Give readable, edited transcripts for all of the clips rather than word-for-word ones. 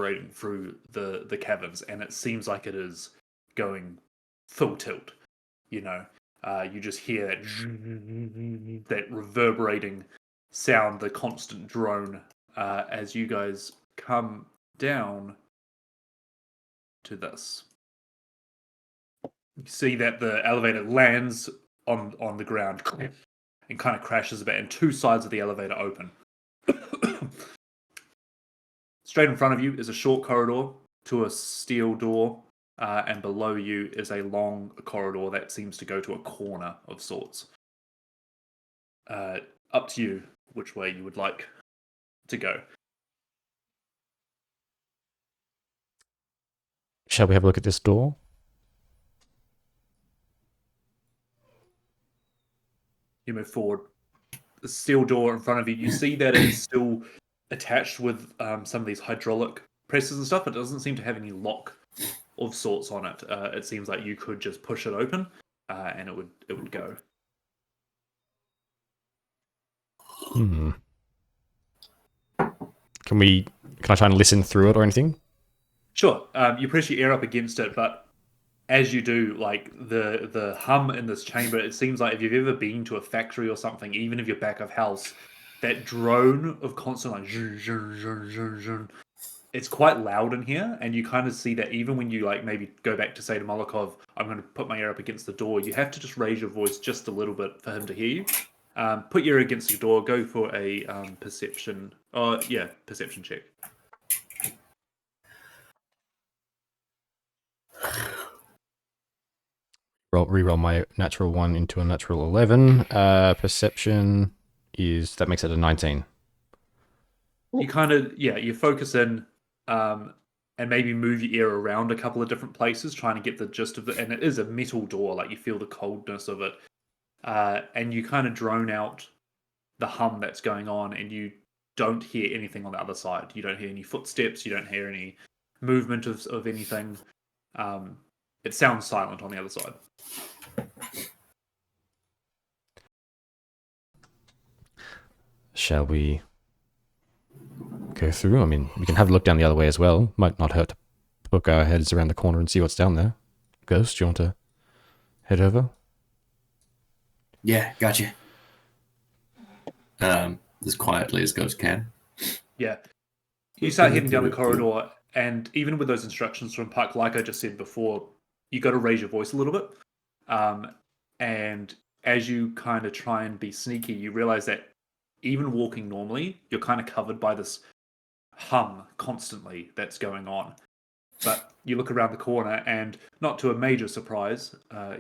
reverberating through the caverns, and it seems like it is going full tilt. You know, you just hear that reverberating sound, the constant drone, as you guys come down to this. You see that the elevator lands on the ground and kind of crashes a bit, and two sides of the elevator open. Straight in front of you is a short corridor to a steel door, and below you is a long corridor that seems to go to a corner of sorts. Up to you which way you would like to go. Shall we have a look at this door? You move forward. The steel door in front of you, you see that it's still attached with some of these hydraulic presses and stuff. It doesn't seem to have any lock of sorts on it. It seems like you could just push it open, and it would go. Can I try and listen through it or anything? Sure. You press your ear up against it, but as you do, like the hum in this chamber, it seems like if you've ever been to a factory or something, even if you're back of house, that drone of constant like zhun, zhun, zhun, zhun, zhun, it's quite loud in here, and you kind of see that even when you like maybe go back to say to Molokov, I'm going to put my ear up against the door, you have to just raise your voice just a little bit for him to hear you. Put your ear against the door, go for a perception check. Reroll my natural 1 into a natural 11. Perception that makes it a 19. You kind of, you focus in and maybe move your ear around a couple of different places, trying to get the gist of it. And it is a metal door, like you feel the coldness of it. And you kind of drone out the hum that's going on, and you don't hear anything on the other side. You don't hear any footsteps. You don't hear any movement of anything. It sounds silent on the other side. Shall we go through? I mean, we can have a look down the other way as well. Might not hurt to poke our heads around the corner and see what's down there. Ghost, do you want to head over? Yeah, gotcha. As quietly as Ghost can. Yeah. You start heading down the corridor, and even with those instructions from Puck, like I just said before, you got to raise your voice a little bit. And as you kind of try and be sneaky, you realize that even walking normally, you're kind of covered by this hum constantly that's going on. But you look around the corner, and not to a major surprise,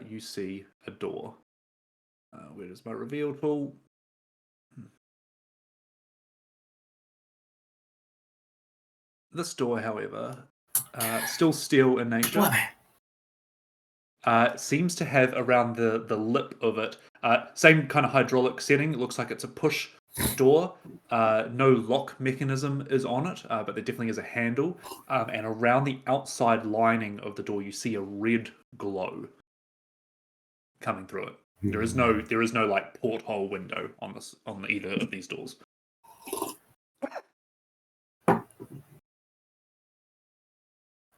you see a door. Where is my reveal tool? This door, however, still steel in nature. Seems to have around the lip of it, same kind of hydraulic setting. It looks like it's a push door. No lock mechanism is on it, but there definitely is a handle. And around the outside lining of the door, you see a red glow coming through it. There is no like porthole window on either of these doors.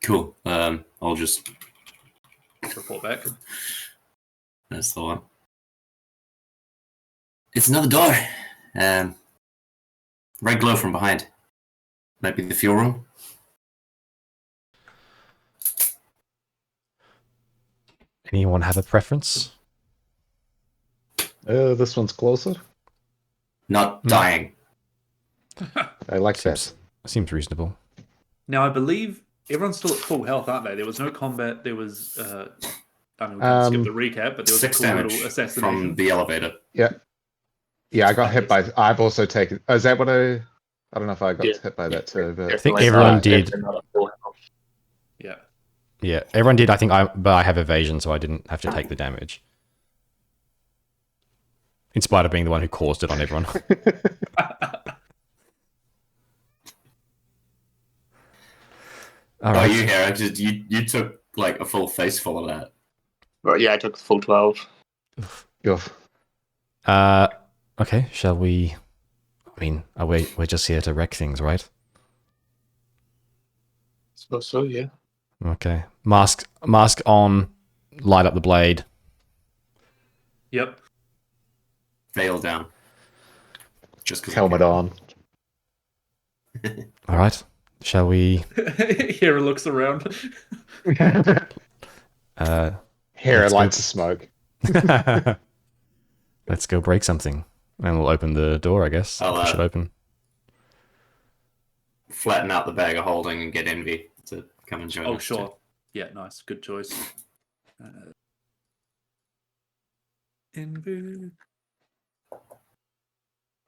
Cool. I'll just report back. That's the one. It's another door. Red glow from behind. Might be the fuel room. Anyone have a preference? This one's closer. Not dying. I like that. Seems reasonable. Now, I believe everyone's still at full health, aren't they? There was no combat. There was, I don't know, we can skip the recap, but there was 6 a cool damage little assassination from the elevator. Yeah. Yeah, I got hit by... I've also taken... Oh, is that what I don't know if I got hit by that too, but... I think everyone did. Yeah. Yeah, everyone did. But I have evasion, so I didn't have to take the damage. In spite of being the one who caused it on everyone. All right. You here? You took like a full face full of that. Right, yeah, I took the full 12. Okay, shall we... I mean, we're just here to wreck things, right? So yeah. Okay. Mask on. Light up the blade. Yep. Veil down. Just because. Helmet on. All right. Shall we? Hera looks around. Here, Let's go. lights of smoke. Let's go break something, and we'll open the door. I guess. I'll, Push it open. Flatten out the bag of holding and get Envy to come and join Oh, us. sure. Yeah, nice. Good choice. Envy.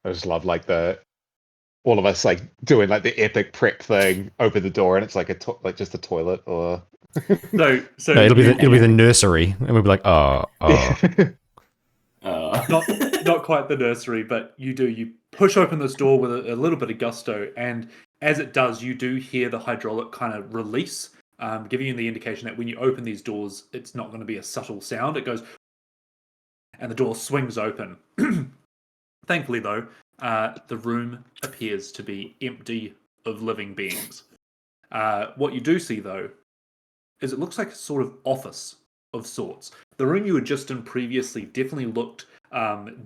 I just love like all of us like doing like the epic prep thing. Open the door and it's like like just a toilet or. So No, it'll be the nursery, and we'll be like, oh. not quite the nursery, but you push open this door with a little bit of gusto, and as it does, you do hear the hydraulic kind of release, giving you the indication that when you open these doors, it's not going to be a subtle sound. It goes, and the door swings open. Thankfully, though, the room appears to be empty of living beings. What you do see, though, is it looks like a sort of office of sorts. The room you were just in previously definitely looked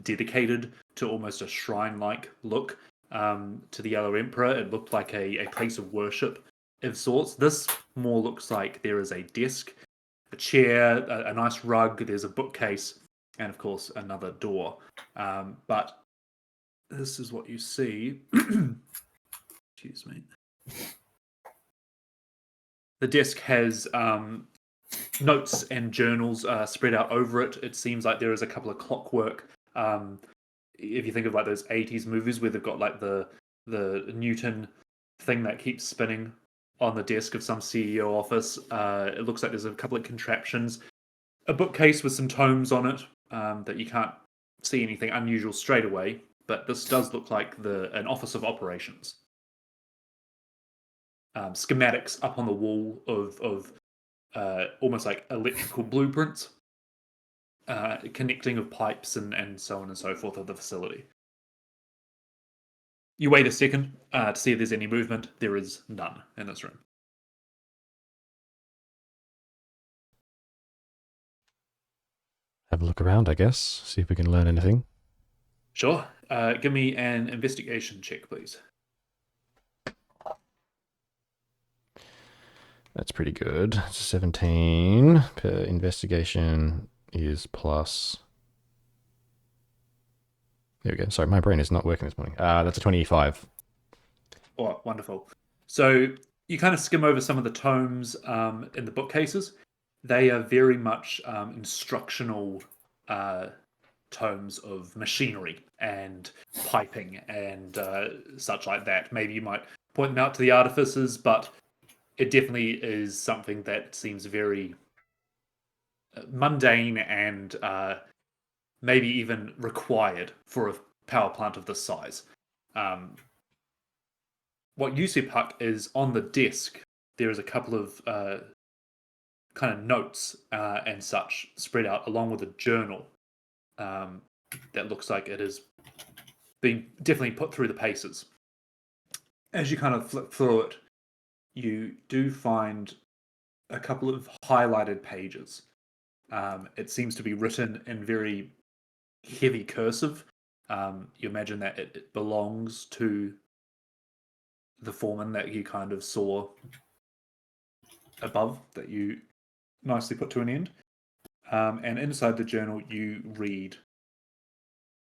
dedicated to almost a shrine-like look to the Yellow Emperor. It looked like a place of worship of sorts. This more looks like there is a desk, a chair, a nice rug, there's a bookcase, and of course another door. But this is what you see. Excuse me. The desk has notes and journals spread out over it. It seems like there is a couple of clockwork. If you think of like those 80s movies where they've got like the Newton thing that keeps spinning on the desk of some CEO office, it looks like there's a couple of contraptions. A bookcase with some tomes on it that you can't see anything unusual straight away, but this does look like an office of operations. Schematics up on the wall of almost like electrical blueprints, connecting of pipes and so on and so forth of the facility. You wait a second to see if there's any movement. There is none in this room. Have a look around, I guess. See if we can learn anything. Sure. Give me an investigation check, please. That's pretty good. 17 per investigation is plus. There we go. Sorry, my brain is not working this morning. That's a 25. Oh, wonderful. So you kind of skim over some of the tomes in the bookcases. They are very much instructional tomes of machinery and piping and such like that. Maybe you might point them out to the artificers, but it definitely is something that seems very mundane and maybe even required for a power plant of this size. What you see, Puck, is on the desk, there is a couple of kind of notes and such spread out along with a journal that looks like it has been definitely put through the paces. As you kind of flip through it, you do find a couple of highlighted pages. It seems to be written in very heavy cursive. You imagine that it belongs to the foreman that you kind of saw above, that you nicely put to an end. And inside the journal, you read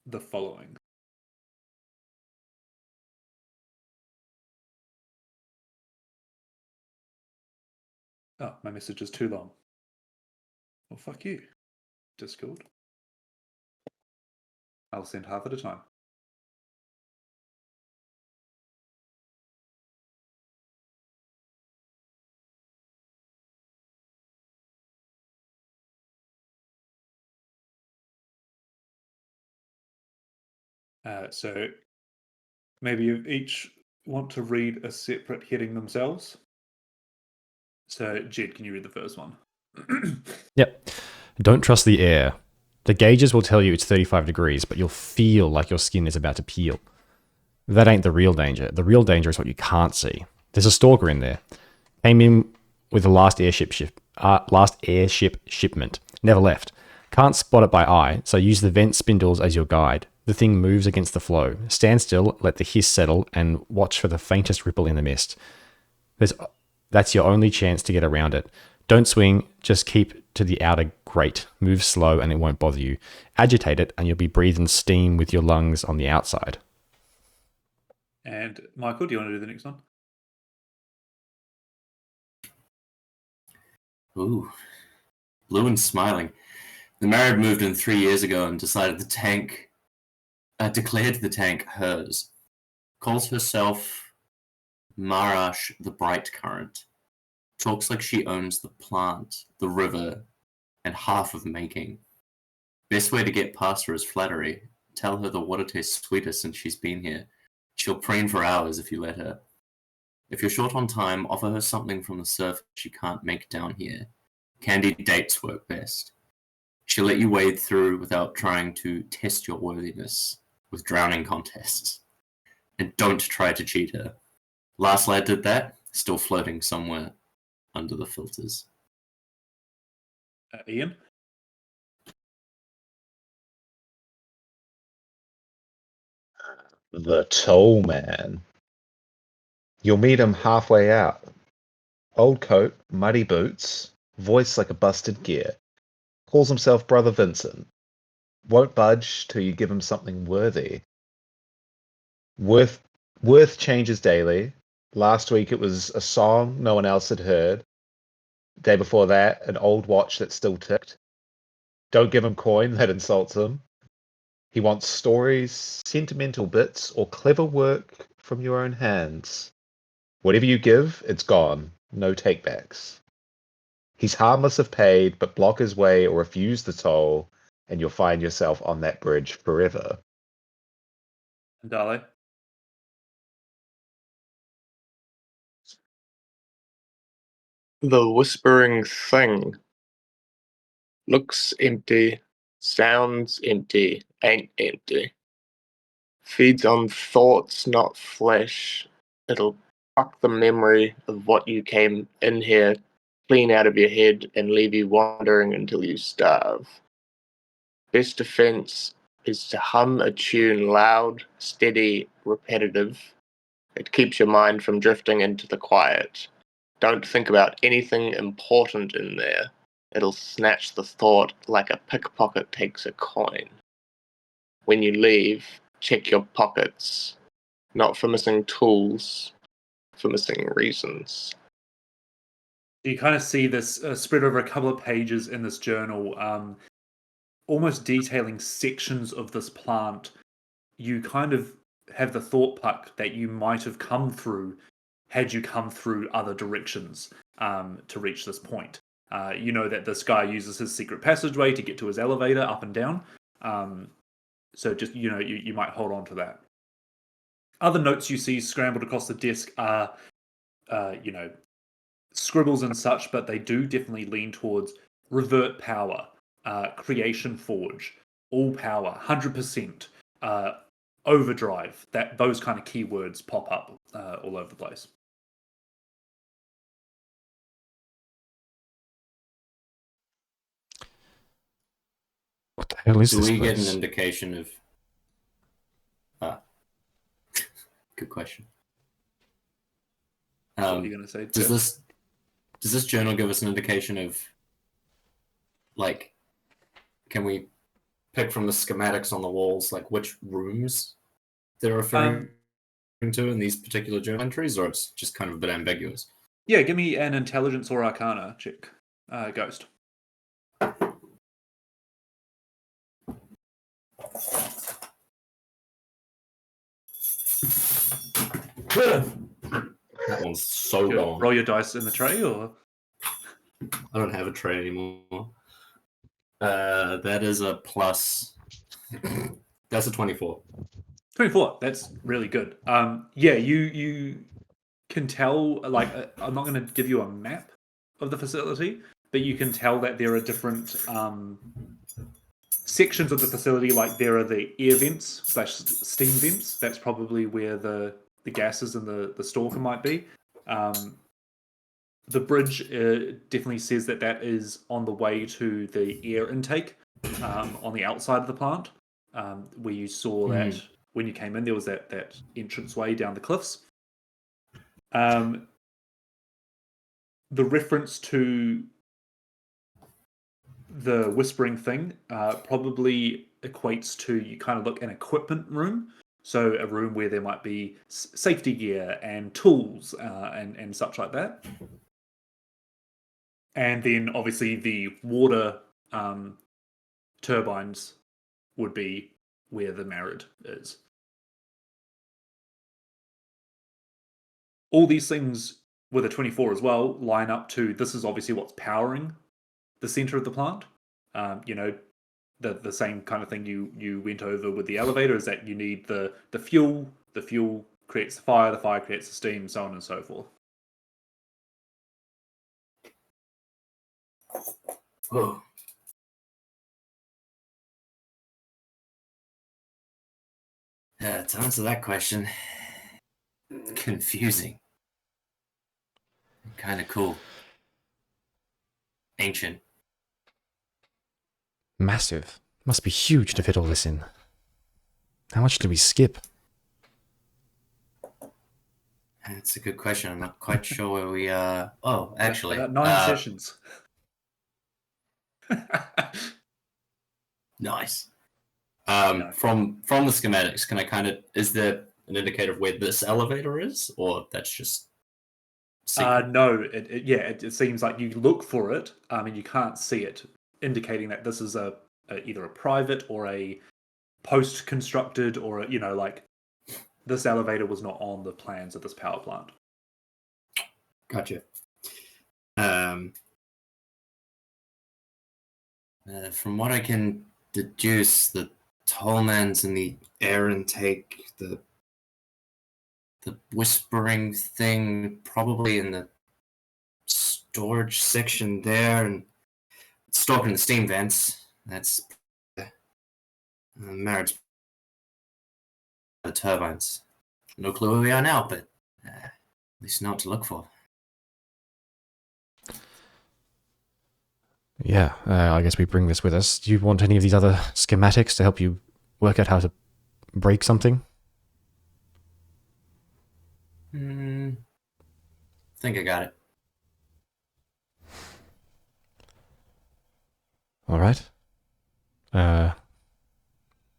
the following. Oh, my message is too long. Well, fuck you, Discord. I'll send half at a time. So maybe you each want to read a separate heading themselves. So, Jed, can you read the first one? Yep. Don't trust the air. The gauges will tell you it's 35 degrees, but you'll feel like your skin is about to peel. That ain't the real danger. The real danger is what you can't see. There's a stalker in there. Came in with the last airship shipment. Never left. Can't spot it by eye, so use the vent spindles as your guide. The thing moves against the flow. Stand still, let the hiss settle, and watch for the faintest ripple in the mist. That's your only chance to get around it. Don't swing, just keep to the outer grate. Move slow and it won't bother you. Agitate it and you'll be breathing steam with your lungs on the outside. And Michael, do you want to do the next one? Ooh. Blue and smiling. The Married moved in 3 years ago and declared the tank hers. Calls herself Marash the Bright Current. Talks like she owns the plant, the river, and half of making. Best way to get past her is flattery. Tell her the water tastes sweeter since she's been here. She'll preen for hours if you let her. If you're short on time, offer her something from the surf she can't make down here. Candied dates work best. She'll let you wade through without trying to test your worthiness with drowning contests. And don't try to cheat her. Last lad did that, still floating somewhere under the filters. Ian? The Toll Man. You'll meet him halfway out. Old coat, muddy boots, voice like a busted gear. Calls himself Brother Vincent. Won't budge till you give him something worthy. Worth changes daily. Last week it was a song no one else had heard. Day before that, an old watch that still ticked. Don't give him coin, that insults him. He wants stories, sentimental bits, or clever work from your own hands. Whatever you give, it's gone. No takebacks. He's harmless if paid, but block his way or refuse the toll, and you'll find yourself on that bridge forever. And Dale? The whispering thing. Looks empty, sounds empty, ain't empty. Feeds on thoughts, not flesh. It'll pluck the memory of what you came in here clean out of your head and leave you wandering until you starve. Best defense is to hum a tune loud, steady, repetitive. It keeps your mind from drifting into the quiet. Don't think about anything important in there. It'll snatch the thought like a pickpocket takes a coin. When you leave, check your pockets. Not for missing tools, for missing reasons. You kind of see this spread over a couple of pages in this journal, almost detailing sections of this plant. You kind of have the thought puck that you might have come through had you come through other directions to reach this point. You know that this guy uses his secret passageway to get to his elevator up and down. So just, you might hold on to that. Other notes you see scrambled across the desk are, scribbles and such, but they do definitely lean towards revert power, creation forge, all power, 100%, overdrive. Those kind of keywords pop up all over the place. What the hell is Do this we get place? an indication of... good question. What are you going to say? Does this journal give us an indication of, like, can we pick from the schematics on the walls, like, which rooms they're referring to in these particular journal entries, or it's just kind of a bit ambiguous? Yeah, give me an intelligence or arcana check, Ghost. That one's so gone. Roll your dice in the tray, or? I don't have a tray anymore. That is a plus. That's a 24. 24. That's really good. Yeah, you can tell. Like, I'm not going to give you a map of the facility, but you can tell that there are different sections of the facility. Like, there are the air vents / steam vents. That's probably where the gases and the stalker might be. The bridge definitely says that is on the way to the air intake on the outside of the plant, where you saw that when you came in, there was that entranceway down the cliffs. The reference to the whispering thing probably equates to, you kind of look an equipment room. So a room where there might be safety gear and tools and such like that. And then obviously the water turbines would be where the Marid is. All these things with a 24 as well line up to, this is obviously what's powering the center of the plant. The same kind of thing you went over with the elevator is that you need the fuel creates the fire creates the steam, so on and so forth. Whoa. To answer that question, confusing. Kind of cool. Ancient. Massive. Must be huge to fit all this in. How much did we skip? That's a good question. I'm not quite sure where we are. Oh, actually. About 9 sessions. Nice. From the schematics, can I kind of, is there an indicator of where this elevator is, or that's just secret? No, it seems like you look for it and you can't see it, indicating that this is either a private or a post-constructed, or like this elevator was not on the plans of this power plant. Gotcha. From what I can deduce, the Tollman's in the air intake, the whispering thing probably in the storage section there, and stoking the steam vents. That's Marid's the turbines. No clue where we are now, but at least know what to look for. Yeah, I guess we bring this with us. Do you want any of these other schematics to help you work out how to break something? I think I got it. All right.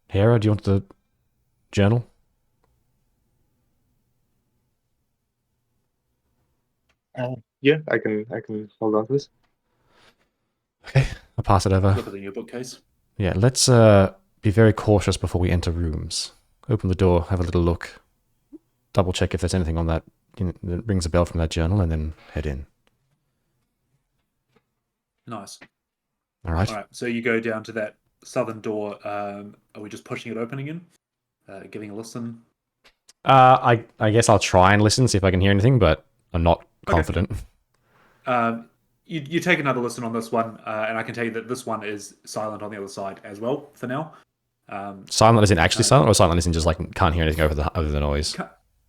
Hera, do you want the journal? Yeah, I can hold on to this. Okay, I'll pass it over. Look at it in your bookcase. Yeah, let's be very cautious before we enter rooms. Open the door, have a little look, double check if there's anything on that that rings a bell from that journal, and then head in. Nice. All right. All right. So you go down to that southern door. Are we just pushing it open again? Giving a listen? I guess I'll try and listen, see if I can hear anything, but I'm not confident. You take another listen on this one, and I can tell you that this one is silent on the other side as well for now. Silent as in actually silent, or silent as in just like can't hear anything over the noise?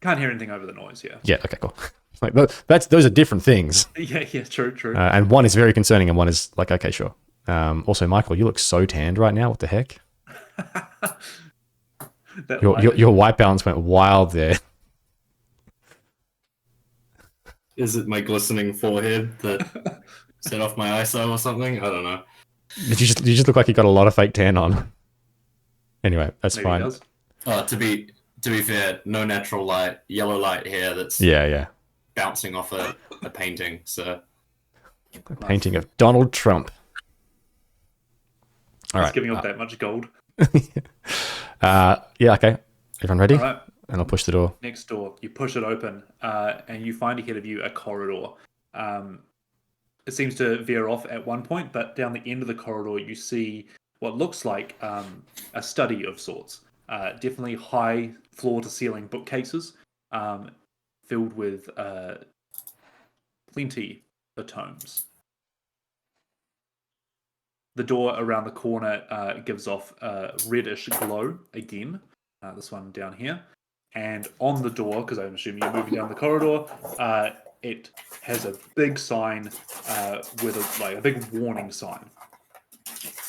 Can't hear anything over the noise, yeah. Yeah, okay, cool. Like those are different things. Yeah, true. And one is very concerning, and one is like, okay, sure. Also, Michael, you look so tanned right now. What the heck? Your white balance went wild there. Is it my glistening forehead that set off my ISO or something? I don't know. You just look like you got a lot of fake tan on. Anyway, that's Maybe fine. It does. To be fair, no natural light, yellow light here that's bouncing off a painting. So a painting of Donald Trump. All right. giving off that much gold. Yeah, okay. Everyone ready? All right. And I'll push the door. Next door, you push it open, and you find ahead of you a corridor. It seems to veer off at one point, but down the end of the corridor, you see what looks like a study of sorts. Definitely high floor-to-ceiling bookcases filled with plenty of tomes. The door around the corner gives off a reddish glow again. This one down here. And on the door, because I'm assuming you're moving down the corridor, it has a big sign with a big warning sign,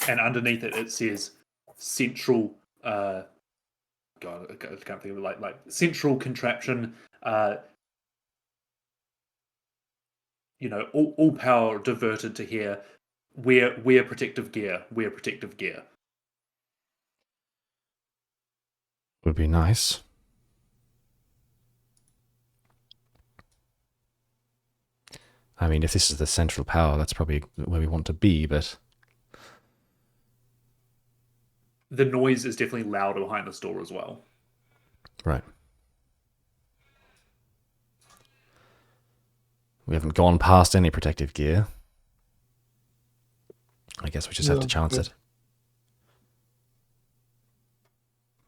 and underneath it says central. God, I can't think of it. Like central contraption. All power diverted to here. Wear protective gear. Wear protective gear. Would be nice. I mean, if this is the central power, that's probably where we want to be, but... The noise is definitely louder behind this door as well. Right. We haven't gone past any protective gear. I guess we just have to chance it.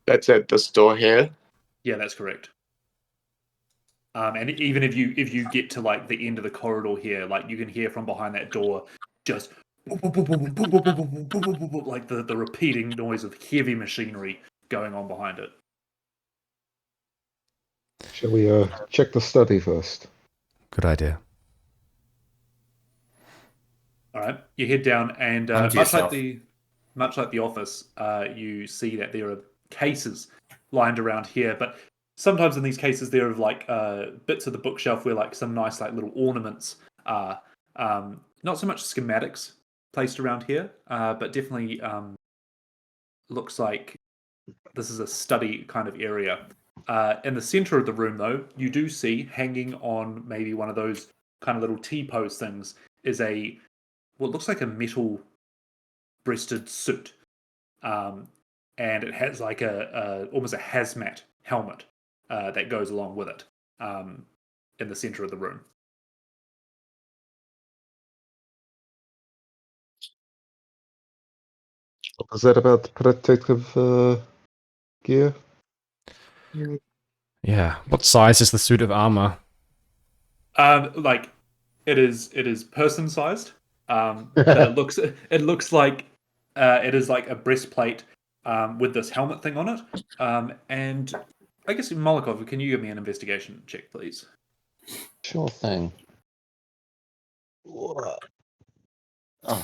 That's at this door here. Yeah, that's correct. And even if you get to like the end of the corridor here, like you can hear from behind that door just like the repeating noise of heavy machinery going on behind it. Shall we check the study first? Good idea. All right, you head down, and much like the office, you see that there are cases lined around here. But sometimes in these cases, there are like bits of the bookshelf where like some nice like little ornaments are. Not so much schematics placed around here, but definitely looks like this is a study kind of area. In the center of the room, though, you do see hanging on maybe one of those kind of little T-pose things is what looks like a metal breasted suit. And it has like almost a hazmat helmet that goes along with it in the center of the room. Is that about the protective gear? Yeah. What size is the suit of armor? Like it is person sized. But it looks like it is like a breastplate with this helmet thing on it. And I guess Molokov, can you give me an investigation check, please? Sure thing. Oh,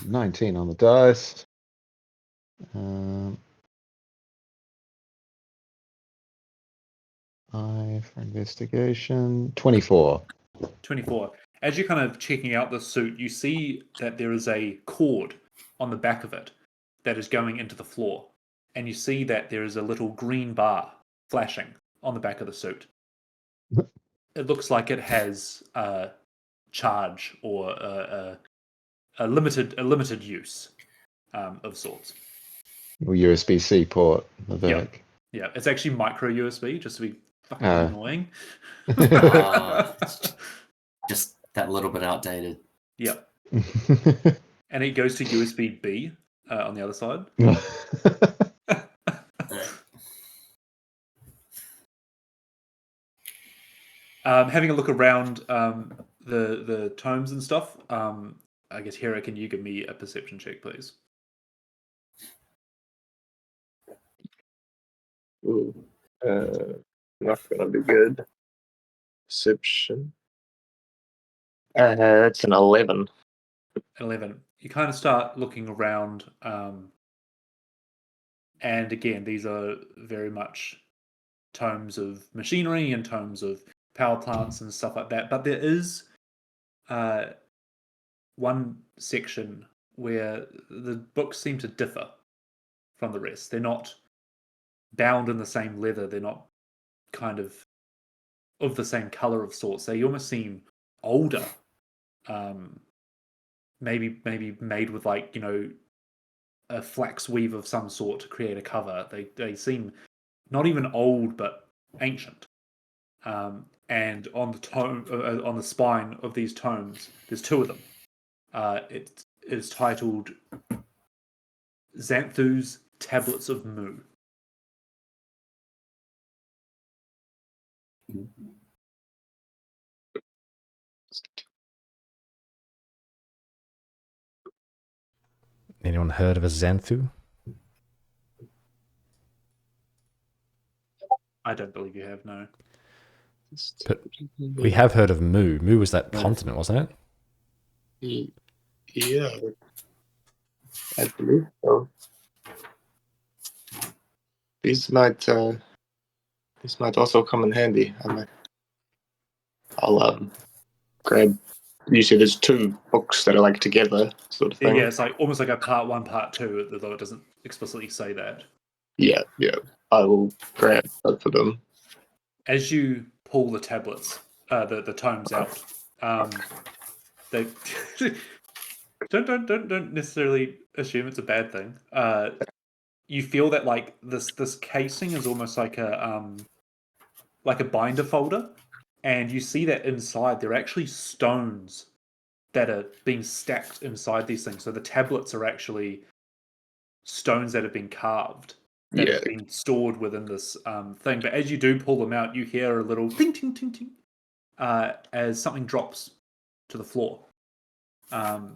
19 on the dice. I for investigation. 24. 24. As you're kind of checking out the suit, you see that there is a cord on the back of it that is going into the floor. And you see that there is a little green bar flashing on the back of the suit. It looks like it has a charge or a limited use of sorts. Or USB-C port in the Yeah. back. Yeah, it's actually micro USB, just to be fucking annoying. Just that little bit outdated. Yeah. And it goes to USB-B on the other side. Having a look around the tomes and stuff, I guess, Hera, can you give me a perception check, please? Ooh. Not gonna be good. Perception. That's an 11. 11. You kind of start looking around, and again, these are very much tomes of machinery and tomes of power plants and stuff like that. But there is one section where the books seem to differ from the rest. They're not bound in the same leather. They're not kind of the same color of sorts. They almost seem older. Maybe made with like, a flax weave of some sort to create a cover. They seem not even old but ancient. And on the tome, on the spine of these tomes, there's two of them. It is titled Xanthu's Tablets of Mu. Anyone heard of a Xanthu? I don't believe you have, no. But we have heard of Mu. Mu was that continent, wasn't it? Yeah, I believe so. These might also come in handy. I'll grab. Usually, there's 2 books that are like together, sort of thing. Yeah, it's like almost like a part 1, part 2, though it doesn't explicitly say that. Yeah. I will grab both of them. As you pull the tablets, the tomes out, they don't necessarily assume it's a bad thing. You feel that like this casing is almost like a binder folder, and you see that inside there are actually stones that are being stacked inside these things. So the tablets are actually stones that have been carved, that have been stored within this thing. But as you do pull them out, you hear a little ting ting ting ting as something drops to the floor. And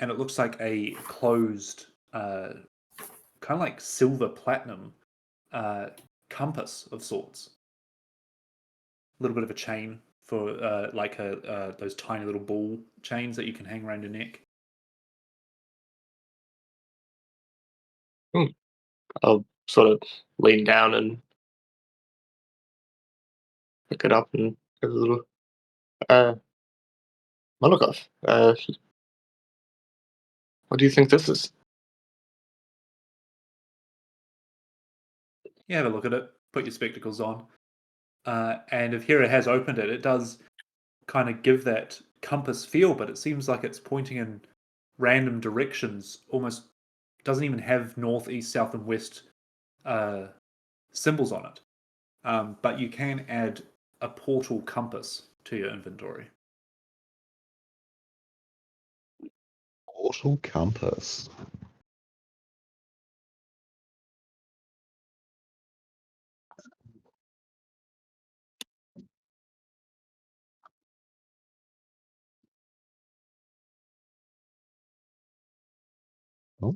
it looks like a closed, kind of like silver platinum compass of sorts. A little bit of a chain for those tiny little ball chains that you can hang around your neck. I'll sort of lean down and pick it up and give a little. Molokov, what do you think this is? You have a look at it, put your spectacles on, and if Hera has opened it, it does kind of give that compass feel, but it seems like it's pointing in random directions, almost doesn't even have north, east, south, and west symbols on it. But you can add a portal compass to your inventory. Portal compass. Oh.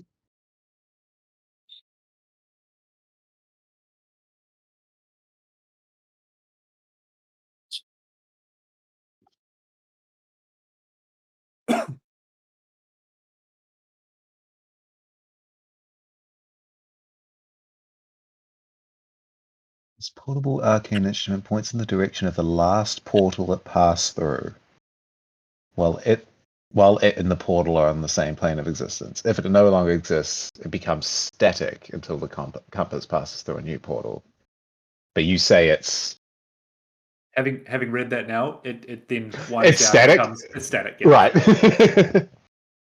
This portable arcane instrument points in the direction of the last portal it passed through. While it and the portal are on the same plane of existence. If it no longer exists, it becomes static until the compass passes through a new portal. But you say it's Having read that now, it then winds it's down static. and becomes it's static. Yeah. Right.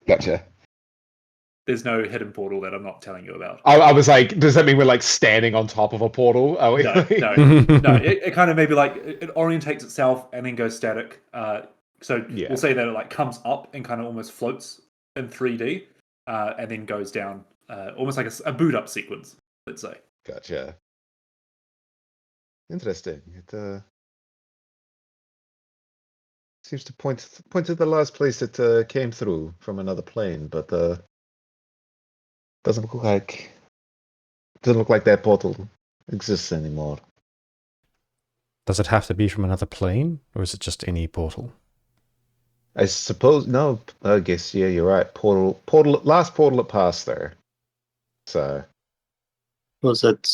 Gotcha. There's no hidden portal that I'm not telling you about. I was like, does that mean we're like standing on top of a portal? Are we? No. It kind of maybe like it orientates itself and then goes static. So Yeah. we'll say that it like comes up and kind of almost floats in 3D, and then goes down, almost like a boot up sequence. Let's say. Gotcha. Interesting. It seems to point to the last place it came through from another plane, but doesn't look like that portal exists anymore. Does it have to be from another plane, or is it just any portal? I suppose no. I guess yeah, you're right. Portal. Last portal it passed there. So. Was that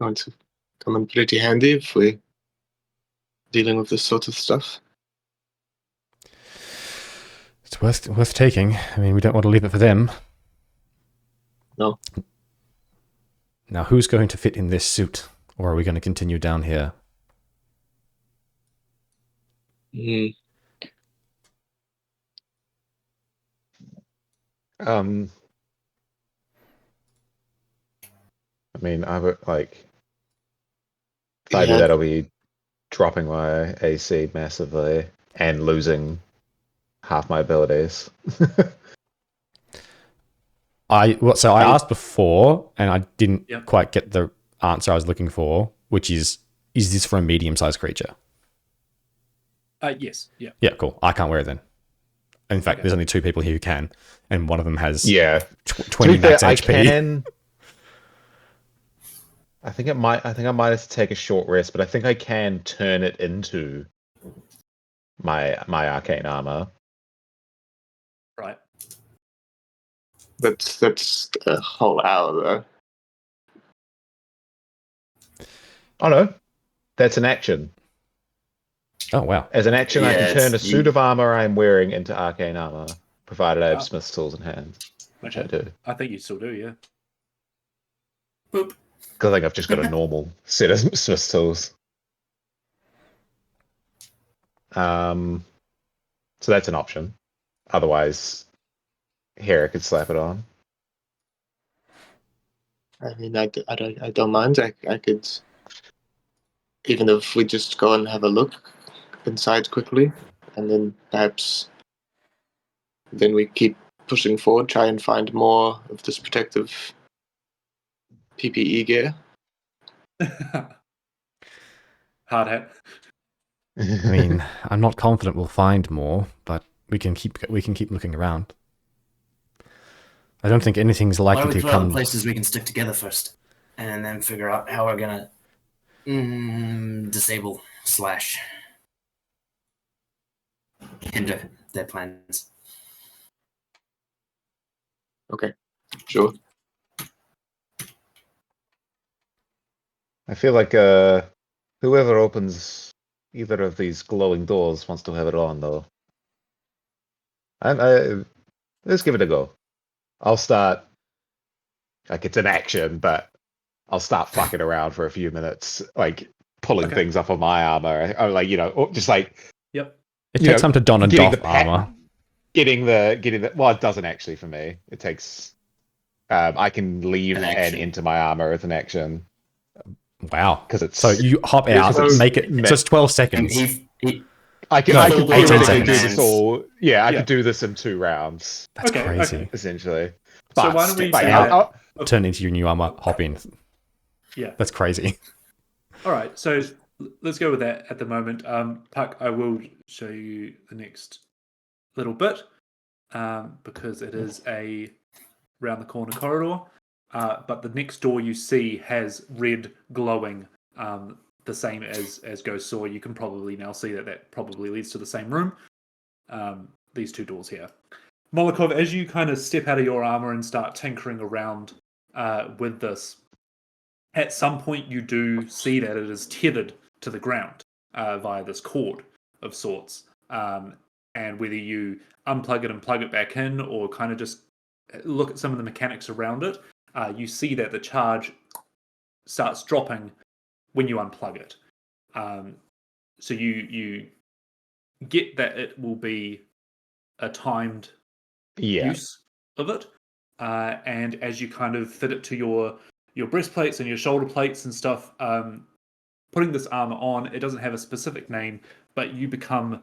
going to come in pretty handy if we're dealing with this sort of stuff? It's worth taking. I mean, we don't want to leave it for them. No. Now, who's going to fit in this suit, or are we going to continue down here? I mean, I would like. If I do that, I'll be dropping my AC massively and losing half my abilities. I asked before, and I didn't quite get the answer I was looking for, which is this for a medium-sized creature? Yes. Yeah. Yeah, cool. I can't wear it then. In fact, there's only 2 people here who can, and one of them has 20 To be fair, max HP. I think I might have to take a short rest, but I think I can turn it into my arcane armor. Right. That's a whole hour though. Oh no, that's an action. Oh wow. As an action, I can Yeah, turn a it's suit of armor I'm wearing into arcane armor, provided I have Ah. smith's tools in hand, which I Okay. do. I think you still do, yeah. boop. Because I think I've just got a normal set of smith's tools. So that's an option. Otherwise, Hera could slap it on. I mean, I don't mind. I could, even if we just go and have a look inside quickly, and then perhaps then we keep pushing forward, try and find more of this protective PPE gear. Hard hat. I mean, I'm not confident we'll find more, but we can keep looking around. I don't think anything's Why don't likely we to put out come. the places we can stick together first, and then figure out how we're gonna disable slash hinder their plans. Okay, sure. I feel like whoever opens either of these glowing doors wants to have it on, though. Let's give it a go. I'll start. Like it's an action, but I'll start fucking around for a few minutes, like pulling Okay. things up on my armor, or like just like Yep. It you takes know, time to don and getting doff armor. getting the. Well, it doesn't actually for me. It takes. I can leave An and action. into my armor with an action Wow. because it's. So you hop out, So- make it. So it's 12 And seconds. I can No, I could 18 theoretically do seconds. this all. Yeah, I Yeah. could do this in 2 rounds That's Okay, crazy. okay. essentially. So But why don't we like, do I'll- that? Turn into your new armor, hop in. Yeah. That's crazy. All right. So let's go with that at the moment. Puck, I will show you the next little bit because it is a round the corner corridor. But the next door you see has red glowing, the same as Ghost saw. You can probably now see that probably leads to the same room. These 2 doors here. Molokov, as you kind of step out of your armor and start tinkering around with this, at some point you do see that it is tethered to the ground via this cord of sorts. And whether you unplug it and plug it back in or kind of just look at some of the mechanics around it, you see that the charge starts dropping when you unplug it. So you get that it will be a timed yeah. use of it, and as you kind of fit it to your breastplates and your shoulder plates and stuff, putting this armor on, it doesn't have a specific name, but you become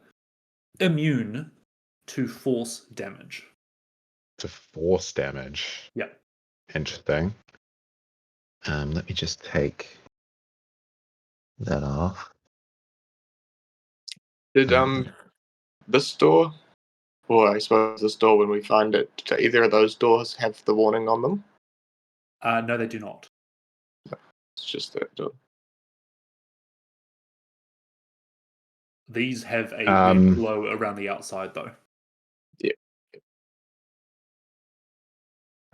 immune to force damage. To force damage. Yeah. Interesting. Let me just take that off. Did this door, or I suppose this door when we find it, do either of those doors have the warning on them? No, they do not. It's just that door. These have a Um, red glow around the outside, though.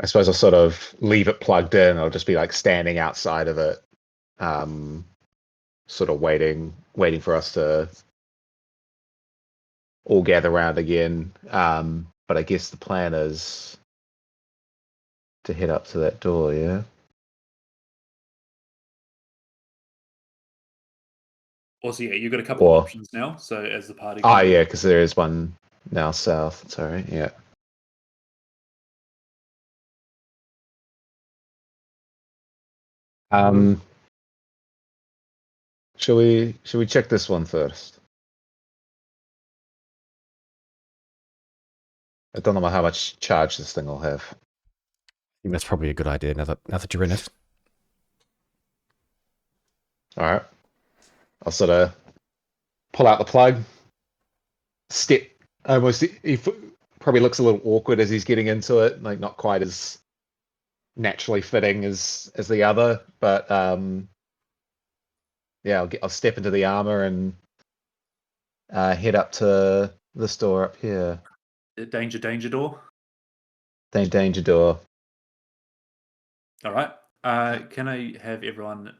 I suppose I'll sort of leave it plugged in. I'll just be like standing outside of it, sort of waiting for us to all gather around again. But I guess the plan is to head up to that door, yeah? Also, yeah, you've got a couple Or- of options now. So as the party, Ah, yeah, because there is one now south. It's all right, yeah. Shall we check this one first? I don't know how much charge this thing will have. I think that's probably a good idea now that you're in it. All right. I'll sort of pull out the plug. Step almost. He probably looks a little awkward as he's getting into it, like not quite as naturally fitting as the other, but yeah, I'll step into the armor and head up to the store up here. Danger door. Danger door. All right. Can I have everyone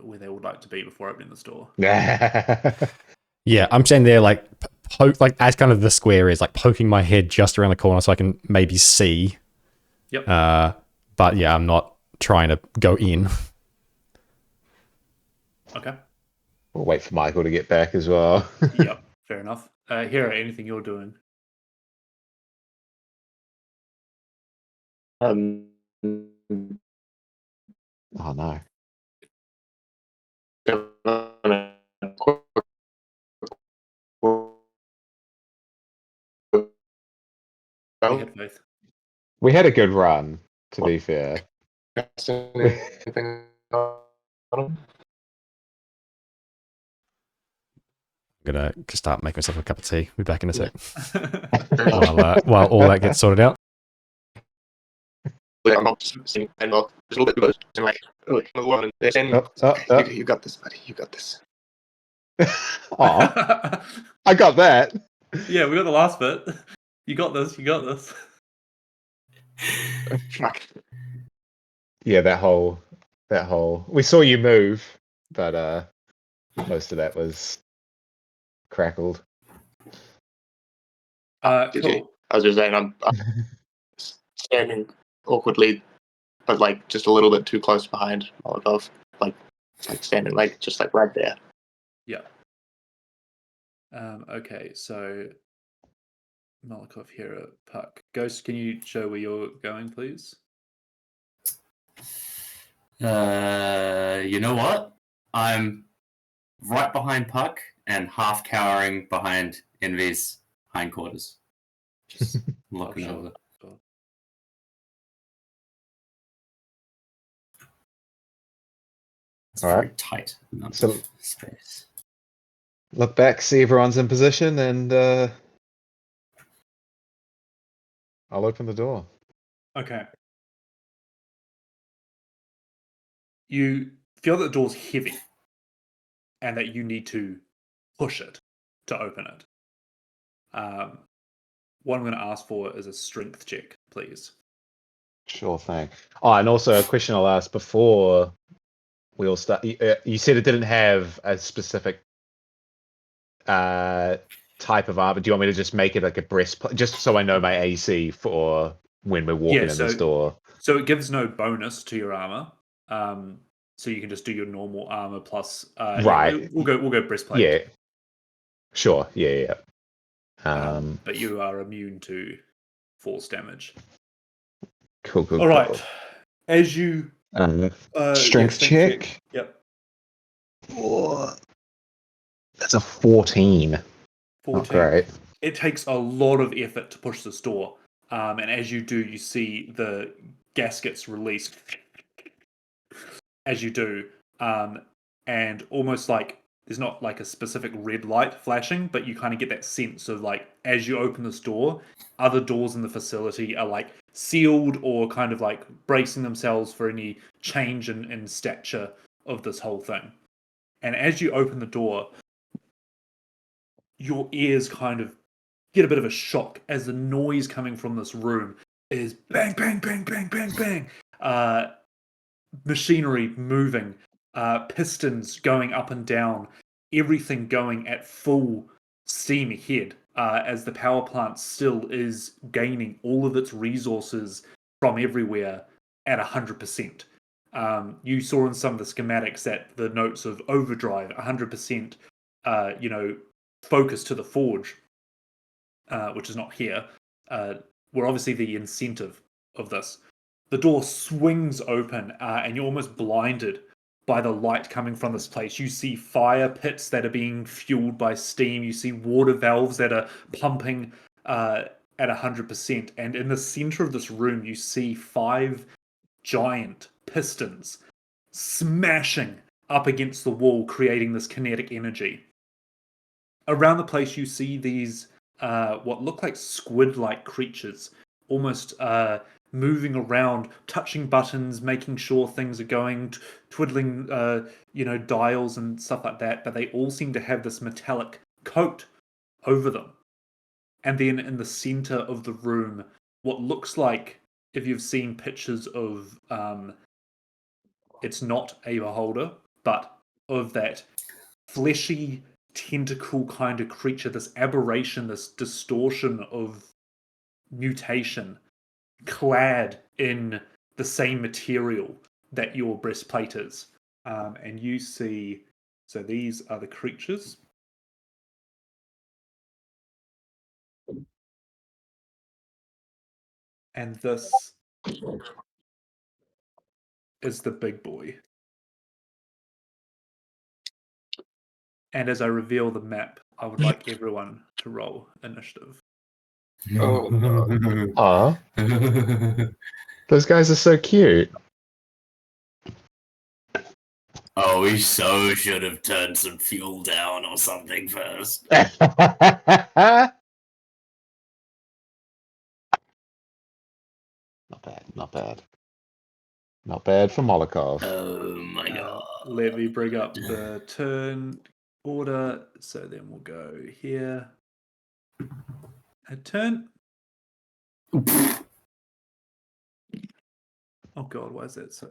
where they would like to be before opening the store? Yeah, I'm standing there like like as kind of the square is like poking my head just around the corner so I can maybe see. Yep. But yeah, I'm not trying to go in. Okay. We'll wait for Michael to get back as well. Yep. Fair enough. Hera, anything you're doing? Um, Oh no. We had faith. We had a good run, to be fair. anything on him? I'm gonna start making myself a cup of tea. Be back in a sec. Very much. While all that gets sorted out. I'm not just seeing and just a little bit close and like another one and they're saying you got this, buddy, you got this. Aw, I got that. Yeah, we got the last bit. You got this. You got this. Fuck. Yeah, that whole. We saw you move, but most of that was crackled. Did Cool. you? I was just saying I'm standing awkwardly but like just a little bit too close behind Molotov. Like standing like just like right there. Yeah. Okay, so Molotov, Hera, Puck. Ghost, can you show where you're going, please? You know what? I'm right behind Puck and half cowering behind Envy's hindquarters. Just looking sure. over. Sure. It's All very right. tight amount So- of space. Look back, see everyone's in position, and I'll open the door. Okay. You feel that the door's heavy and that you need to push it to open it. What I'm going to ask for is a strength check, please. Sure thing. Oh, and also a question I'll ask before we all start. You said it didn't have a specific type of armor. Do you want me to just make it like a breastplate, just so I know my AC for when we're walking in this door? So it gives no bonus to your armor. So you can just do your normal armor plus. Right. Yeah, we'll go breastplate. Yeah. Sure. Yeah. But you are immune to force damage. Cool. All right. As you strength check. Yep. Oh, that's a 14. 14. Not great. It takes a lot of effort to push this door. And as you do, you see the gaskets released as you do. And almost like there's not like a specific red light flashing, but you kind of get that sense of like as you open this door, other doors in the facility are like sealed or kind of like bracing themselves for any change in stature of this whole thing. And as you open the door, your ears kind of get a bit of a shock as the noise coming from this room is bang, bang, bang, bang, bang, bang. Machinery moving, pistons going up and down, everything going at full steam ahead as the power plant still is gaining all of its resources from everywhere at 100%. You saw in some of the schematics that the notes of Overdrive, 100%, focus to the forge, which is not here, were obviously the incentive of this. The door swings open and you're almost blinded by the light coming from this place. You see fire pits that are being fueled by steam. You see water valves that are pumping at 100%. And in the center of this room, you see 5 giant pistons smashing up against the wall, creating this kinetic energy. Around the place, you see these what look like squid-like creatures almost moving around, touching buttons, making sure things are going, twiddling, dials and stuff like that. But they all seem to have this metallic coat over them. And then in the center of the room, what looks like, if you've seen pictures of, it's not a beholder, but of that fleshy tentacle kind of creature, this aberration, this distortion of mutation, clad in the same material that your breastplate is. And you see, so these are the creatures. And this is the big boy. And as I reveal the map, I would like everyone to roll initiative. Oh, no. Aw, those guys are so cute. Oh, we so should have turned some fuel down or something first. Not bad, not bad. Not bad for Molokov. Oh my god. Let me bring up the turn order. So then we'll go here. A turn. Oh god, why is that so?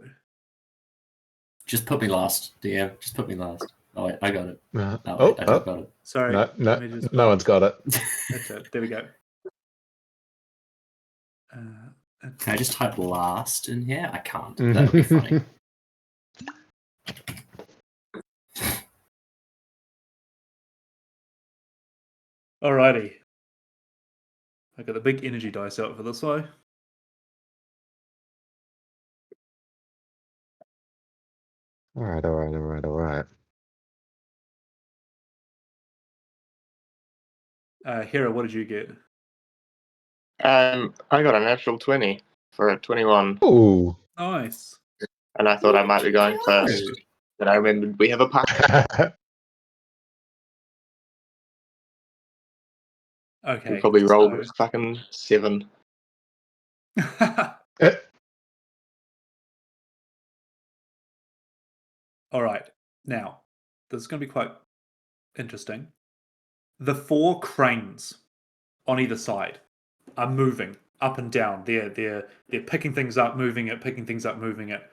Just put me last, DM. Just put me last. Oh wait, I got it. Uh, Oh, wait, I got it. Sorry. no, let me just- no one's got it. That's it. There we go. Can I just type last in here? I can't. That would be funny. Alrighty. I got the big energy dice out for this way. All right. Hera, what did you get? I got a natural 20 for a 21, Ooh. Nice. and I thought I might be going first. But I remembered we have a pack. Okay. We probably rolled so- with fucking 7. All right. Now, this is going to be quite interesting. The 4 cranes on either side are moving up and down. They're picking things up, moving it, picking things up, moving it.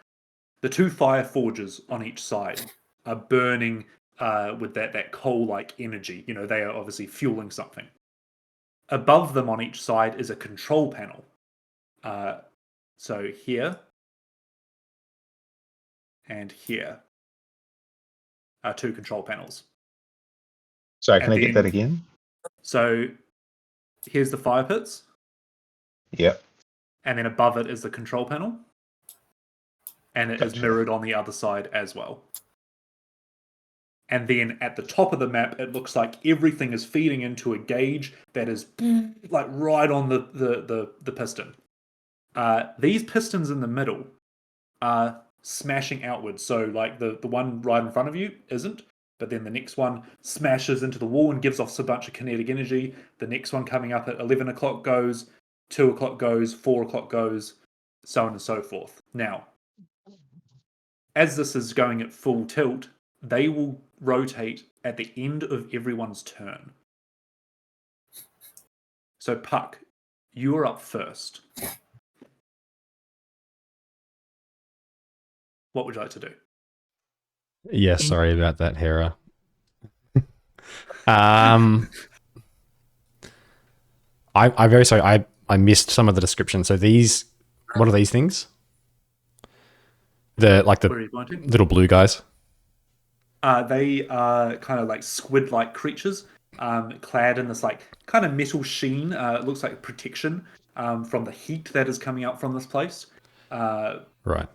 The 2 fire forges on each side are burning with that coal-like energy. You know, they are obviously fueling something. Above them on each side is a control panel. So here and here are 2 control panels. Sorry, can And I get then- that again? So here's the fire pits, Yep. and then above it is the control panel. And it is Gotcha. mirrored on the other side as well. And then at the top of the map, it looks like everything is feeding into a gauge that is like right on the piston. These pistons in the middle are smashing outwards. So like the one right in front of you isn't, but then the next one smashes into the wall and gives off a bunch of kinetic energy. The next one coming up at 11 o'clock goes, 2 o'clock goes, 4 o'clock goes, so on and so forth. Now, as this is going at full tilt, they will rotate at the end of everyone's turn. So Puck, you are up first. What would you like to do? Yeah, sorry about that, Hera. I'm very sorry. I missed some of the description. So these, what are these things? Where are The you pointing? little blue guys. They are kind of like squid-like creatures, clad in this like kind of metal sheen. It looks like protection from the heat that is coming out from this place. Right.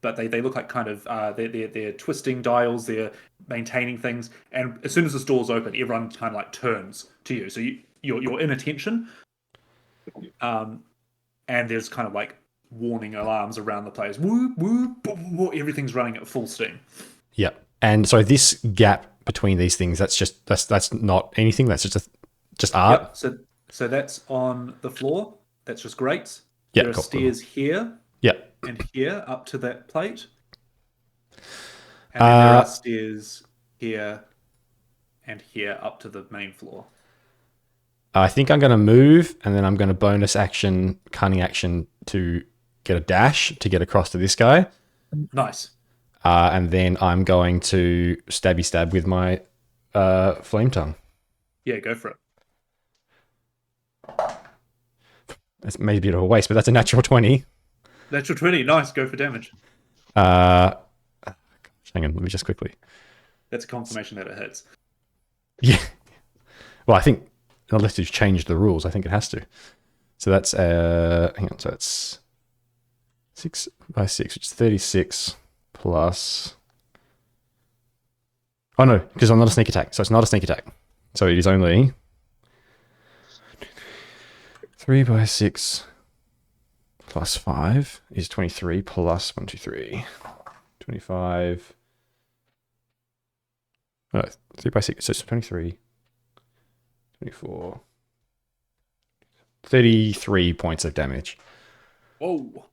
But they look like kind of they're twisting dials, they're maintaining things, and as soon as this door's open, everyone kind of like turns to you. So you're in attention, and there's kind of like warning alarms around the place. Whoop whoop, boop, boop, boop, everything's running at full steam. Yep. And so this gap between these things, that's not anything. That's just art. Yep. So that's on the floor. That's just great. Yeah, There are cool. stairs here Yeah. and here up to that plate. And then there are stairs here and here up to the main floor. I think I'm going to move, and then I'm going to bonus action, cunning action to get a dash to get across to this guy. Nice. And then I'm going to stabby stab with my flame tongue. Yeah, go for it. It's maybe a bit of a waste, but that's a natural 20. Natural 20. Nice. Go for damage. Hang on, let me just quickly. That's a confirmation that it hits. Yeah. Well, I think unless you've changed the rules, I think it has to. So that's hang on, so it's 6 by 6, which is 36 plus. Oh no, because I'm not a sneak attack, so it's not a sneak attack. So it is only 3 by 6 plus 5 is 23 plus 1, 2, 3. 25. No, 3 by 6, so it's 23. 24. 33 points of damage. Whoa.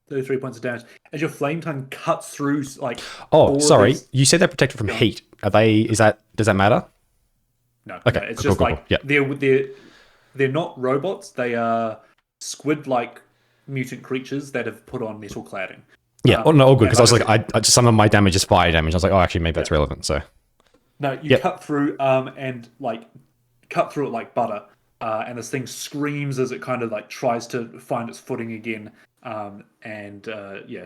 33 points of damage. As your flame tongue cuts through, like. Oh, sorry. You said they're protected from heat. Are they? Does that matter? No. Okay. No, it's cool, just cool, like cool. Yeah. they're not robots. They are squid-like mutant creatures that have put on metal cladding. Yeah. Oh no, all good. and Because I was like like, I just some of my damage is fire damage. I was like, oh, actually, maybe that's relevant. So No, you Yep. cut through and like cut through it like butter, and this thing screams as it kind of like tries to find its footing again. Yeah,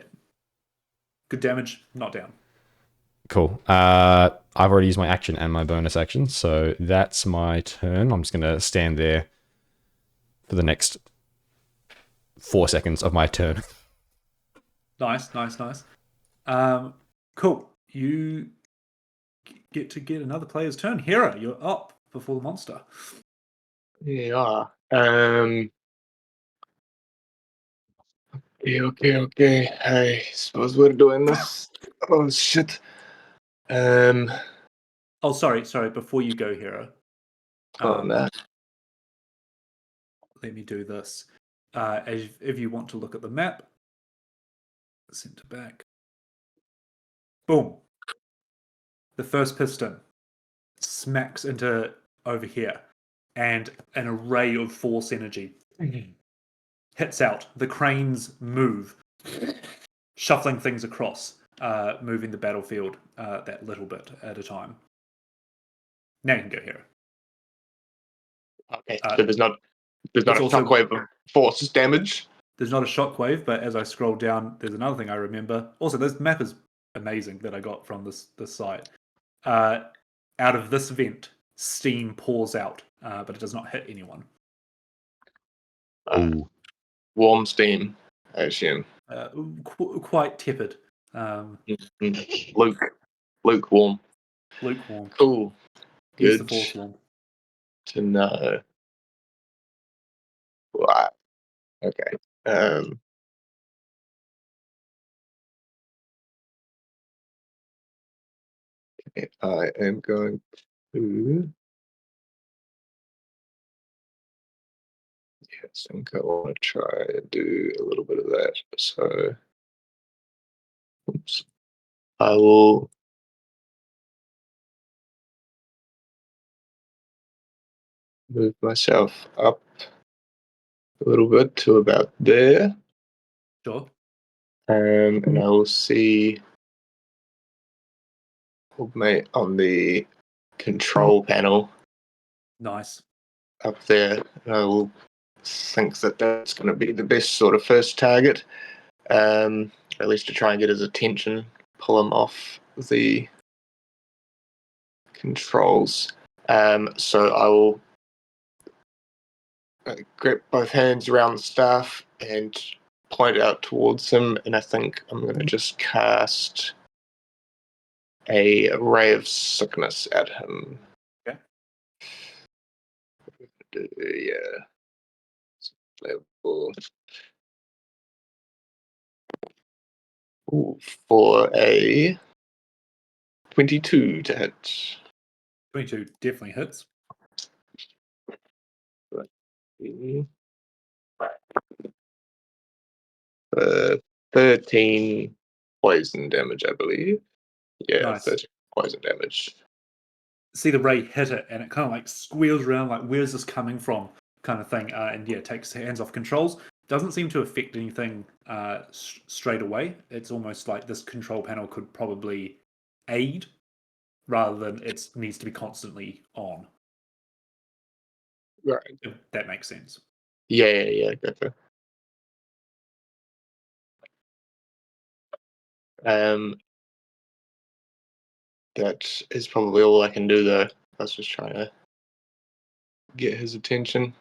good damage, not down. cool. I've already used my action and my bonus action, so that's my turn. I'm just gonna stand there for the next 4 seconds of my turn. Nice. Cool. You get to get another player's turn. Hera, you're up before the monster. Yeah. Okay. I suppose we're doing this. Oh shit. Oh, sorry. Before you go, Hera, That. let me do this. If you want to look at the map, center back. Boom. The first piston smacks into over here, and an array of force energy hits out. The cranes move, shuffling things across, moving the battlefield that little bit at a time. Now you can go here. Okay. So there's not a also- shockwave of force damage. There's not a shockwave, but as I scroll down, there's another thing I remember. Also, this map is amazing that I got from this site. Out of this vent, steam pours out, but it does not hit anyone. Ooh. Warm steam, I assume. Quite tepid. Lukewarm. Lukewarm. Cool. Use the Good force warm. to know. Right. Okay. I am going to. Yes, I think I want to try and do a little bit of that. So, oops. I will. Move myself up a little bit to about there. Sure. And I will see mate on the control panel Nice. up there. And I will think that that's going to be the best sort of first target, at least to try and get his attention, pull him off the controls. So I will grip both hands around the staff and point out towards him, and I think I'm going to just cast a ray of sickness at him. Okay. Yeah. Level. Ooh, for a 22 to hit. 22 definitely hits. 13 poison damage, I believe. Yeah, Nice. 13 poison damage. See the ray hit it, and it kind of like squeals around, like where's this coming from, kind of thing. And yeah, takes hands off controls. Doesn't seem to affect anything straight away. It's almost like this control panel could probably aid rather than it needs to be constantly on. Right. If that makes sense. Yeah, gotcha. That is probably all I can do, though. I was just trying to get his attention.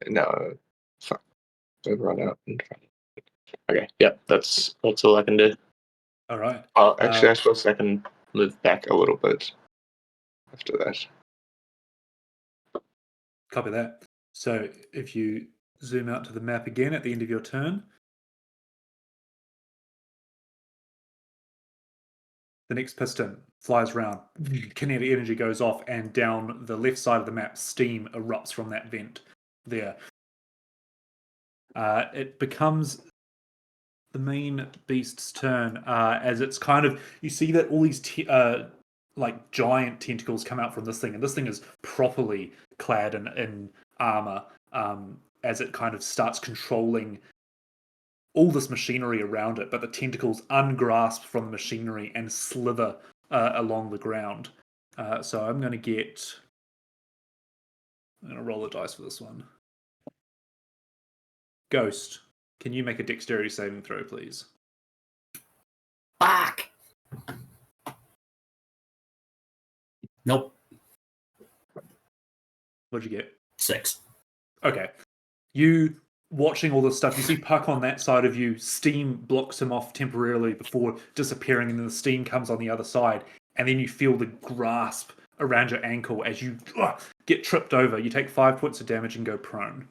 No, fuck. I've run out. Okay, yeah, that's all I can do. All right. Oh, actually, I suppose I can move back a little bit after that. Copy that. So if you zoom out to the map again at the end of your turn, the next piston flies around, kinetic energy goes off, and down the left side of the map, steam erupts from that vent there. It becomes the main beast's turn as it's kind of, you see that all these like giant tentacles come out from this thing, and this thing is properly clad in armor as it kind of starts controlling all this machinery around it, but the tentacles ungrasp from the machinery and slither along the ground. So I'm going to roll a dice for this one. Ghost, can you make a dexterity saving throw, please? Fuck! Nope. What'd you get? 6. Okay. You watching all this stuff, you see Puck on that side of you, steam blocks him off temporarily before disappearing, and then the steam comes on the other side, and then you feel the grasp around your ankle as you get tripped over. You take 5 points of damage and go prone.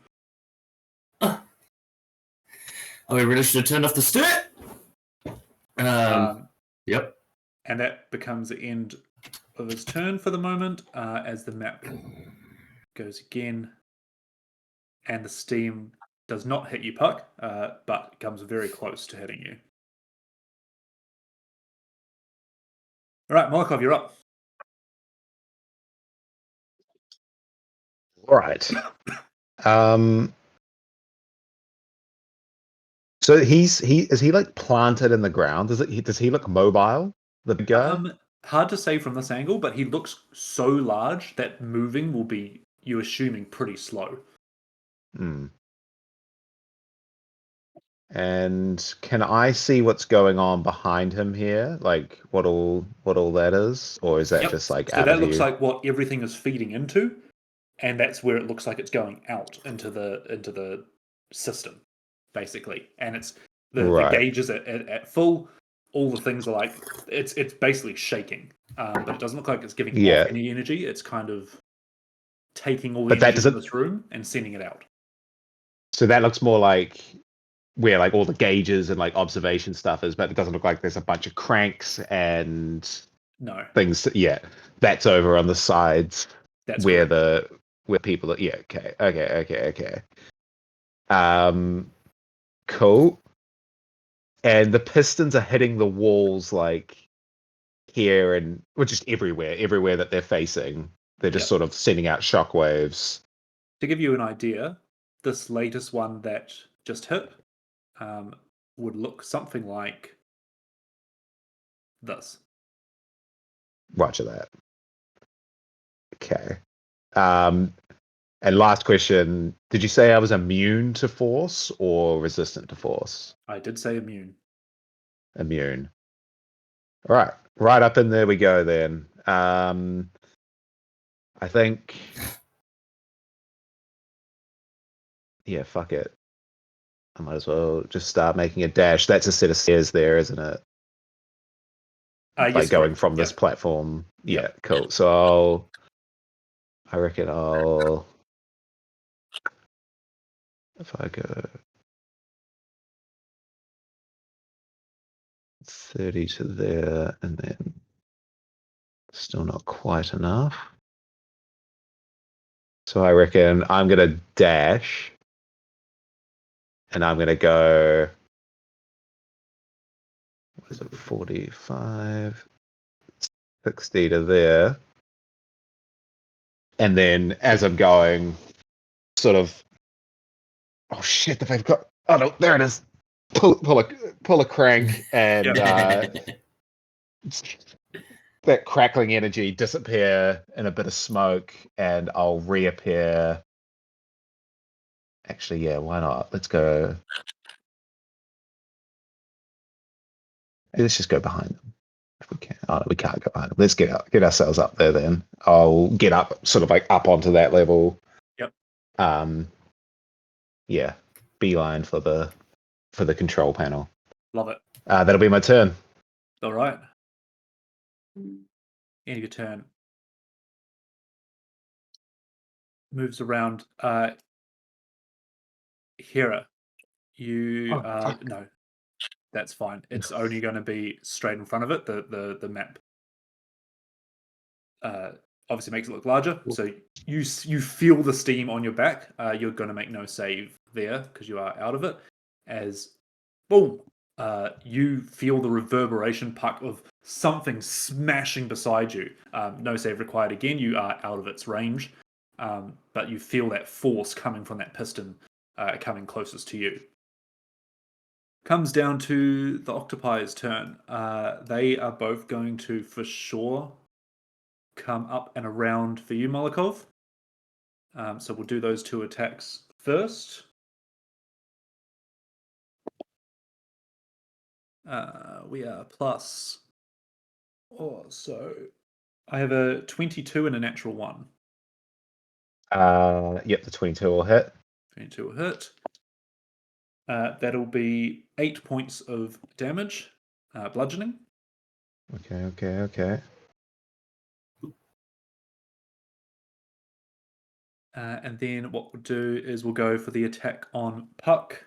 Are we ready to turn off the stir? Yep. And that becomes the end of his turn for the moment, as the map goes again. And the steam does not hit you, Puck, but comes very close to hitting you. All right, Markov, you're up. All right. So is he like planted in the ground? Does he look mobile? The big guy? Hard to say from this angle, but he looks so large that moving will be, you assuming, pretty slow. Hmm. And can I see what's going on behind him here? Like what all that is? Or is that just like so out that of looks view? like what everything is feeding into, and that's where it looks like it's going out into the system, basically. And it's the Right. gauges at full. All the things are like it's basically shaking, but it doesn't look like it's giving off any energy. It's kind of taking all the energy from this room and sending it out. So that looks more like where like all the gauges and like observation stuff is, but it doesn't look like there's a bunch of cranks and No, things. Yeah, that's over on the sides. that's where correct. where people are. Yeah, okay. Cool. And the pistons are hitting the walls like here and well, just everywhere that they're facing. They're just sort of sending out shockwaves. To give you an idea, this latest one that just hit would look something like this. Roger that. Okay. And last question, did you say I was immune to force or resistant to force? I did say immune. Immune. All right. Right up in there we go then. I think yeah, fuck it. I might as well just start making a dash. That's a set of stairs there, isn't it? Yes, like going correct. from this platform. Yeah, cool. So I reckon if I go 30 to there and then still not quite enough. So I reckon I'm gonna dash And I'm going to go, what is it, 45, 60 to there. And then as I'm going, sort of, oh shit, they've got, oh no, there it is. Pull a crank, and that crackling energy disappear in a bit of smoke, and I'll reappear. Actually, yeah, why not? Let's go. Let's just go behind them if we can. Oh, no, we can't go behind them. Let's get ourselves up there then. I'll get up, sort of like up onto that level. Yep. Yeah, beeline for the control panel. Love it. That'll be my turn. All right. End of your turn. Moves around. Hera, you no, that's fine. It's only going to be straight in front of it. The map obviously makes it look larger, so you feel the steam on your back. You're going to make no save there because you are out of it. As boom, you feel the reverberation puck of something smashing beside you. No save required again. You are out of its range, but you feel that force coming from that piston coming closest to you. Comes down to the octopi's turn. They are both going to, for sure, come up and around for you, Molokov. So we'll do those 2 attacks first. We are plus... so I have a 22 and a natural 1. Yep, the 22 will hit. 22 will hit. That'll be 8 points of damage, bludgeoning. Okay. And then what we'll do is we'll go for the attack on Puck,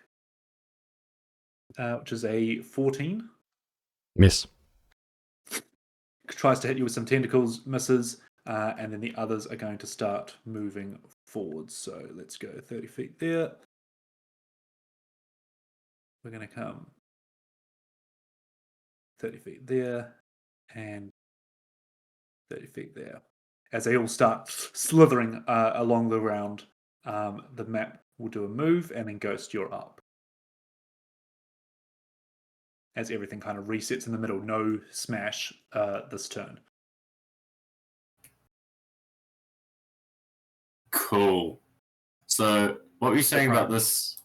which is a 14. Miss. Tries to hit you with some tentacles, misses, and then the others are going to start moving forwards. So let's go 30 feet there. We're going to come 30 feet there and 30 feet there. As they all start slithering along the ground, the map will do a move, and then Ghost, you're up. As everything kind of resets in the middle. No smash this turn. Cool. So what were you saying about this?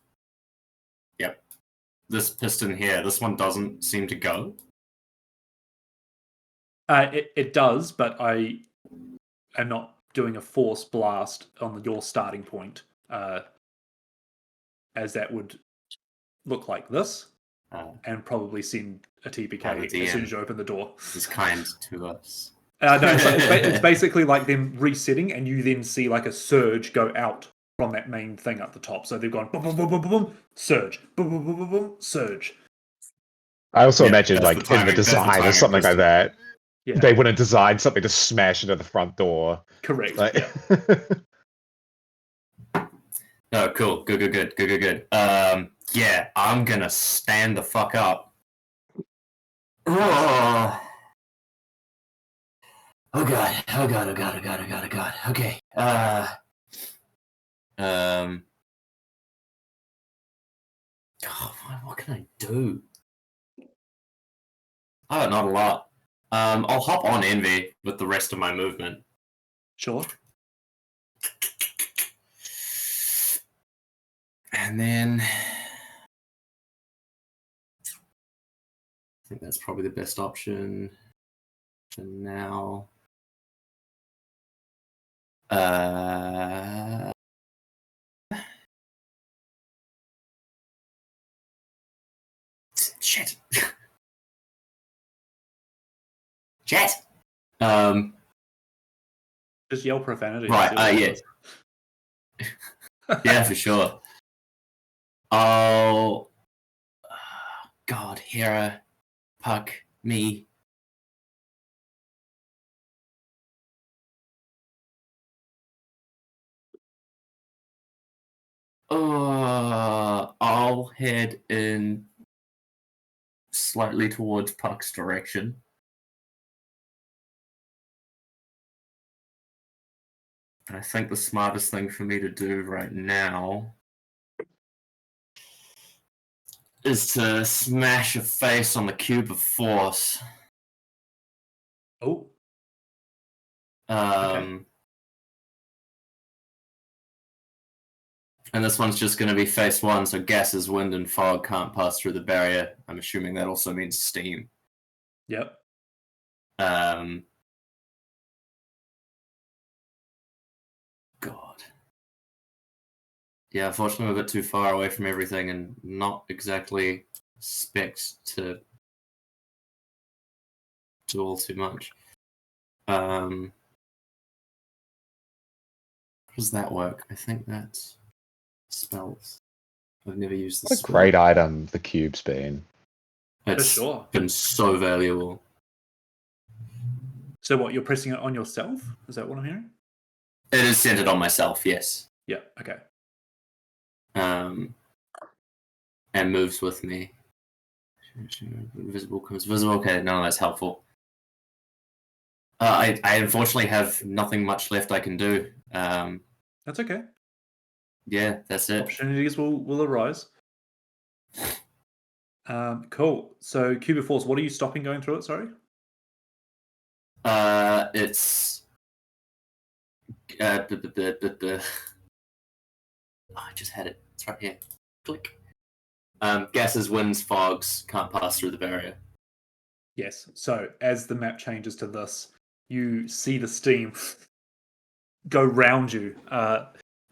Yep. This piston here, this one doesn't seem to go? It does, but I am not doing a force blast on your starting point, as that would look like this, and probably send a TPK as soon as you open the door. He's kind to us. No, it's basically like them resetting, and you then see like a surge go out from that main thing up the top. So they've gone boom, boom, boom, boom, boom, boom, surge, boom, boom, boom, boom, boom, surge. I also imagine, like, in the design or something like that, they wouldn't design something to smash into the front door. Correct. Like... Oh, cool. Good. Yeah, I'm gonna stand the fuck up. Oh god. Okay. What can I do? Oh, not a lot. I'll hop on Envy with the rest of my movement. Sure. And then I think that's probably the best option for now. Shit. Chat. Just yell profanity. Right. Yeah. Yeah, for sure. Oh, God, Hera, Puck, me. I'll head in slightly towards Puck's direction. And I think the smartest thing for me to do right now is to smash a face on the cube of force. Oh, And this one's just going to be phase 1, so gases, wind, and fog can't pass through the barrier. I'm assuming that also means steam. yep. God. Yeah, unfortunately, I'm a bit too far away from everything and not exactly specs to do all too much. How does that work? I think that's spells. I've never used this. What a great item the cube's been. It's sure. been so valuable. So what, you're pressing it on yourself? Is that what I'm hearing? It is centered on myself, yes. Yeah, okay. And moves with me. Visible comes visible. Okay, no, that's helpful. I unfortunately have nothing much left I can do. That's okay. Yeah, that's it. Opportunities will arise. Cool. So Cube of Force, what are you stopping going through it, sorry? It's I just had it. It's right here. Click. Gases, winds, fogs can't pass through the barrier. Yes. So as the map changes to this, you see the steam go round you.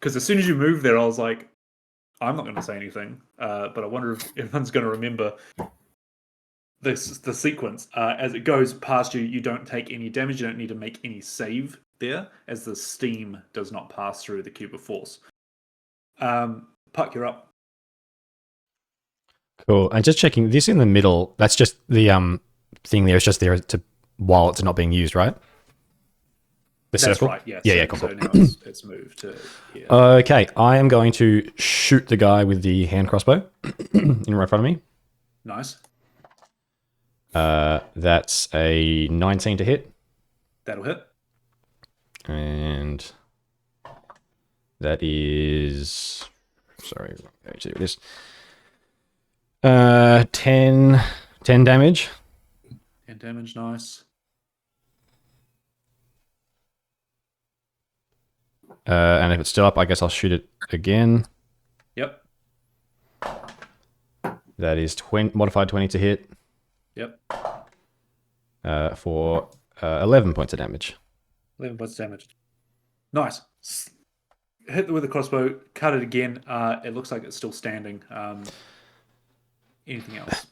Because as soon as you move there, I was like, I'm not going to say anything. But I wonder if everyone's going to remember the sequence. As it goes past you, you don't take any damage. You don't need to make any save there, as the steam does not pass through the Cube of Force. Puck, you're up. Cool. And just checking, this in the middle, that's just the thing there. It's just there to while it's not being used, right? The That's circle? right, yes. Yeah, So cool. now it's moved to here. Okay, I am going to shoot the guy with the hand crossbow in right front of me. Nice. That's a 19 to hit. That'll hit. And that is... Sorry, let's see what it is. 10 damage. 10 damage, nice. And if it's still up, I guess I'll shoot it again. Yep. That is modified 20 to hit. Yep. For 11 points of damage. 11 points of damage. Nice. Hit it with the crossbow, cut it again. It looks like it's still standing. Anything else?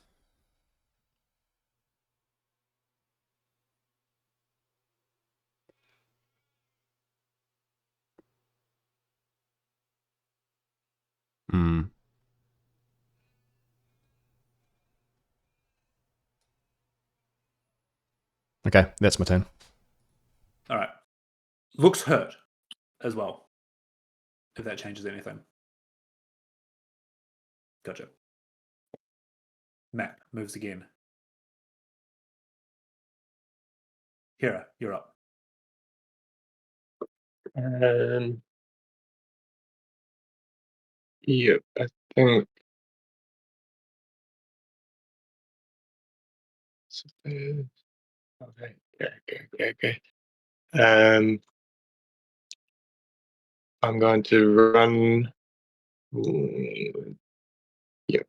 Okay, that's my turn. All right. Looks hurt as well, if that changes anything. Gotcha. Matt moves again. Hera, you're up. Yep, I think. Okay. I'm going to run. Yep.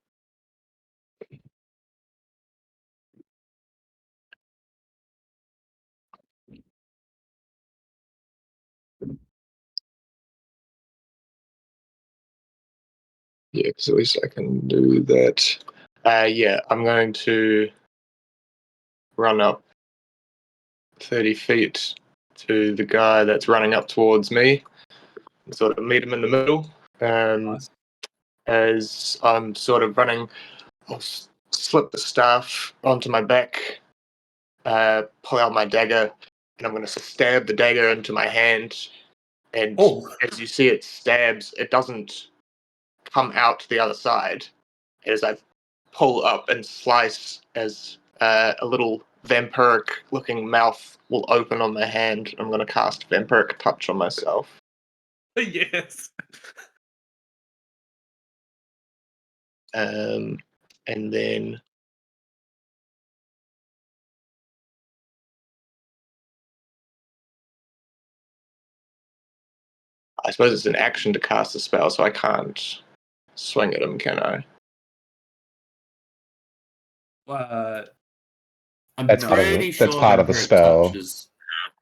Yeah, because at least I can do that. Yeah, I'm going to run up 30 feet to the guy that's running up towards me and sort of meet him in the middle. Nice. As I'm sort of running, I'll slip the staff onto my back, pull out my dagger, and I'm going to stab the dagger into my hand. And as you see it stabs, it doesn't come out the other side as I pull up and slice as a little vampiric-looking mouth will open on my hand. I'm going to cast Vampiric Touch on myself. Yes. And then I suppose it's an action to cast a spell, so I can't swing at him, can I? I'm That's part of pretty the- that's sure part of the Vampiric spell. Touch is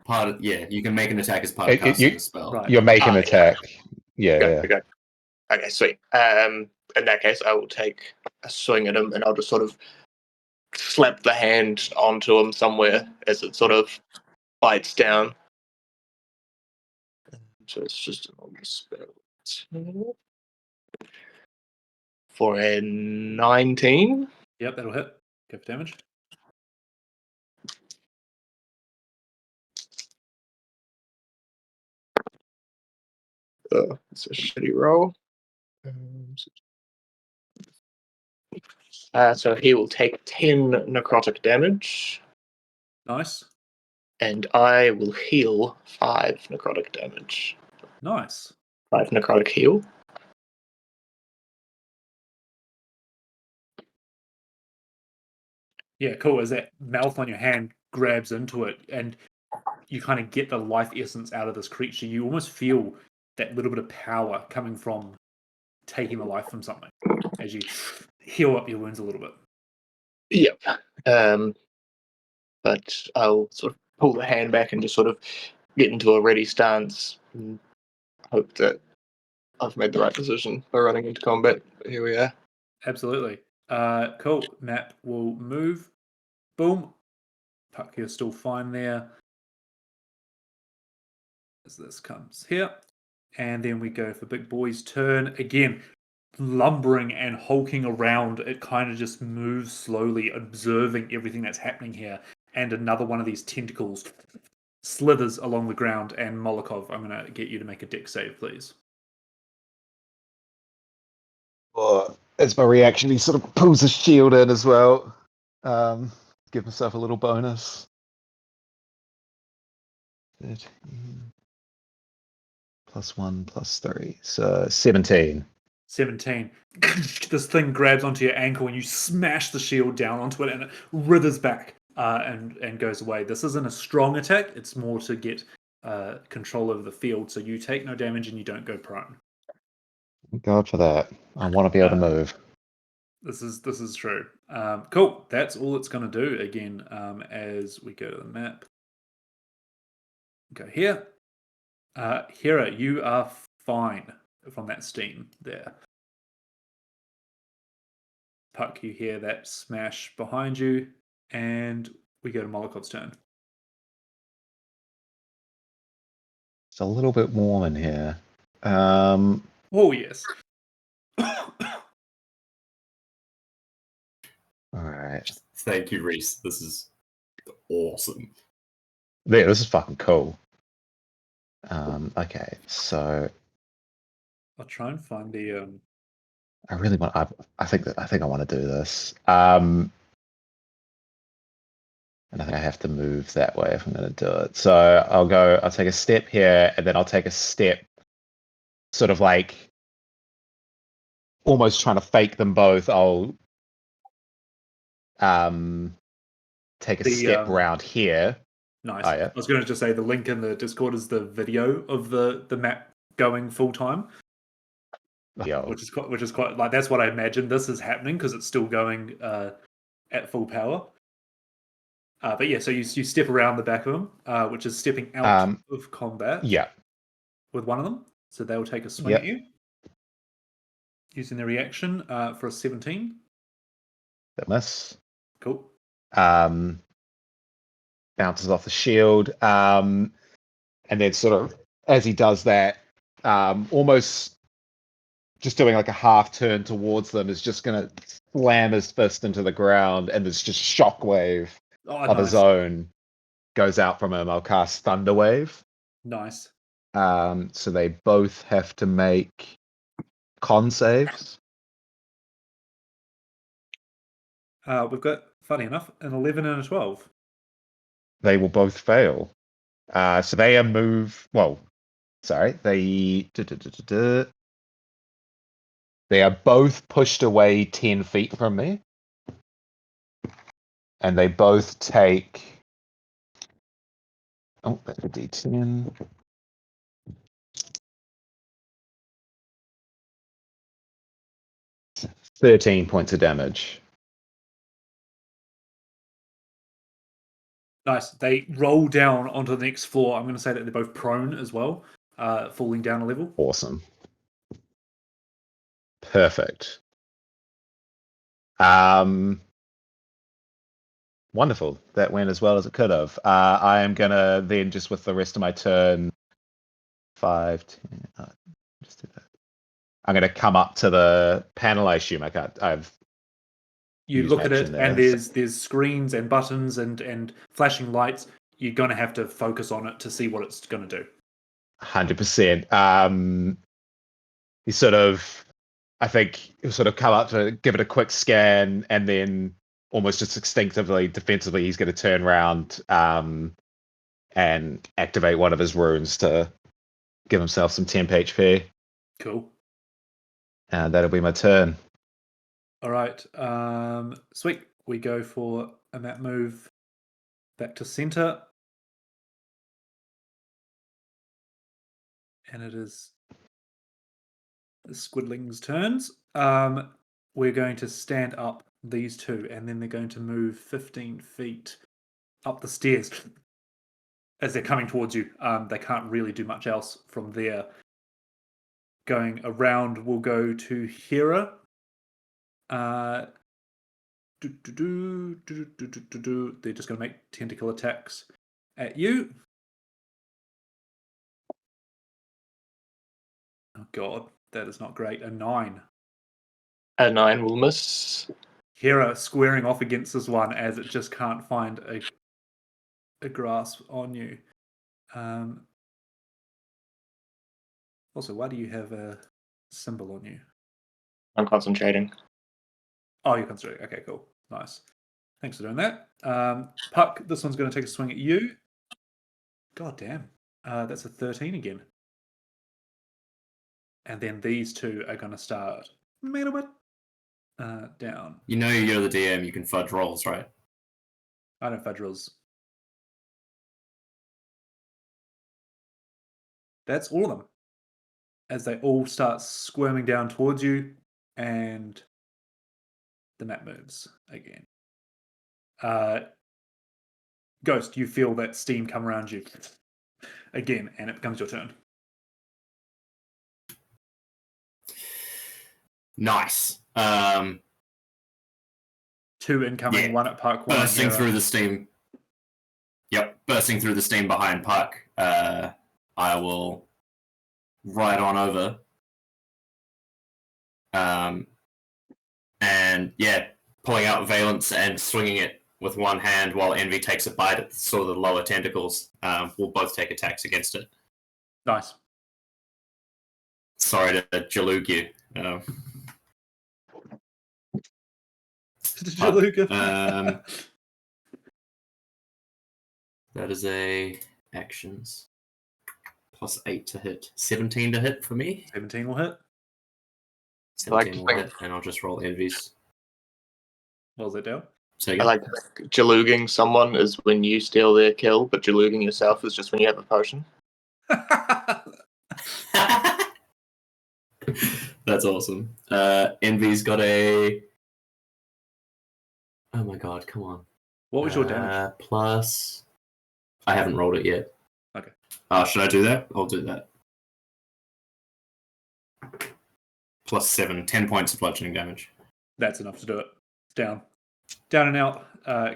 part of. Yeah, you can make an attack as part of It- casting you- a spell. Right. You're making an Yeah. attack. Yeah. Okay. Okay, sweet. In that case, I will take a swing at him, and I'll just sort of slap the hand onto him somewhere as it sort of bites down. So it's just an normal spell. For a 19. Yep, that'll hit. Go for damage. It's a shitty roll. So he will take 10 necrotic damage, Nice. and I will heal 5 necrotic damage. Nice. 5 necrotic heal. Yeah, cool. As that mouth on your hand grabs into it and you kind of get the life essence out of this creature, you almost feel that little bit of power coming from taking the life from something as you heal up your wounds a little bit. Yep. But I'll sort of pull the hand back and just sort of get into a ready stance and hope that I've made the right decision by running into combat. But here we are. Absolutely. Cool. Map will move. Boom. Puck, you're still fine there. As this comes here. And then we go for Big Boy's turn. Again, lumbering and hulking around. It kind of just moves slowly, observing everything that's happening here. And another one of these tentacles slithers along the ground. And Molokov, I'm going to get you to make a dex save, please. As my reaction, he sort of pulls his shield in as well. Give himself a little bonus. 13 plus 1 plus 3. So 17. 17. This thing grabs onto your ankle and you smash the shield down onto it and it withers back and goes away. This isn't a strong attack. It's more to get control over the field. So you take no damage and you don't go prone. Thank God for that. I want to be able to move. This is true. Cool. That's all it's going to do. Again, as we go to the map. Go here. Hera, you are fine from that steam there. Puck, you hear that smash behind you, and we go to Molokov's turn. It's a little bit warm in here. Oh, yes. All right. Thank you, Reese. This is awesome. Yeah, this is fucking cool. Okay, so I'll try and find the... I really want. I think I want to do this. And I think I have to move that way if I'm going to do it. So I'll take a step here, and then I'll take a step, sort of like almost trying to fake them both. I'll take a step round here. Nice. Oh, yeah. I was going to just say the link in the Discord is the video of the map going full time. Yo. Which is quite like that's what I imagined this is happening because it's still going at full power. But yeah, so you step around the back of them, which is stepping out of combat. Yeah. With one of them, so they will take a swing at you using their reaction for a 17. That miss. Cool. Bounces off the shield, and then sort of as he does that, almost just doing like a half turn towards them, is just going to slam his fist into the ground, and there's just shockwave of his own goes out from him. I'll cast Thunderwave. Nice. So they both have to make Con saves. We've got, funny enough, an 11 and a 12. They will both fail. So they are move. Well, sorry. They are both pushed away 10 feet from me. And they both take. Oh, that's a d10. $13 points of damage. Nice. They roll down onto the next floor. I'm going to say that they're both prone as well, falling down a level. Awesome. Perfect. Wonderful. That went as well as it could have. I am gonna then just with the rest of my turn, 5, 10. Just do that. I'm gonna come up to the panel. I assume I can't. You Use look my at it, action and there. there's screens and buttons and flashing lights. You're going to have to focus on it to see what it's going to do. 100%. He sort of, I think, he'll sort of come up to give it a quick scan, and then almost just instinctively, defensively, he's going to turn around and activate one of his runes to give himself some temp HP. Cool. And that'll be my turn. All right. Sweet. We go for a map move back to center. And it is the Squidling's turns. We're going to stand up these two, and then they're going to move 15 feet up the stairs as they're coming towards you. They can't really do much else from there. Going around, we'll go to Hera. They're just going to make tentacle attacks at you. Oh god, that is not great. A 9. A 9 will miss. Hera squaring off against this one as it just can't find a grasp on you. Also, why do you have a symbol on you? I'm concentrating. Oh, you're concentrating. Okay, cool. Nice. Thanks for doing that. Puck, this one's going to take a swing at you. God damn. That's a 13 again. And then these two are going to start down. You know you're the DM, you can fudge rolls, right? I don't fudge rolls. That's all of them. As they all start squirming down towards you, and the map moves again. Ghost, you feel that steam come around you again, and it becomes your turn. Nice. 2 incoming, Yeah. 1 at Puck, 1 Bursting at Hera. through the steam. Yep, bursting through the steam behind Puck. I will ride on over. And yeah, pulling out Valence and swinging it with one hand while Envy takes a bite at sort of the lower tentacles. We'll both take attacks against it. Nice. Sorry to jalug you. Jaluga. That is a actions. plus 8 to hit. 17 to hit for me. 17 will hit. 17 will hit, and I'll just roll envies. What was it, Dale? So I like jaluging someone is when you steal their kill, but jaluging yourself is just when you have a potion. That's awesome. Envy's got a... Oh my god, come on. What was your damage? Plus... I haven't rolled it yet. Okay. Should I do that? I'll do that. Plus 7, 10 points of bludgeoning damage. That's enough to do it. It's down. Down and out.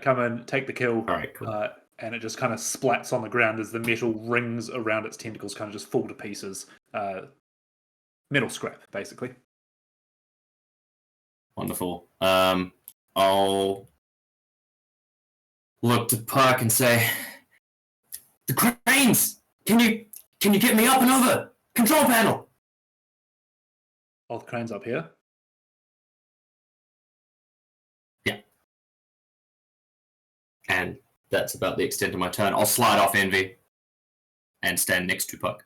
Come and take the kill. All right, cool. And it just kind of splats on the ground as the metal rings around its tentacles kind of just fall to pieces. Metal scrap, basically. Wonderful. I'll look to Park and say, "The cranes! Can you get me up and over? Control panel!" Oh, the crane's up here. And that's about the extent of my turn. I'll slide off Envy and stand next to Puck.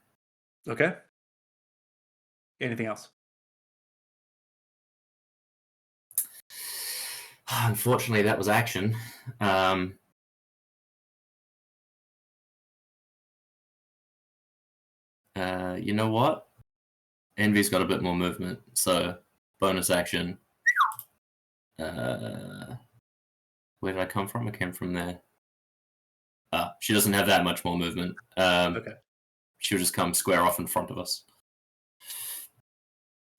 Okay. Anything else? Unfortunately, that was action. You know what? Envy's got a bit more movement, so bonus action. Where did I come from? I came from there. She doesn't have that much more movement. Okay. She'll just come square off in front of us.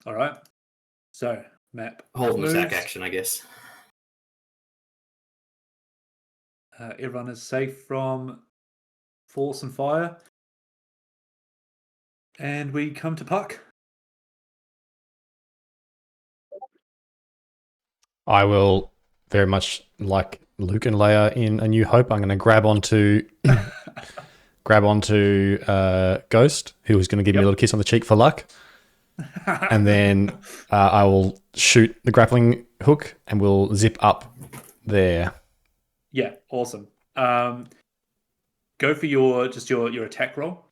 All right. So, map. Hold an attack moves. action, I guess. Everyone is safe from force and fire. And we come to Puck. I will very much like Luke and Leia in A New Hope. I'm going to grab onto Ghost, who is going to give me a little kiss on the cheek for luck. And then I will shoot the grappling hook and we'll zip up there. Yeah, awesome. Go for your attack roll.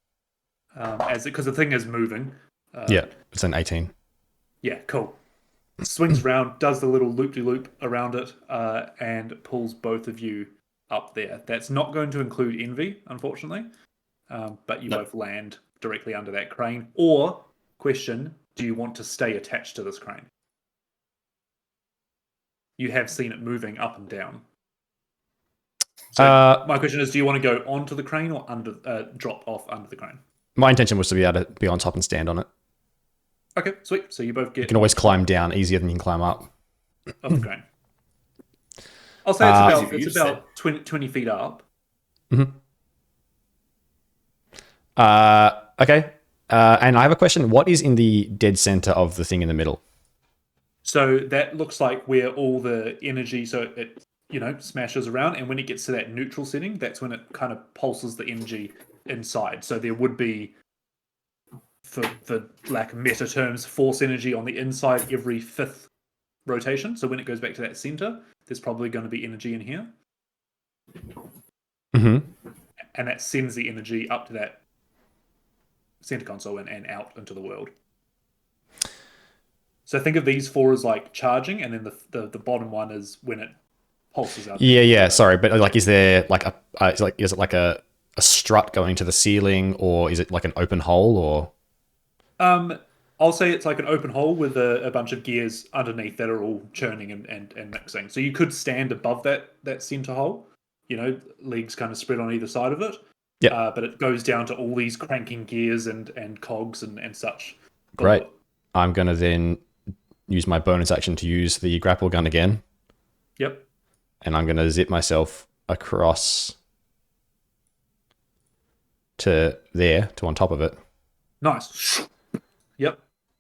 Because the thing is moving. Yeah, it's an 18. Yeah, cool. Swings around, does the little loop-de-loop around it, and pulls both of you up there. That's not going to include Envy, unfortunately, but you both land directly under that crane. Or, question, do you want to stay attached to this crane? You have seen it moving up and down. So my question is, do you want to go onto the crane or drop off under the crane? My intention was to be able to be on top and stand on it. Okay, sweet. So you both get... You can always climb down easier than you can climb up. Off the crane. I'll say it's about 20 feet up. Mm-hmm. Okay. And I have a question. What is in the dead center of the thing in the middle? So that looks like where all the energy, so it smashes around, and when it gets to that neutral setting, that's when it kind of pulses the energy inside. So there would be, for lack of meta terms, force energy on the inside every 5th rotation. So when it goes back to that center, there's probably going to be energy in here. Mm-hmm. And that sends the energy up to that center console and out into the world. So think of these 4 as like charging, and then the bottom one is when it pulses out. Yeah. Sorry, but like, is there like is it like a strut going to the ceiling, or is it like an open hole, or? I'll say it's like an open hole with a bunch of gears underneath that are all churning and mixing. So you could stand above that center hole, legs kind of spread on either side of it. Yeah. But it goes down to all these cranking gears and cogs and such. Great. I'm going to then use my bonus action to use the grapple gun again. Yep. And I'm going to zip myself across to there, to on top of it. Nice. Yep.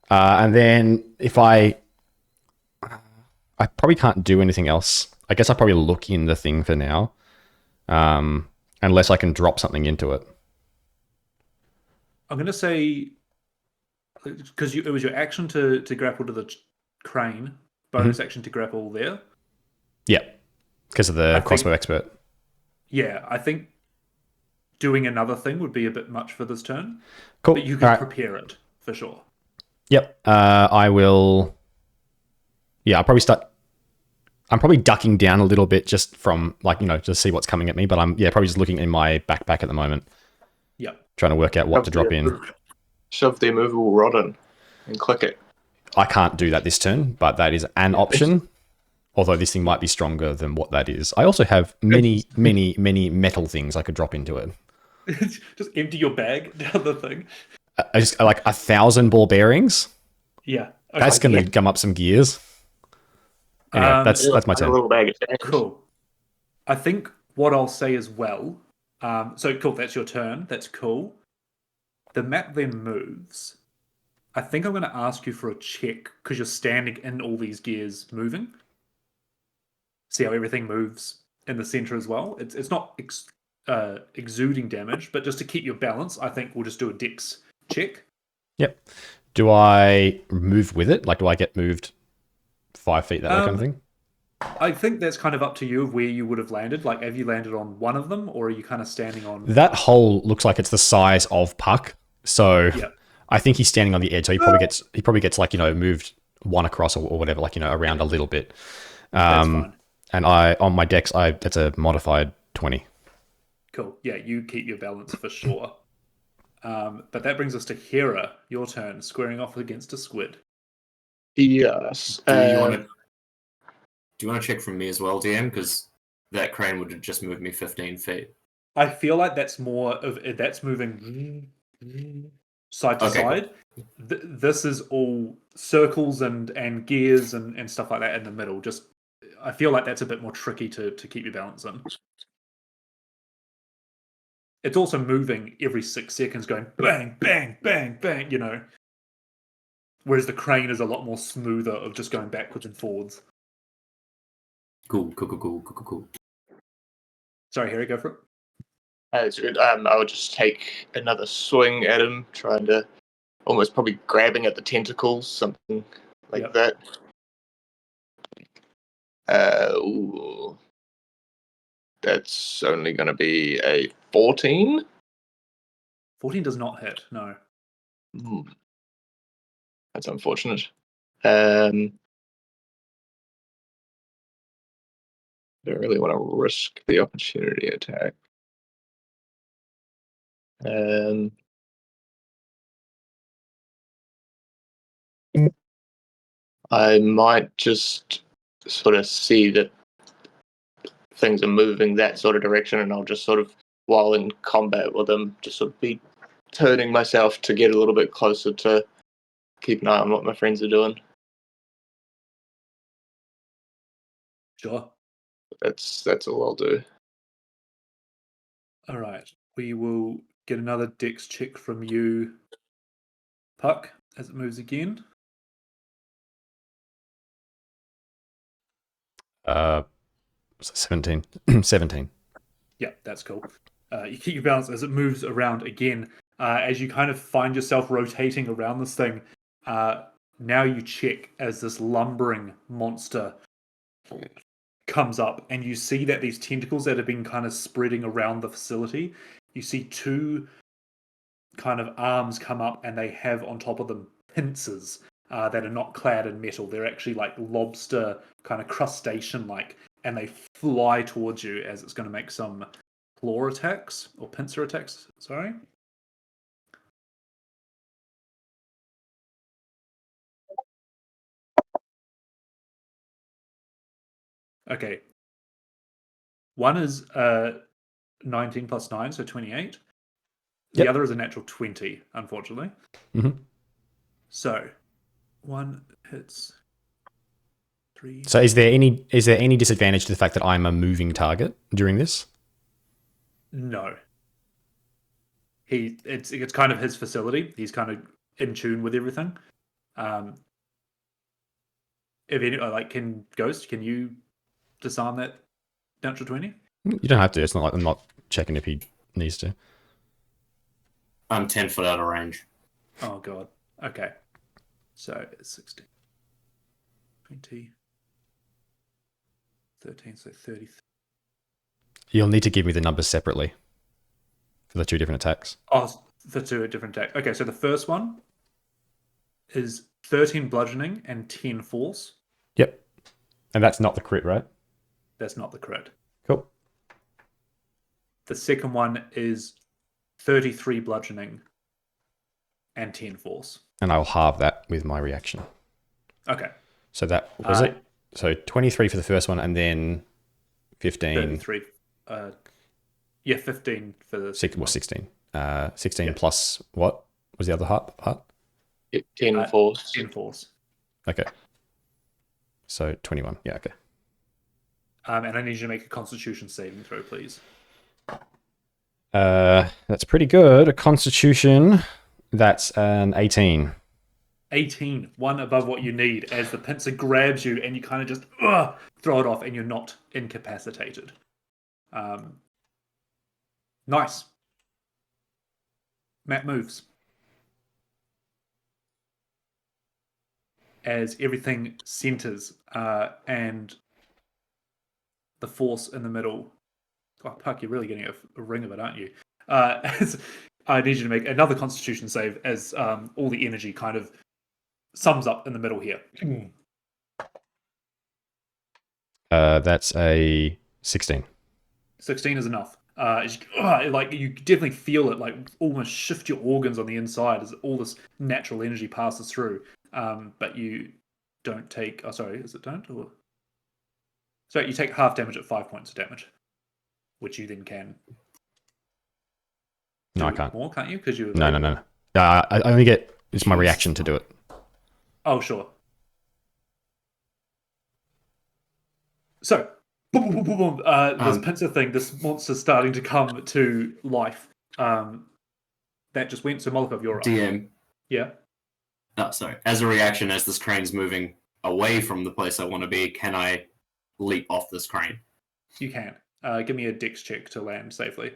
And then if I probably can't do anything else. I guess I'll probably look in the thing for now. Unless I can drop something into it. I'm going to say, because it was your action to grapple to the crane, bonus action to grapple there. Yeah, because of the crossbow expert. Yeah, I think doing another thing would be a bit much for this turn. Cool. But you can prepare it, for sure. Yep. I will... Yeah, I'm probably ducking down a little bit just from, to see what's coming at me. But I'm, probably just looking in my backpack at the moment. Yep. Trying to work out what to drop in. Shove the immovable rod in and click it. I can't do that this turn, but that is an option. Although this thing might be stronger than what that is. I also have many, many, many metal things I could drop into it. Just empty your bag down the thing. I just like 1,000 ball bearings. Yeah. Okay. That's going to gum up some gears. Anyway, that's my turn. A little bag of sand. Cool. I think what I'll say as well. So cool. That's your turn. That's cool. The map then moves. I think I'm going to ask you for a check because you're standing in all these gears moving. See how everything moves in the center as well. It's not exuding damage, but just to keep your balance, I think we'll just do a dex check. Yep. Do I move with it? Like, do I get moved 5 feet that way, kind of thing? I think that's kind of up to you of where you would have landed. Like, have you landed on one of them, or are you kind of standing on? That hole looks like it's the size of Puck, so Yeah. I think he's standing on the edge. So he probably gets like moved one across or whatever, like around a little bit. That's fine. And on my decks, that's a modified 20. Cool. Yeah, you keep your balance for sure. But that brings us to Hera. Your turn, squaring off against a squid. Yes. Do you want to check from me as well, DM? Because that crane would have just moved me 15 feet. I feel like that's moving side to side. Cool. This is all circles and gears and stuff like that in the middle. Just, I feel like that's a bit more tricky to keep your balance in. It's also moving every 6 seconds, going bang, bang, bang, bang, Whereas the crane is a lot more smoother of just going backwards and forwards. Cool. Sorry, Harry, go for it. That's good. I would just take another swing at him, trying to almost probably grabbing at the tentacles, something like that. Ooh. That's only going to be a 14. 14 does not hit, no. That's unfortunate. Don't really want to risk the opportunity attack. I might just sort of see that things are moving that sort of direction, and I'll just sort of, while in combat with them, just sort of be turning myself to get a little bit closer to keep an eye on what my friends are doing. Sure. That's all I'll do. All right. We will get another dex check from you, Puck, as it moves again. 17. 17. Yeah, that's cool. You keep your balance as it moves around again. As you kind of find yourself rotating around this thing, now you check as this lumbering monster comes up, and you see that these tentacles that have been kind of spreading around the facility, you see two kind of arms come up, and they have on top of them pincers that are not clad in metal. They're actually like lobster, kind of crustacean-like, and they fly towards you as it's going to make some claw attacks, or pincer attacks, sorry. Okay. One is 19 plus 9, so 28. The other is a natural 20, unfortunately. Mm-hmm. So, one hits 3. So is there any disadvantage to the fact that I'm a moving target during this? No. It's kind of his facility. He's kind of in tune with everything. If any, can you disarm that natural 20? You don't have to. It's not like I'm not checking if he needs to. I'm 10 foot out of range. Oh god. Okay. So it's 16, 20, 13, so 30. You'll need to give me the numbers separately for the two different attacks. Oh, the two different attacks. Okay, so the first one is 13 bludgeoning and 10 force. Yep. And that's not the crit, right? That's not the crit. Cool. The second one is 33 bludgeoning and 10 force. And I'll halve that with my reaction. Okay. So that was it. So 23 for the first one, and then 15. 33. 15 for the second one. 16. 16 plus what was the other part? 10 force. 10 force. Okay. So 21. Yeah, okay. And I need you to make a Constitution saving throw, please. That's pretty good. A Constitution, that's an 18. 18, one above what you need, as the pincer grabs you and you kind of just throw it off, and you're not incapacitated. Nice. Matt moves. as everything centers and the force in the middle. Oh, Puck, you're really getting a ring of it, aren't you? I need you to make another Constitution save as all the energy kind of sums up in the middle here. That's a 16. 16 is enough. Like you definitely feel it, like almost shift your organs on the inside as all this natural energy passes through. But you don't take. Oh, sorry, is it don't? Or sorry, you take half damage at 5 points of damage, which you then can. No, I do can't. More, can't you? Because you. No. I only get. It's my reaction to do it. Oh, sure. So, boom, boom, boom, boom, boom. This pincer thing, this monster's starting to come to life. That just went. So, Molokov, you're right. DM. Yeah. Oh, sorry. As a reaction, as this crane's moving away from the place I want to be, can I leap off this crane? You can. Give me a dex check to land safely.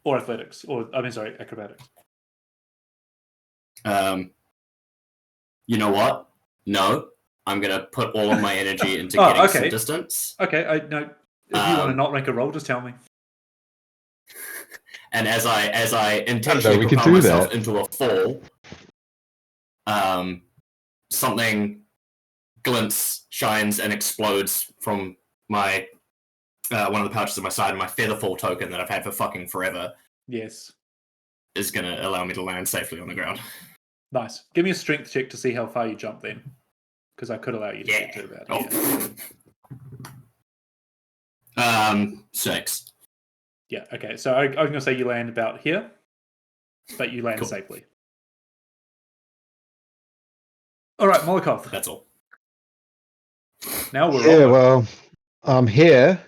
Or athletics. Acrobatics. You know what? No. I'm going to put all of my energy into getting some distance. Okay, if you want to not rank a roll, just tell me. And as I intentionally propel myself into a fall, something glints, shines, and explodes from my one of the pouches of my side, and my featherfall token that I've had for fucking forever. Yes. Is going to allow me to land safely on the ground. Nice. Give me a strength check to see how far you jump then. Because I could allow you to get to about 6. Yeah, okay. So I was going to say you land about here, but you land safely. All right, Molokov. That's all. Now we're rolling. Well, I'm here.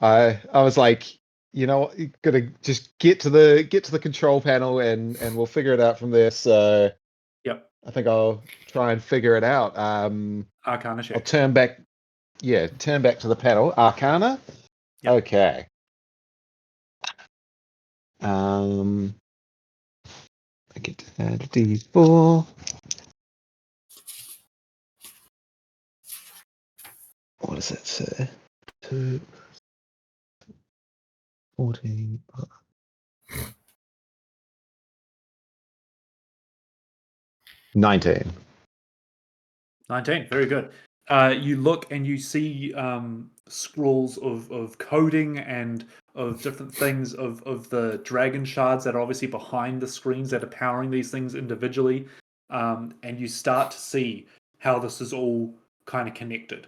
I was like, you know, you gotta just get to the control panel and we'll figure it out from there. So yep. I think I'll try and figure it out. Arcana check. I'll turn back to the panel. Arcana? Yep. Okay. I get to add a D4. What does it say? 2, 14. 19. 19, very good. You look and you see scrolls of coding and of different things of the dragon shards that are obviously behind the screens that are powering these things individually. And you start to see how this is all kind of connected.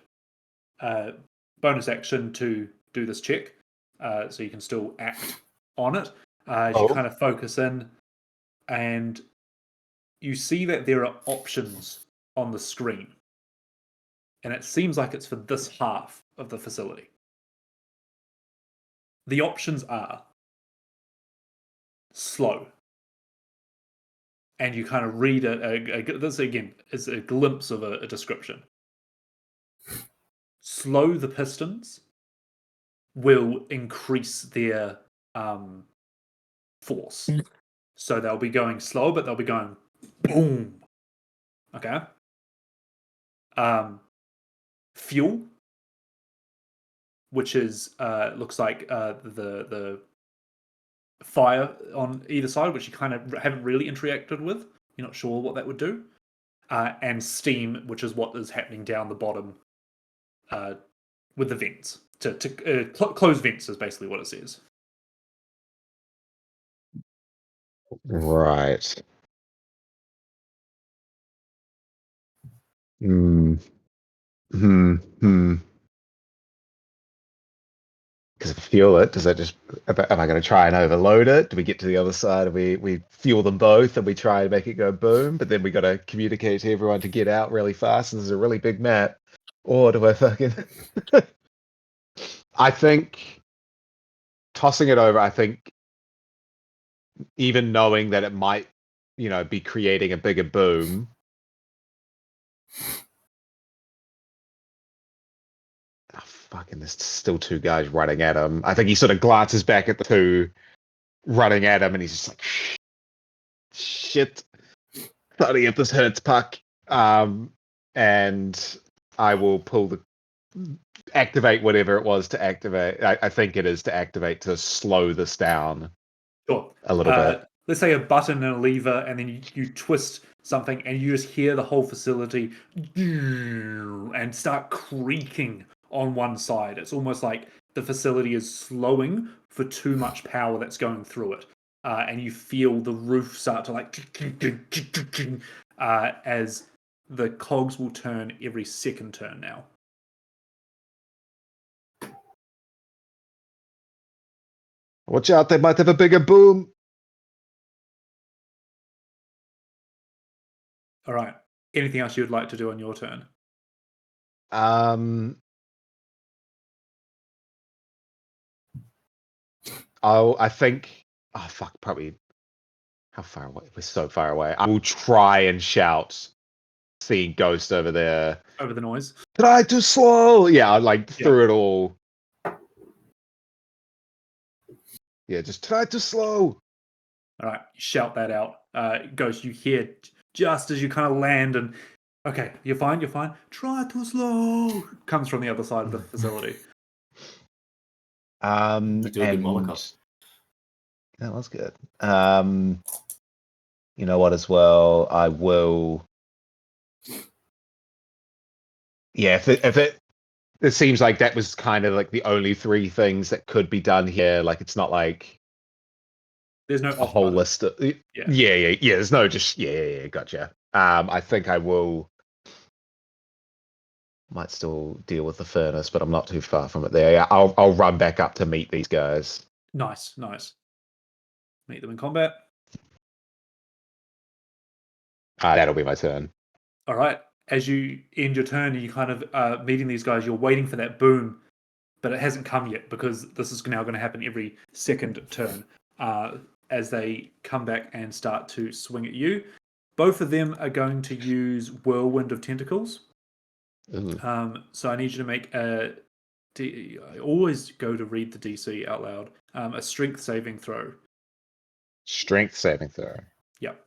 Bonus action to do this check, so you can still act on it. As you kind of focus in, and you see that there are options on the screen. And it seems like it's for this half of the facility. The options are slow. And you kind of read it. This, again, is a glimpse of a description. Slow the pistons will increase their force. So they'll be going slow, but they'll be going boom. Okay? Fuel, which is looks like the fire on either side, which you kind of haven't really interacted with. You're not sure what that would do. And steam, which is what is happening down the bottom with the vents. To close vents is basically what it says. Right. Because if I fuel it, does that just? Am I going to try and overload it? Do we get to the other side and we fuel them both and we try and make it go boom? But then we got to communicate to everyone to get out really fast, and there's a really big map. Or do I fucking? I think tossing it over. I think even knowing that it might, be creating a bigger boom. Fucking, there's still 2 guys running at him. I think he sort of glances back at the 2 running at him, and he's just like, shit. Sorry if this hurts, Puck. And I will pull the activate whatever it was to activate. I think it is to activate to slow this down Sure. a little bit. Let's say a button and a lever, and then you twist something, and you just hear the whole facility and start creaking on one side. It's almost like the facility is slowing for too much power that's going through it. And you feel the roof start to like as the cogs will turn every second turn now. Watch out, they might have a bigger boom. All right. Anything else you would like to do on your turn? I think. Oh fuck! Probably. How far away? We're so far away. I will try and shout, seeing Ghost over there. Over the noise. Try to slow. Yeah, through it all. Yeah, just try to slow. All right, shout that out. Ghost, you hear just as you kind of land and, okay, you're fine. Try to slow. Comes from the other side of the facility. You do a good Molotov. That was good. You know what? As well, I will. Yeah, if it seems like that was kind of like the only three things that could be done here. Like it's not like there's no a whole button. list of yeah. There's no just yeah. Gotcha. I think I will. Might still deal with the furnace, but I'm not too far from it there. Yeah, I'll run back up to meet these guys. Nice. Meet them in combat. That'll be my turn. All right. As you end your turn, you kind of meeting these guys. You're waiting for that boom, but it hasn't come yet because this is now going to happen every second turn. As they come back and start to swing at you, both of them are going to use Whirlwind of Tentacles. So I need you to make I always go to read the DC out loud. A strength saving throw. Strength saving throw. Yep.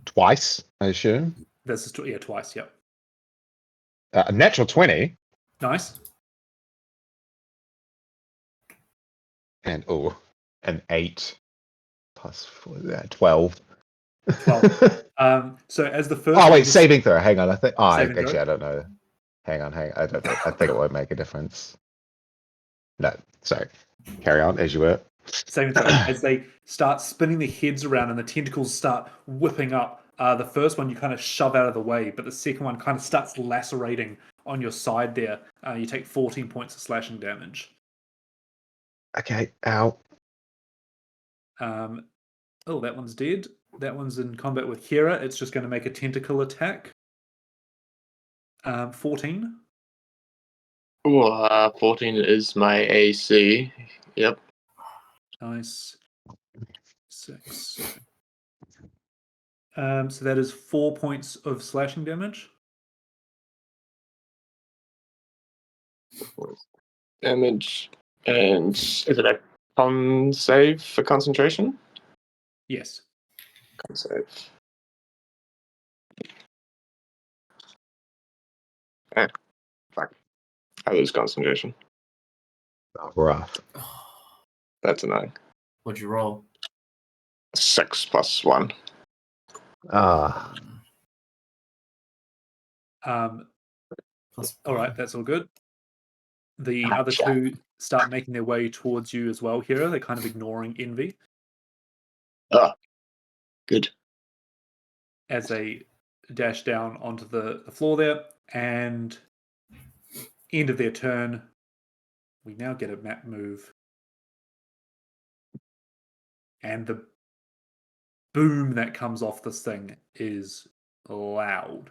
Twice, I assume. That's twice. Yep. A natural 20. Nice. And an 8 plus 4, 12. 12. So as the first. Oh wait, saving throw. Hang on, I think. Oh, Saving actually, throw? I don't know. Hang on. I don't. I think it won't make a difference. No, sorry. Carry on as you were. Saving throw. As they start spinning their heads around and the tentacles start whipping up. The first one you kind of shove out of the way, but the second one kind of starts lacerating on your side there. You take 14 points of slashing damage. Okay, ow. That one's dead. That one's in combat with Hera. It's just going to make a tentacle attack. 14. 14 is my AC. Yep. Nice. 6. So that is 4 points of slashing damage. Damage. And is it a con save for concentration? Yes. Con save. Fuck. I lose concentration. Oh, rough. That's a 9. What'd you roll? 6 plus 1. Ah. All right, that's all good. The other two start making their way towards you as well, Hera. They're kind of ignoring Envy. Oh, good. As they dash down onto the floor there. And end of their turn, we now get a map move. And the boom that comes off this thing is loud.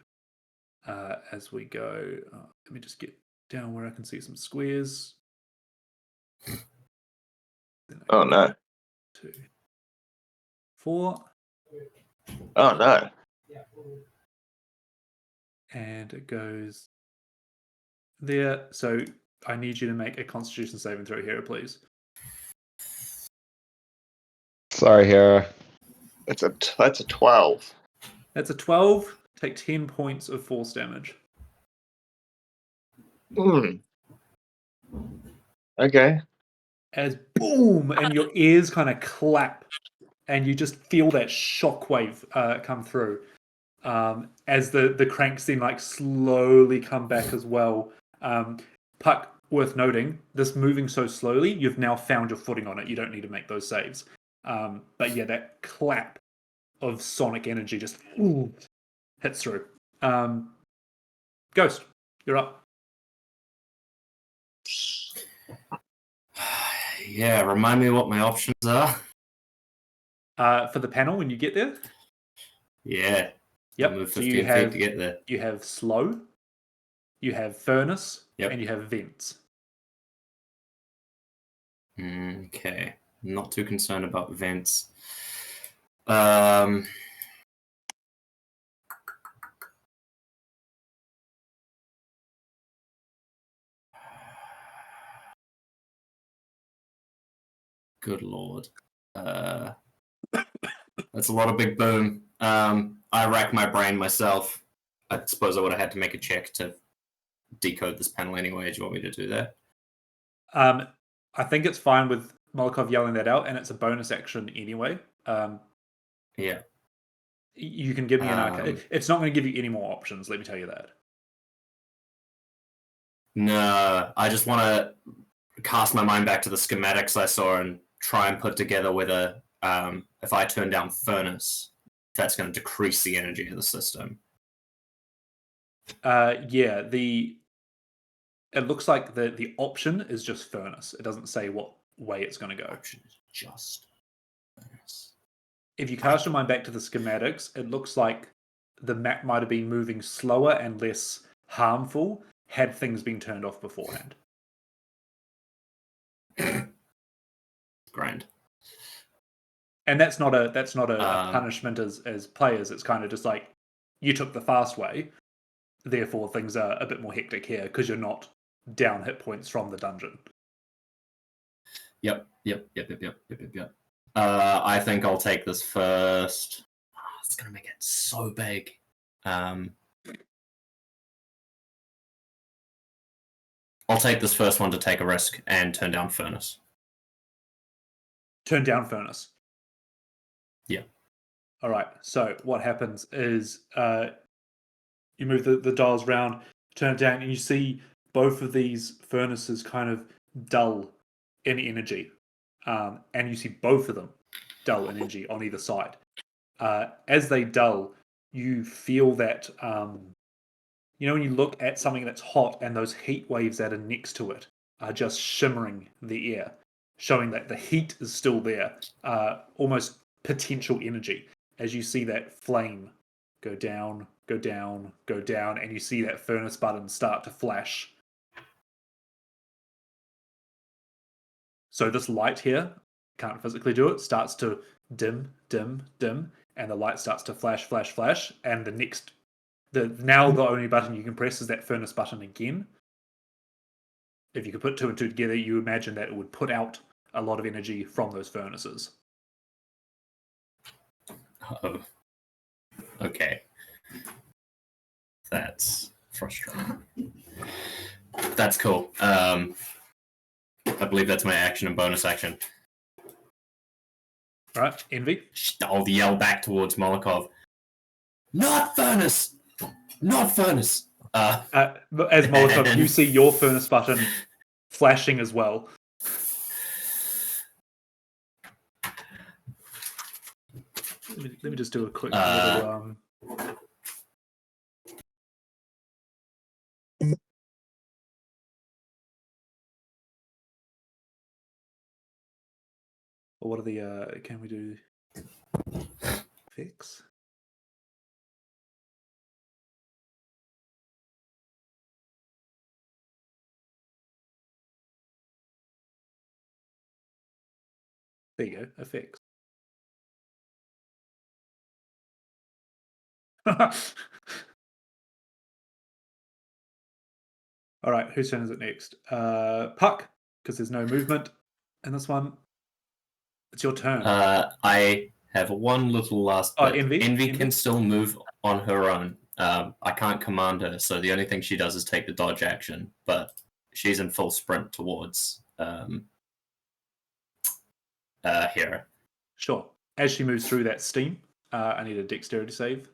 As we go, let me just get down where I can see some squares. Oh no. 2, 4. Oh no. And it goes there. So I need you to make a Constitution saving throw here, please. Sorry, Hera. That's a 12. That's a 12. Take 10 points of force damage. Okay. As boom, and your ears kind of clap, and you just feel that shockwave come through. As the cranks then like slowly come back as well. Puck, worth noting, this moving so slowly, you've now found your footing on it. You don't need to make those saves. But yeah, that clap of sonic energy just hits through. Ghost, you're up. Yeah, remind me what my options are. For the panel when you get there. Yeah. Yep. I'll move So 15 feet to get there. You have slow, you have furnace, Yep. and you have vents. Okay. Not too concerned about vents. Good lord. That's a lot of big boom. I racked my brain myself. I suppose I would have had to make a check to decode this panel anyway. Do you want me to do that? I think it's fine with Molokov yelling that out, and it's a bonus action anyway. Yeah. You can give me an arcade. It's not going to give you any more options, let me tell you that. No, I just want to cast my mind back to the schematics I saw and try and put together whether if I turn down furnace, that's going to decrease the energy of the system. Yeah, it looks like the option is just furnace. It doesn't say what way it's going to go. Option is just furnace. If you cast your mind back to the schematics, it looks like the map might have been moving slower and less harmful had things been turned off beforehand. Grand. And that's not a punishment as players. It's kind of just like you took the fast way, therefore things are a bit more hectic here because you're not down hit points from the dungeon. Yep. I think I'll take this first. Oh, it's gonna make it so big. I'll take this first one to take a risk and turn down furnace. Turn down furnace. Yeah. All right. So what happens is you move the dials round, turn it down, and you see both of these furnaces kind of dull in energy. And you see both of them dull in energy on either side. As they dull, you feel that, when you look at something that's hot and those heat waves that are next to it are just shimmering the air, showing that the heat is still there, almost potential energy. As you see that flame go down, go down, go down, and you see that furnace button start to flash. So this light here, can't physically do it, starts to dim, dim, dim, and the light starts to flash, flash, flash, and now the only button you can press is that furnace button again. If you could put two and two together, you imagine that it would put out a lot of energy from those furnaces. Oh. Okay. That's frustrating. That's cool. I believe that's my action and bonus action. All right, Envy? I'll yell back towards Molokov. Not furnace! Not furnace! As Molotov, you see your furnace button flashing as well. Let me just do a quick little... What are the... can we do... fix? There you go, effects. All right, whose turn is it next? Puck, because there's no movement in this one. It's your turn. I have one little last Oh, bit. Envy? Envy Envy? can still move on her own. I can't command her, so the only thing she does is take the dodge action, but she's in full sprint towards Hera. Sure. As she moves through that steam, I need a dexterity save.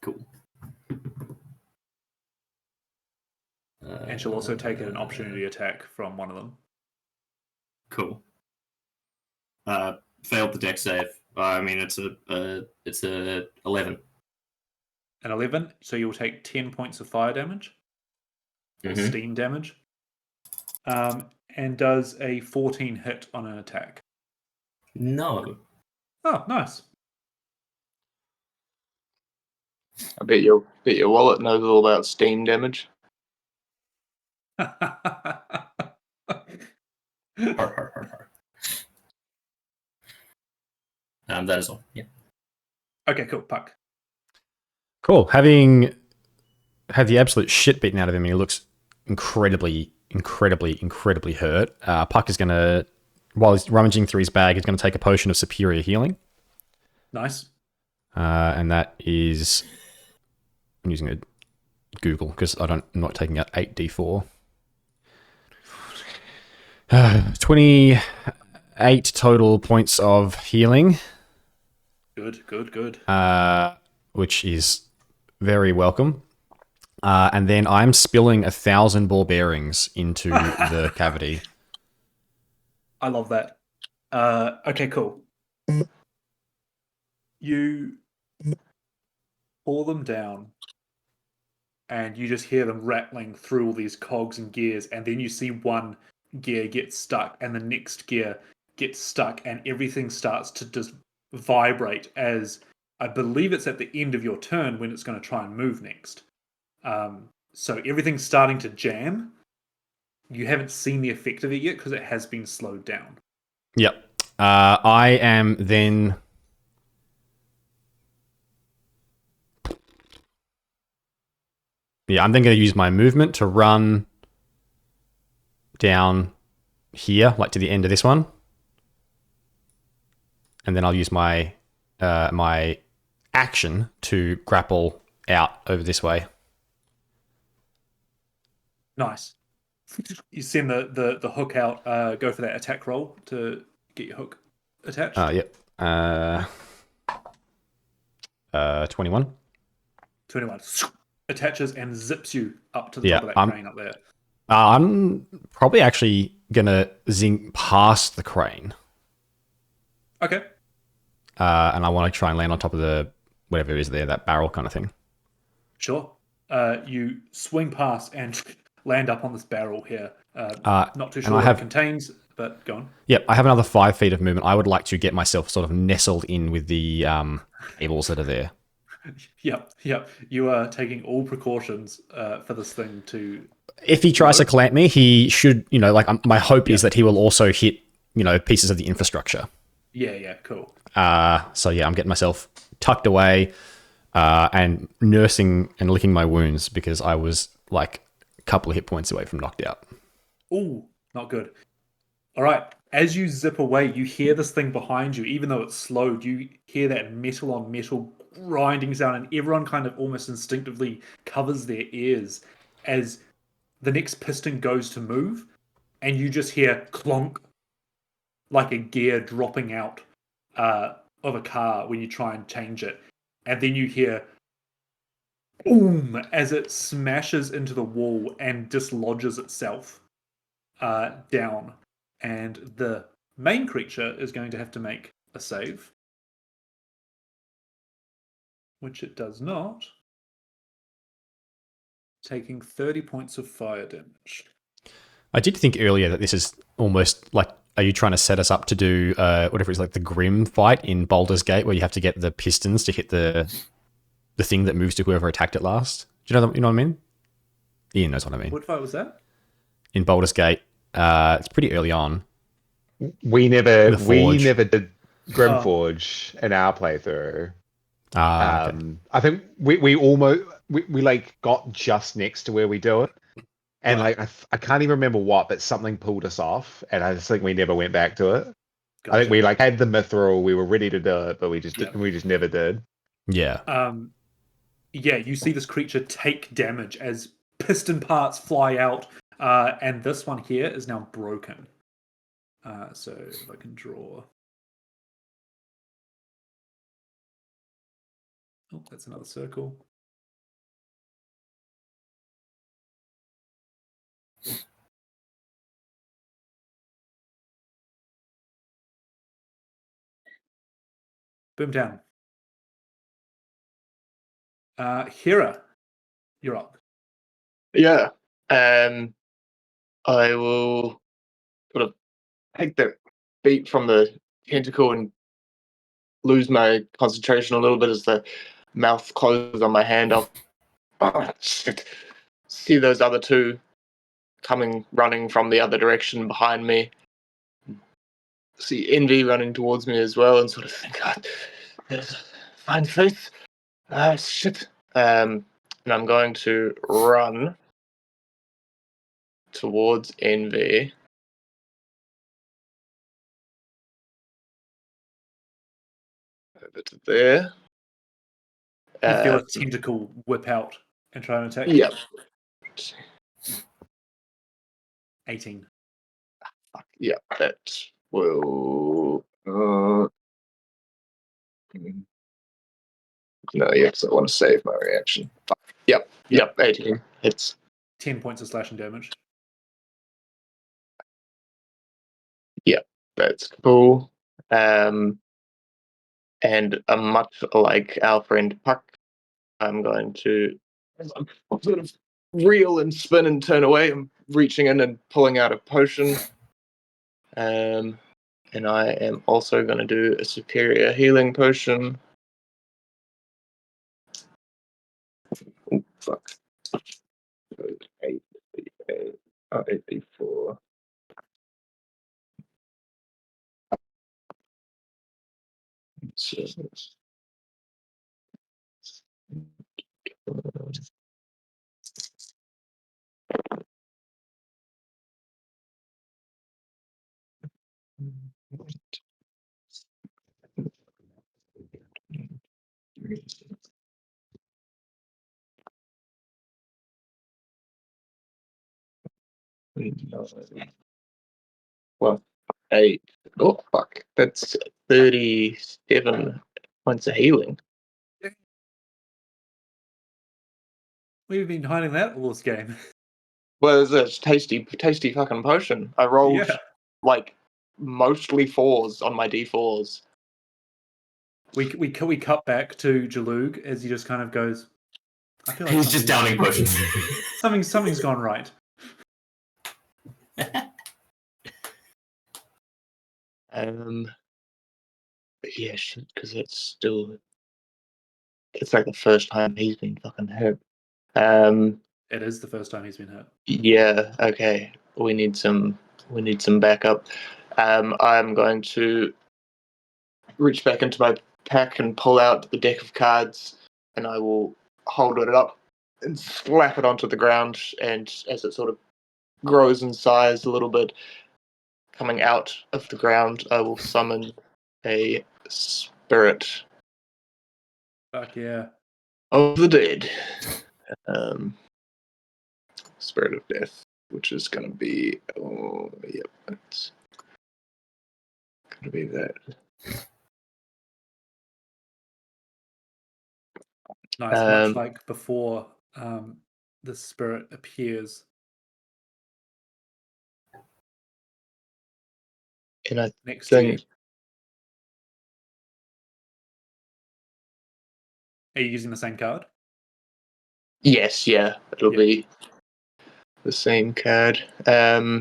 Cool. And she'll also take an opportunity attack from one of them. Cool. Failed the dex save. I mean, it's a 11. An 11, so you'll take 10 points of fire damage. Or steam damage. And does a 14 hit on an attack. No. Oh, nice. I bet your wallet knows all about steam damage. That is all. Yeah. Okay, cool. Puck. Cool. Having had the absolute shit beaten out of him, he looks incredibly hurt. Puck is going to, while he's rummaging through his bag, he's going to take a potion of superior healing. Nice. And that is, I'm using a Google because I'm not taking out 8d4. 28 total points of healing. Good. Which is very welcome. And then I'm spilling 1,000 ball bearings into the cavity. I love that. Okay, cool. You pour them down, and you just hear them rattling through all these cogs and gears, and then you see one gear get stuck, and the next gear gets stuck, and everything starts to just vibrate as, I believe it's at the end of your turn when it's going to try and move next. So everything's starting to jam. You haven't seen the effect of it yet because it has been slowed down. Yep. I am then... Yeah, I'm then going to use my movement to run down here, like to the end of this one. And then I'll use my my action to grapple out over this way. Nice. You send the hook out, go for that attack roll to get your hook attached. Yep. 21. 21. Attaches and zips you up to the top of that crane up there. I'm probably actually going to zing past the crane. Okay. And I want to try and land on top of the whatever is there, that barrel kind of thing. Sure. You swing past and land up on this barrel here. Not too sure what it contains, but go on. Yep, I have another 5 feet of movement. I would like to get myself sort of nestled in with the cables that are there. Yep. You are taking all precautions for this thing to... If he tries to clamp me, he should, my hope is that he will also hit, pieces of the infrastructure. Yeah, cool. So yeah, I'm getting myself tucked away and nursing and licking my wounds because I was like a couple of hit points away from knocked out. Ooh, not good. All right. As you zip away, you hear this thing behind you. Even though it's slowed, you hear that metal on metal grinding sound, and everyone kind of almost instinctively covers their ears as the next piston goes to move, and you just hear clonk, like a gear dropping out of a car when you try and change it. And then you hear boom as it smashes into the wall and dislodges itself down. And the main creature is going to have to make a save, which it does not, taking 30 points of fire damage. I did think earlier that this is almost like, are you trying to set us up to do whatever it's like the Grim fight in Baldur's Gate, where you have to get the pistons to hit the thing that moves to whoever attacked it last? Do you know what I mean? Ian knows what I mean. What fight was that? In Baldur's Gate, it's pretty early on. We never did Grimforge in our playthrough. Okay. I think we almost like got just next to where we do it, and like I can't even remember what, but something pulled us off, and I just think we never went back to it. I think we Gotcha. had the mithril, we were ready to do it, but we just Yeah. we just never did. Yeah. Yeah, you see this creature take damage as piston parts fly out, and this one here is now broken. So if I can draw. Oh, that's another circle. Boomtown. Hira, you're up. Yeah. I will sort of take that beat from the tentacle and lose my concentration a little bit as the mouth closes on my hand. I'll shit. See those other two coming, running from the other direction behind me. See Envy running towards me as well, and sort of think, find faith. Shit. And I'm going to run towards Envy. Over to there. You feel a tentacle whip out and try and attack. Yep. 18. Yeah, that will. No, yes, I want to save my reaction. Yep, 18. It's 10 points of slashing damage. that's cool. And much like our friend Puck, I'm going to sort of reel and spin and turn away. I'm reaching in and pulling out a potion. And I am also going to do a superior healing potion. Oh, fuck. 84. So, well, 8. Oh, fuck. That's 37 points of healing. We've been hiding that all this game. Well, it's a tasty fucking potion. I rolled Yeah. like mostly 4s on my d4s. We cut back to Jalug as he just kind of goes, I feel like He's just downing potions. something's gone right. But yeah, shit, because it's like the first time he's been fucking hurt. It is the first time he's been hurt. Yeah, okay. We need some backup. I'm going to reach back into my pack and pull out the deck of cards, and I will hold it up and slap it onto the ground, and as it sort of grows in size a little bit, coming out of the ground, I will summon a spirit Fuck yeah. of the dead. Spirit of death, which is going to be, it's going to be that. Nice. Much like before the spirit appears. And I next to you. Are you using the same card? Yes, yeah, it'll be the same card. Yeah,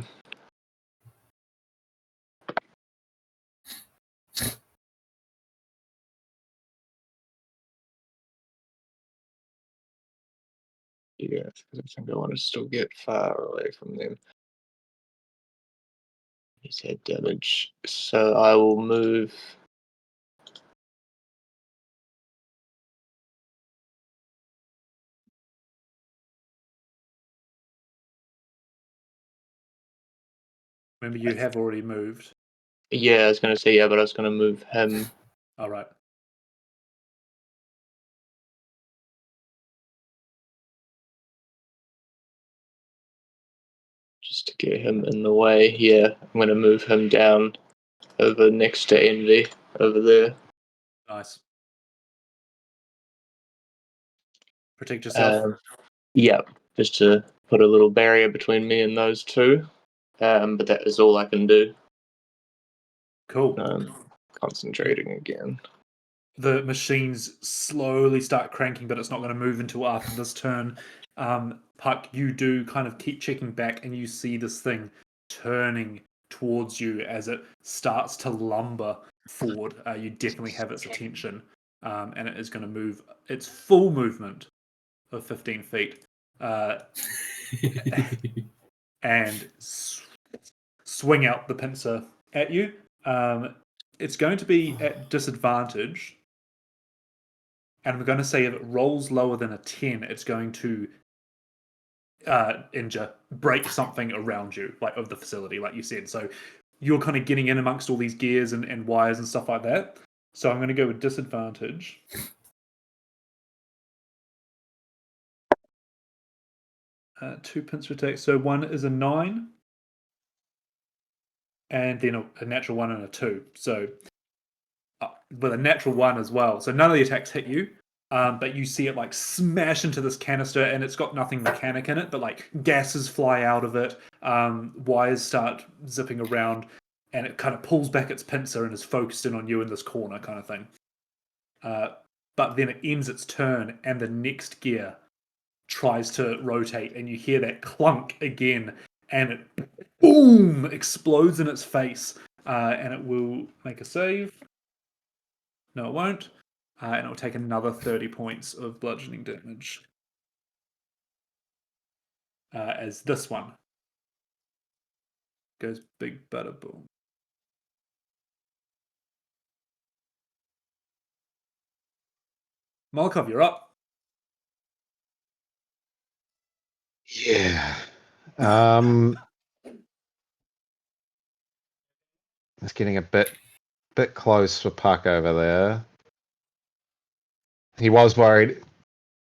because I think I want to still get far away from them. He's had damage, so I will move. Remember, you have already moved. Yeah, I was going to say, yeah, but I was going to move him. All right. Just to get him in the way. Yeah, I'm going to move him down over next to Envy, over there. Nice. Protect yourself. Yeah, just to put a little barrier between me and those two. But that is all I can do. Cool. Concentrating again. The machines slowly start cranking, but it's not going to move until after this turn. Puck, you do kind of keep checking back, and you see this thing turning towards you as it starts to lumber forward. You definitely have its attention, and it is going to move its full movement of 15 feet and swing out the pincer at you. It's going to be at disadvantage. And we're going to say if it rolls lower than a 10, it's going to break something around you, like of the facility, like you said. So you're kind of getting in amongst all these gears and wires and stuff like that. So I'm going to go with disadvantage. Two pincer attacks. So one is a 9, and then a natural 1 and a 2. So with a natural 1 as well. So none of the attacks hit you. But you see it like smash into this canister, and it's got nothing mechanic in it, but like gases fly out of it, wires start zipping around, and it kind of pulls back its pincer and is focused in on you in this corner kind of thing. But then it ends its turn, and the next gear tries to rotate, and you hear that clunk again, and it boom explodes in its face, and it will make a save. No, it won't. And it will take another 30 points of bludgeoning damage. As this one goes big bada boom. Molokov, you're up. Yeah. It's getting a bit close for Puck over there. He was worried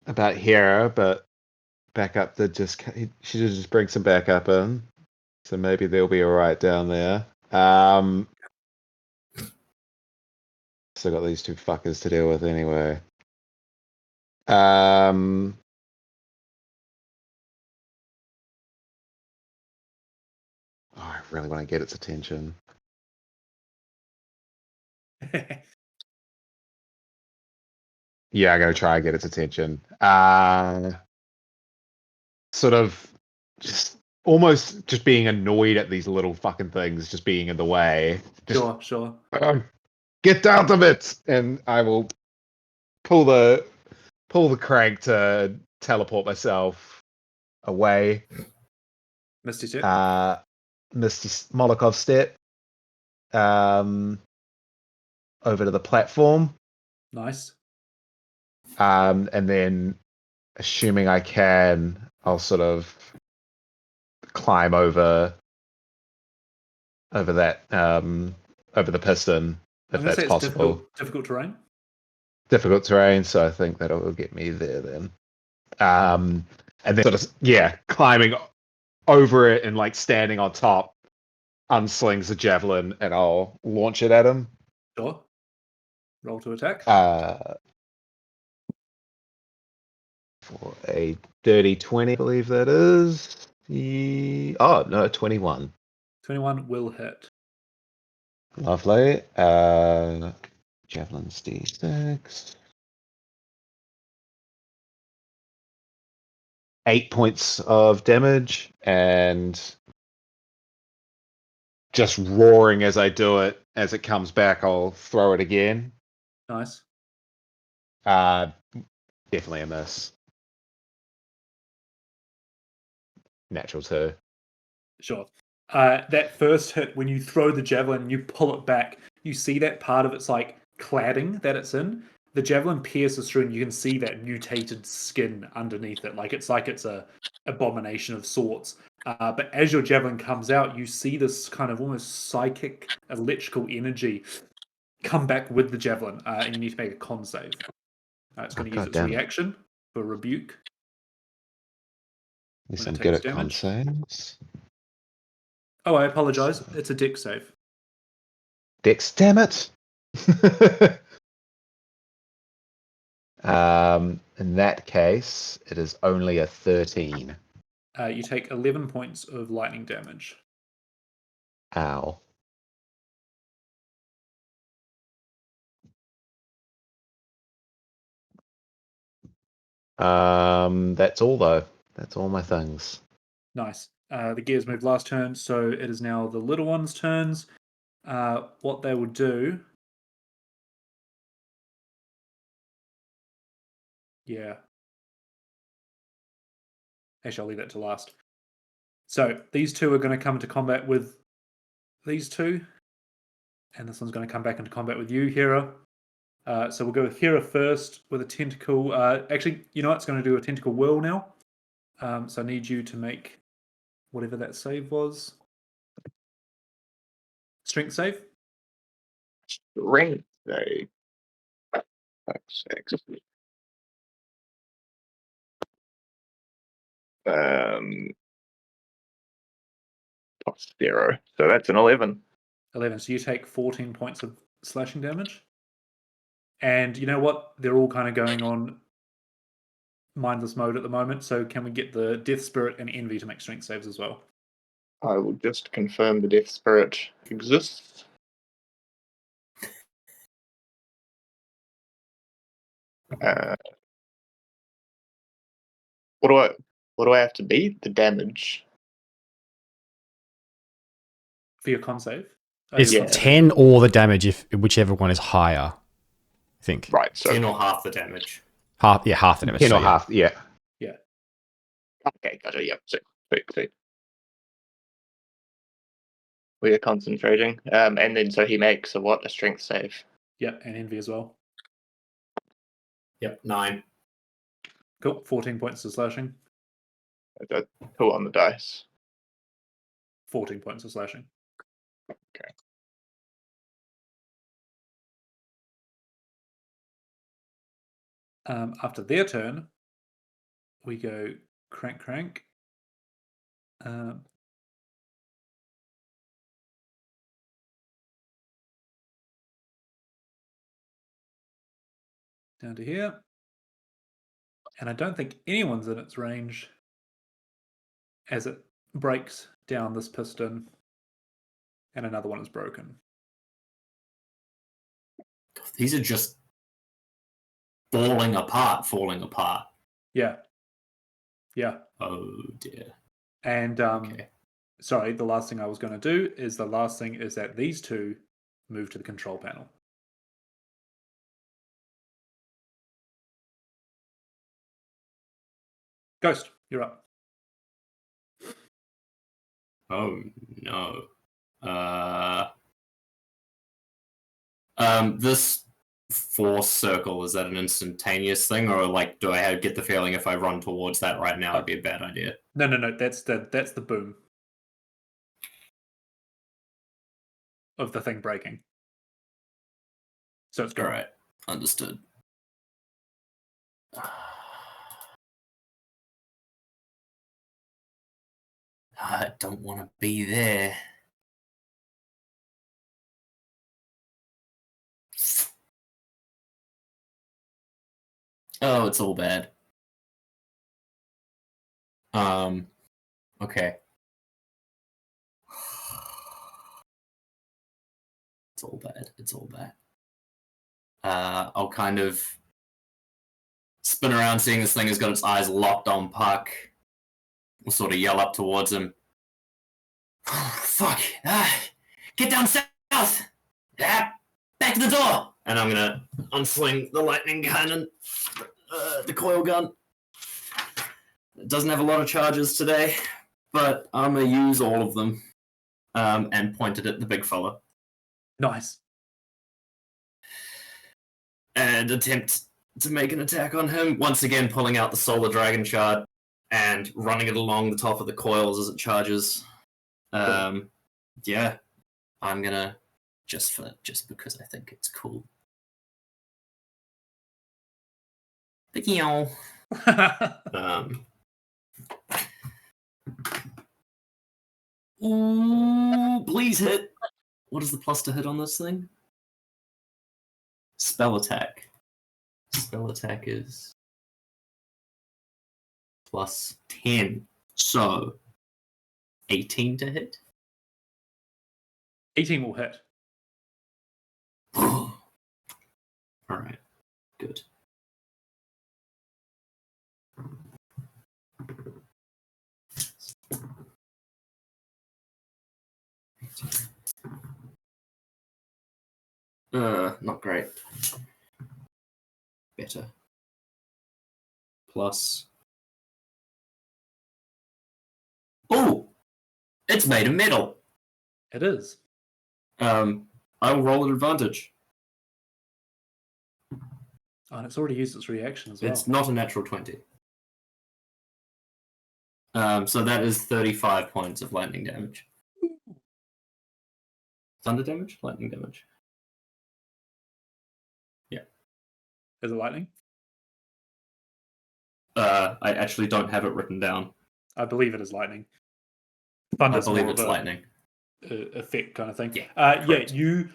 about Hera, but backup did she did just bring some backup in, so maybe they'll be all right down there. Still got these two fuckers to deal with anyway. I really want to get its attention. Yeah, I'm gonna try and get its attention. Sort of just almost just being annoyed at these little fucking things just being in the way. Just, Sure. Get out of it! And I will pull the crank to teleport myself away. Misty step. Misty Molokov step. Over to the platform. Nice. And then, assuming I can, I'll sort of climb over that, over the piston, if that's possible. Difficult terrain. Difficult terrain, so I think that will get me there then. And then sort of, climbing over it and like standing on top, unslings a javelin, and I'll launch it at him. Sure. Roll to attack. For a dirty 20, I believe that is. Oh, no, 21. 21 will hit. Lovely. Javelin's D6. 8 points of damage, and just roaring as I do it. As it comes back, I'll throw it again. Nice. Definitely a miss. Natural 2. Sure. That first hit, when you throw the javelin and you pull it back, you see that part of its like cladding that it's in the javelin pierces through, and you can see that mutated skin underneath it. It's a abomination of sorts. But as your javelin comes out, you see this kind of almost psychic, electrical energy come back with the javelin, and you need to make a con save. It's going to use its reaction for rebuke. At least I'm good at con saves. Oh, I apologize. It's a dex save. Dex, damn it! In that case, it is only a 13. You take 11 points of lightning damage. Ow. That's all though. That's all my things. Nice. The gears moved last turn, so it is now the little ones' turns. What they will do... Yeah. Actually, I'll leave that to last. So, these two are going to come into combat with these two. And this one's going to come back into combat with you, Hera. So we'll go with Hera first with a tentacle. Actually, you know what? It's going to do a tentacle whirl now. So I need you to make whatever that save was. Strength save? Strength save. That's excellent. Plus 0. So that's an 11. 11. So you take 14 points of slashing damage. And you know what? They're all kind of going on mindless mode at the moment. So can we get the Death Spirit and Envy to make strength saves as well? I will just confirm the Death Spirit exists. What do I have to beat? The damage. For your con save? It's 10 or the damage, if whichever one is higher, I think. Right, so 10 or half the damage. Half the damage. 10 so or half, yeah. Yeah. Okay, gotcha, yep. Sweet. We are concentrating. And then so he makes a strength save. Yep, and Envy as well. Yep, 9. Cool. 14 points of slashing. That's 2 on the dice. 14 points of slashing. Okay. After their turn, we go crank. Down to here. And I don't think anyone's in its range as it breaks down this piston. And another one is broken. These are just falling apart. Yeah. Oh dear. And Okay. sorry, the last thing I was going to do is that these two move to the control panel. Ghost, you're up. Oh no. This force circle, is that an instantaneous thing, or do I get the feeling if I run towards that right now it'd be a bad idea? No. That's the boom of the thing breaking. So it's gone. All right, understood. I don't want to be there. Oh, it's all bad. Okay. It's all bad. I'll kind of spin around, seeing this thing has got its eyes locked on Puck. We'll sort of yell up towards him. Fuck! Get down south! Back to the door! And I'm gonna unsling the lightning gun and the coil gun. It doesn't have a lot of charges today, but I'm gonna use all of them. And point it at the big fella. Nice. And and attempt to make an attack on him. Once again, pulling out the Solar Dragon Shard and running it along the top of the coils as it charges. Yeah, I'm gonna just because I think it's cool. Ooh, please hit. What is the plus to hit on this thing? Spell attack. Spell attack is plus 10. So 18 to hit. 18 will hit. Alright. Good. Not great. Better. Plus. Oh! It's made of metal! It is. I will roll an advantage. Oh, and it's already used its reaction as well. It's not a natural 20. So that is 35 points of lightning damage. Thunder damage? Lightning damage. Yeah. Is it lightning? I actually don't have it written down. I believe it is lightning. I Thunder's believe more it's of a lightning. effect kind of thing. Yeah, yeah, you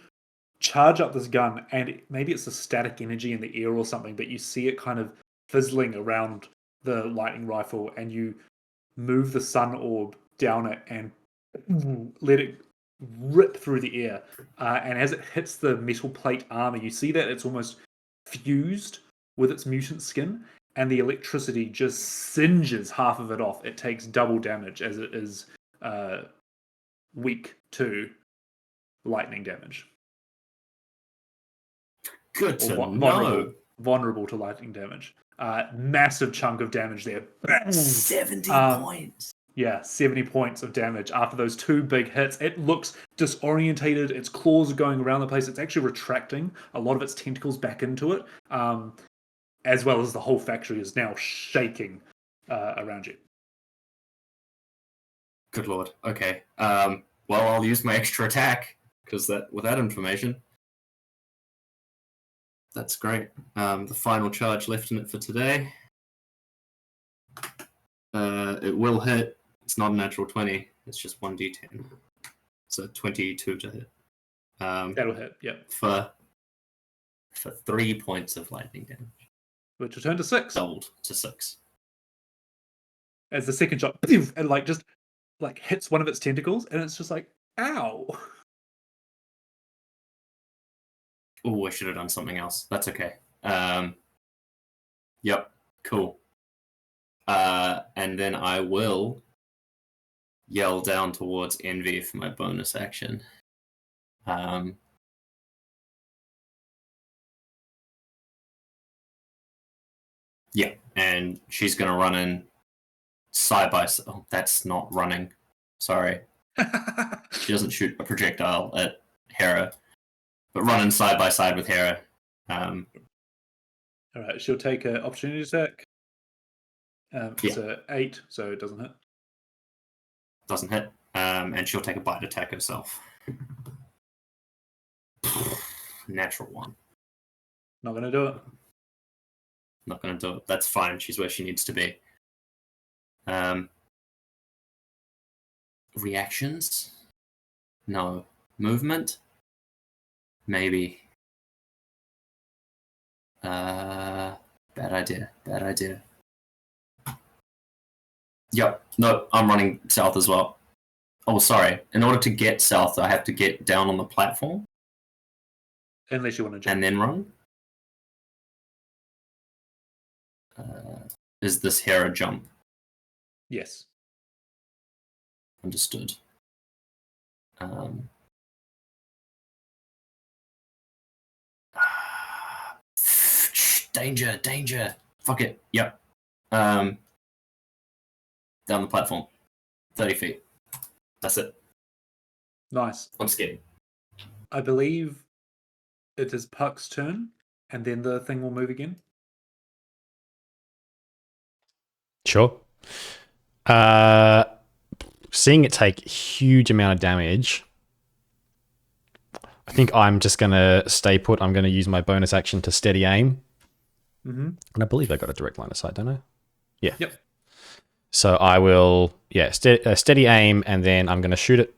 charge up this gun, and maybe it's the static energy in the air or something, but you see it kind of fizzling around the lightning rifle, and you move the sun orb down it and let it rip through the air. And as it hits the metal plate armor, you see that it's almost fused with its mutant skin, and the electricity just singes half of it off. It takes double damage as it is weak to lightning damage. Good to know. Vulnerable to lightning damage. Massive chunk of damage there. 70 points. Yeah, 70 points of damage after those two big hits. It looks disorientated. Its claws are going around the place. It's actually retracting a lot of its tentacles back into it, as well as the whole factory is now shaking around you. Good lord. Okay. Well, I'll use my extra attack because with that information, that's great. The final charge left in it for today. It will hit. It's not a natural 20. It's just 1d10. So 22 to hit. That'll hit, yep. For 3 points of lightning damage. Which will turn to 6. Doubled to 6. As the second shot, and just hits one of its tentacles, and it's just like, ow. Oh, I should have done something else. That's okay. Yep, cool. And then I will yell down towards Envy for my bonus action. Yeah, and she's going to run in side by side. Oh, that's not running. Sorry. She doesn't shoot a projectile at Hera, but running side by side with Hera. All right, she'll take an opportunity attack. It's a 8, so it doesn't hit. Doesn't hit. And she'll take a bite attack herself. Natural 1. Not going to do it. Not going to do it. That's fine. She's where she needs to be. Reactions? No. Movement? Maybe. Bad idea. Yep. No, I'm running south as well. Oh, sorry. In order to get south, I have to get down on the platform. Unless you want to jump. And then run? Is this Hera jump? Yes. Understood. Danger. Fuck it. Yep. Down the platform. 30 feet. That's it. Nice. I'm scared. I believe it is Puck's turn. And then the thing will move again. Sure. Seeing it take a huge amount of damage, I think I'm just going to stay put. I'm going to use my bonus action to steady aim. Mm-hmm. And I believe I got a direct line of sight, don't I? Yeah. Yep. So I will, steady aim, and then I'm going to shoot it.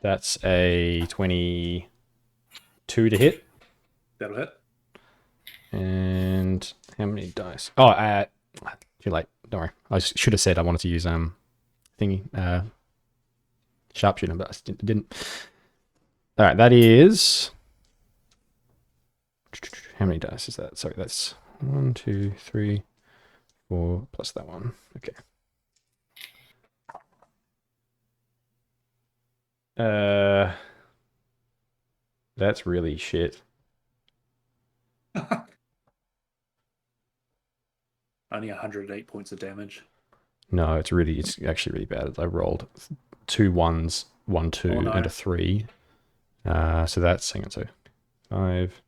That's a 22 to hit. That'll hit. And how many dice? Oh, too late. Don't worry. I should have said I wanted to use sharpshooter, but I didn't. All right, that is. How many dice is that? Sorry, that's 1, 2, 3, 4 plus that one. Okay. That's really shit. Only 108 points of damage. No, it's actually really bad. I rolled 2 1s, 1 2, Oh, no. and a 3. So that's hang on, so 5.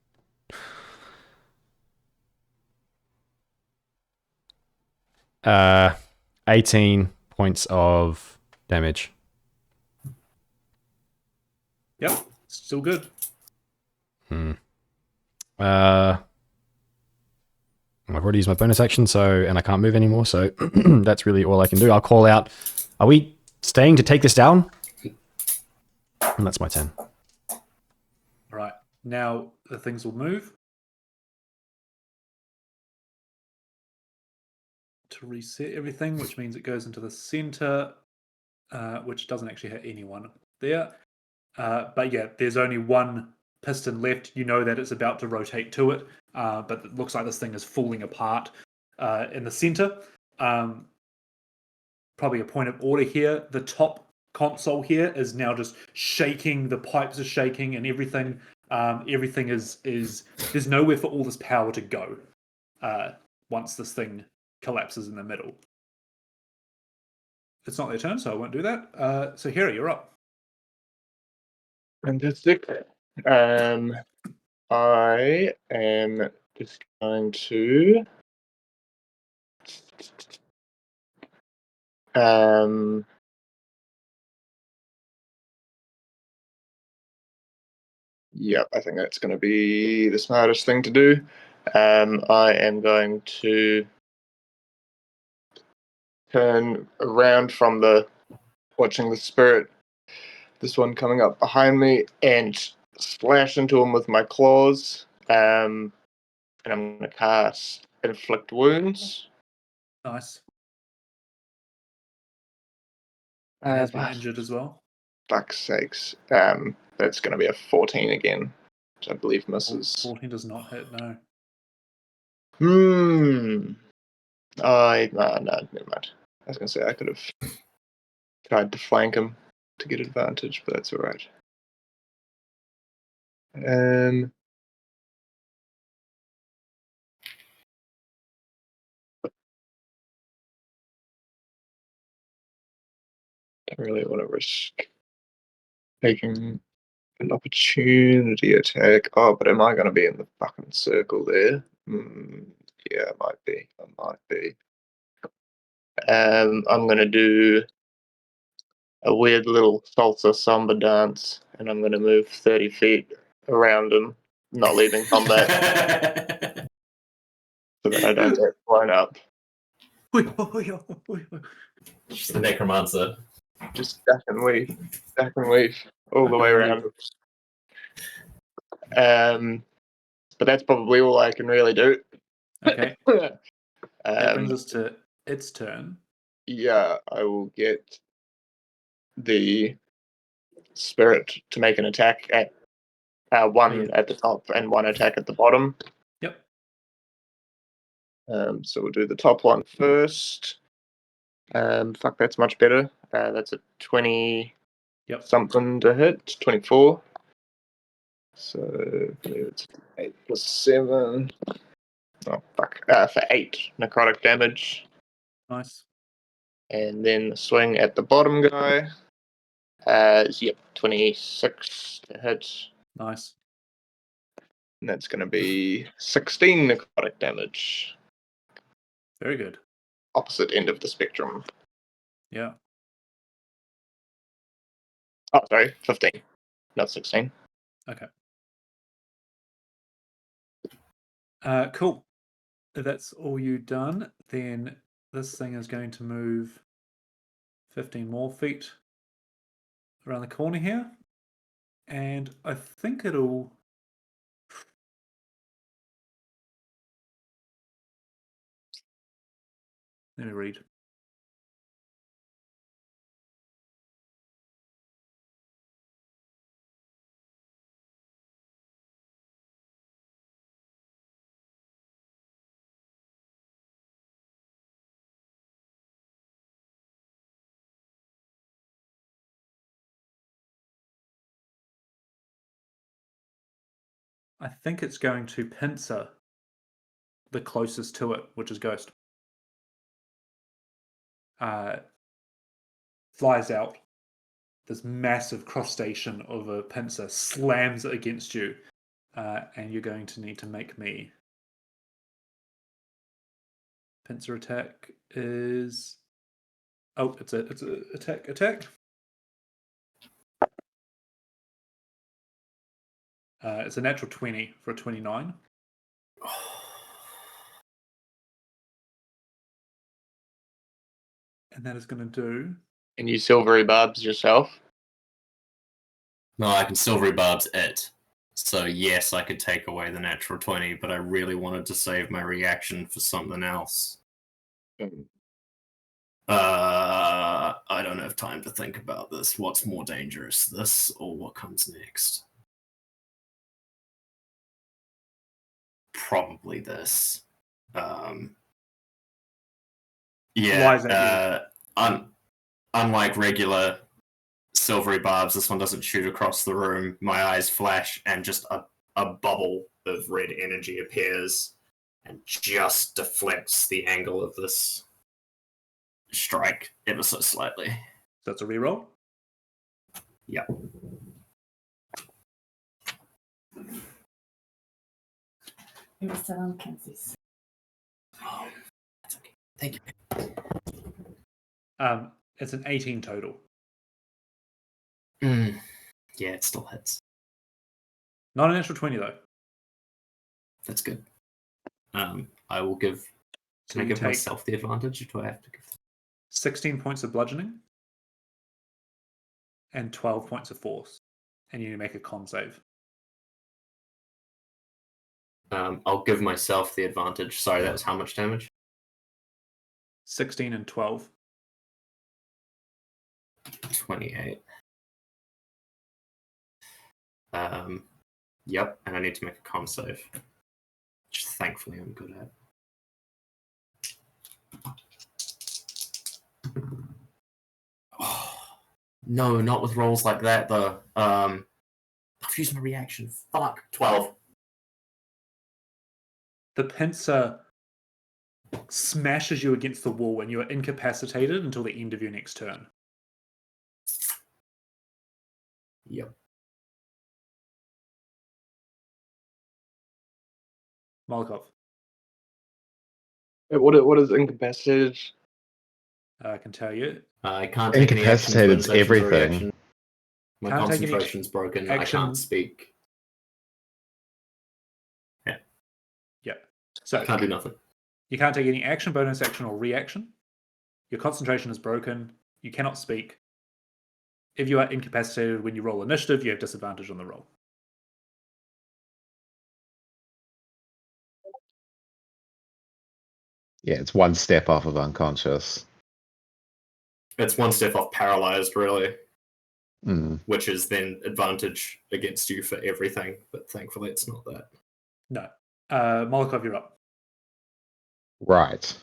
18 points of damage. Yep, still good. I've already used my bonus action, and I can't move anymore, so that's really all I can do. I'll call out, are we staying to take this down? And that's my turn. All right, now the things will move. To reset everything, which means it goes into the center, which doesn't actually hit anyone there. But yeah, there's only one piston left. You know that it's about to rotate to it, but it looks like this thing is falling apart in the center. Probably a point of order here. The top console here is now just shaking. The pipes are shaking, and everything. Everything is there's nowhere for all this power to go. Once this thing collapses in the middle. It's not their turn, so I won't do that. So Hera, you're up. Fantastic. I am just going to yep, I think that's going to be the smartest thing to do. I am going to turn around from watching the spirit, this one coming up behind me, and slash into him with my claws. And I'm going to cast Inflict Wounds. Nice. He has been But injured as well. fuck's sakes. That's going to be a 14 again, which I believe misses. 14 does not hit, no. No, never mind. I was going to say I could have tried to flank him to get advantage, but that's alright. Don't really want to risk taking an opportunity attack. Oh, but am I going to be in the fucking circle there? Yeah, I might be. I'm going to do a weird little salsa samba dance, and I'm going to move 30 feet around him, not leaving combat, so that I don't get blown up. Just the necromancer. Just stack and weave all the way around. But that's probably all I can really do. Okay. That brings us to its turn. Yeah, I will get the spirit to make an attack at one at the top and one attack at the bottom. Yep. So we'll do the top one first. Fuck, that's much better. That's a 20 something to hit, 24. So it's 8 plus 7. Oh, fuck. For 8 necrotic damage. Nice. And then the swing at the bottom guy is, 26 to hit. Nice. And that's going to be 16 necrotic damage. Very good. Opposite end of the spectrum. Yeah. Oh, sorry, 15, not 16. Okay. Cool. If that's all you've done, then this thing is going to move 15 more feet around the corner here. And I think it'll... Let me read. I think it's going to pincer the closest to it, which is Ghost. Flies out. This massive crustacean of a pincer slams it against you, and you're going to need to make me. Pincer attack is... Oh, it's a attack. It's a natural 20 for a 29. And that is going to do... And you silvery barbs yourself? No, I can silvery barbs it. So yes, I could take away the natural 20, but I really wanted to save my reaction for something else. I don't have time to think about this. What's more dangerous, this or what comes next? Probably this. Flies at Unlike regular silvery barbs, this one doesn't shoot across the room. My eyes flash, and just a bubble of red energy appears and just deflects the angle of this strike ever so slightly. That's a reroll. Yeah. It was still on Kenzie's. Oh, that's okay. Thank you. It's an 18 total. Yeah, it still hits. Not an natural 20 though. That's good. I will give. So Can I you give take myself the advantage, or do I have to give? 16 points of bludgeoning and 12 points of force, and you make a con save. I'll give myself the advantage. Sorry, that was how much damage? 16 and 12. 28. Yep, and I need to make a con save, which thankfully I'm good at. Oh, no, not with rolls like that though. I've used my reaction. Fuck. 12. The pincer smashes you against the wall and you are incapacitated until the end of your next turn. Yep. Molokov, What is incapacitated? I can tell you. I can't take any actions, Incapacitated's bonus actions, or everything. reaction. My Can't take any concentration's broken. action. I can't speak. Yeah. So I can't do nothing. you can't take any action, bonus action, or reaction. Your concentration is broken. You cannot speak. If you are incapacitated when you roll initiative, you have disadvantage on the roll. Yeah, it's one step off of unconscious. It's one step off paralyzed, really, Mm. which is then advantage against you for everything. But thankfully, it's not that. No. Molokov, you're up. Right.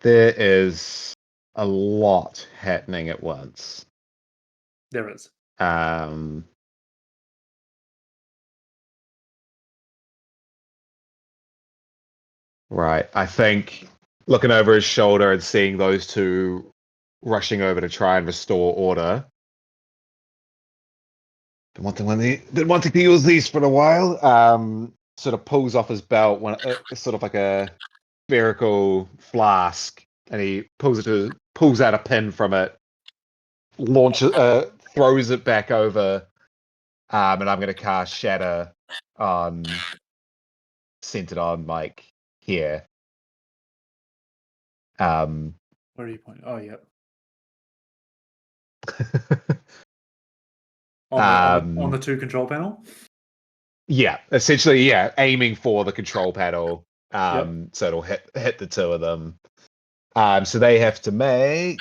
There is a lot happening at once. There is. Right. I think looking over his shoulder and seeing those two rushing over to try and restore order, Been wanting to use these for a while. Sort of pulls off his belt sort of like a spherical flask, and he pulls out a pin from it, launches, throws it back over, and I'm going to cast Shatter on centered on like here. Where are you pointing? Oh, yeah. On the 2 control panel? Yeah, essentially, yeah, aiming for the control panel. Yep. So it'll hit the 2 of them. So they have to make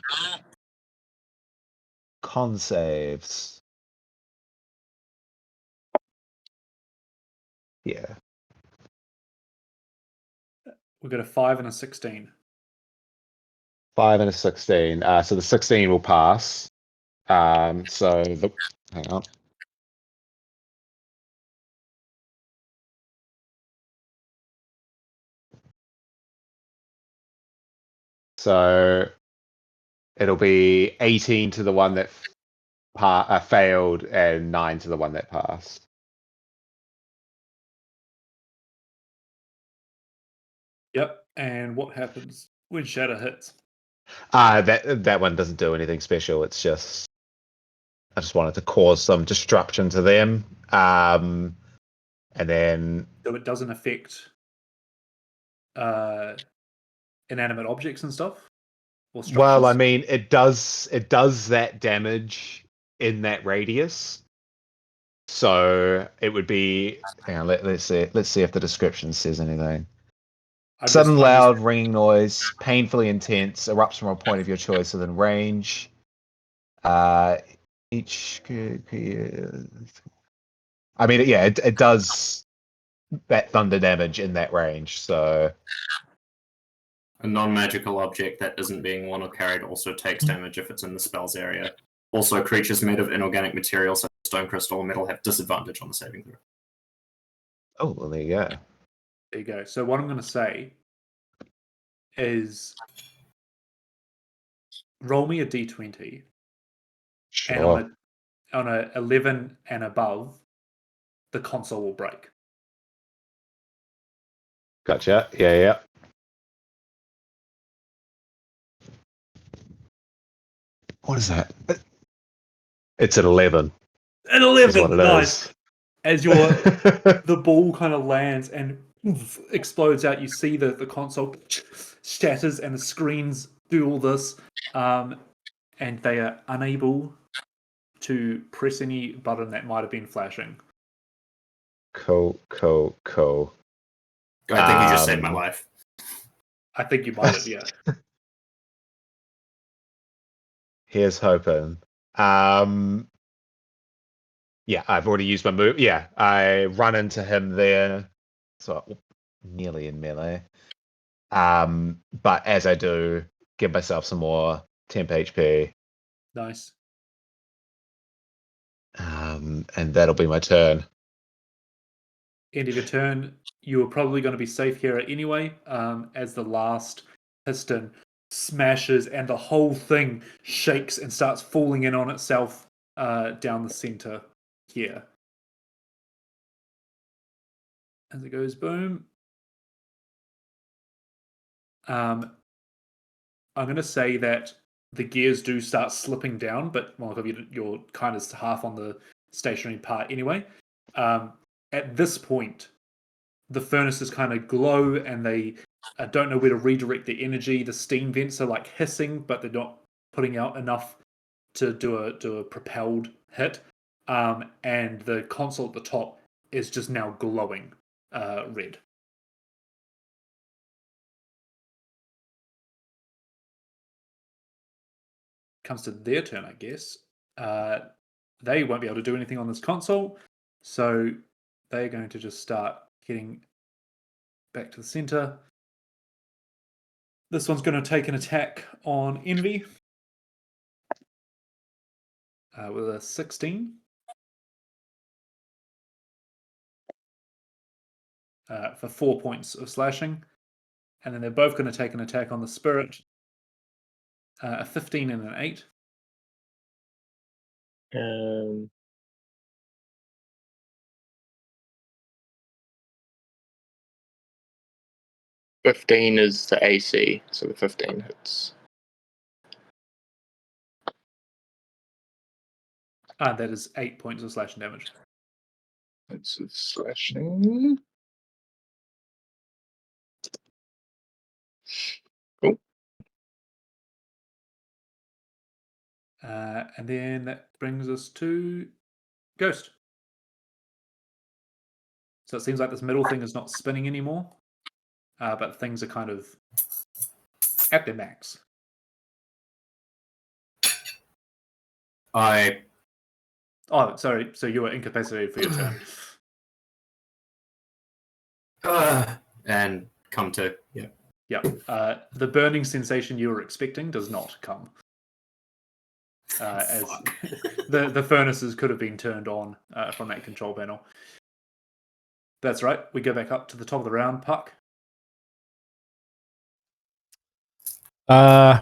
con saves. Yeah. We've got a 5 and a 16. 5 and a 16. So the 16 will pass. Hang on. So it'll be 18 to the one that failed and 9 to the one that passed. Yep. And what happens when Shatter hits? That one doesn't do anything special. It's just I just wanted to cause some disruption to them. And then So it doesn't affect inanimate objects and stuff? Or structures? well, I mean, it does that damage in that radius. So it would be. Hang on, let's see if the description says anything. Sudden, loud, ringing noise, painfully intense, erupts from a point of your choice within range. Each. I mean, yeah, it does that thunder damage in that range. So A non-magical object that isn't being worn or carried also takes damage if it's in the spell's area. Also, creatures made of inorganic material such as stone, crystal, or metal have disadvantage on the saving throw. oh, well, there you go. There you go. So what I'm going to say is roll me a d20, Sure. and on a 11 and above, the console will break. Gotcha. Yeah. What is that? It's an 11. An Is 11, what it nice. is. As the ball kind of lands and explodes out, you see the console shatters and the screens do all this, and they are unable to press any button that might have been flashing. Cool. I think you just saved my life. I think you might have, yeah. Here's hoping. Yeah, I've already used my move. Yeah, I run into him there. So nearly in melee. But as I do, give myself some more temp HP. Nice. And that'll be my turn. End of your turn, you are probably going to be safe here anyway, as the last piston smashes and the whole thing shakes and starts falling in on itself down the center here. As it goes boom. I'm going to say that the gears do start slipping down, but you're kind of half on the stationary part anyway. At this point, the furnaces kind of glow and they don't know where to redirect the energy. The steam vents are like hissing, but they're not putting out enough to do a propelled hit. And the console at the top is just now glowing red. Comes to their turn, I guess. They won't be able to do anything on this console, so they're going to just start heading back to the center. This one's going to take an attack on Envy with a 16 for 4 points of slashing, and then they're both going to take an attack on the Spirit, a 15 and an 8. 15 is the AC, so the 15 hits. That is 8 points of slashing damage. It's a slashing. Cool. And then that brings us to Ghost. So it seems like this middle thing is not spinning anymore, but things are kind of at their max. Oh, sorry. So you were incapacitated for your turn. And come to, yeah. Yeah. The burning sensation you were expecting does not come. As the furnaces could have been turned on from that control panel. That's right. We go back up to the top of the round, Puck. Yeah.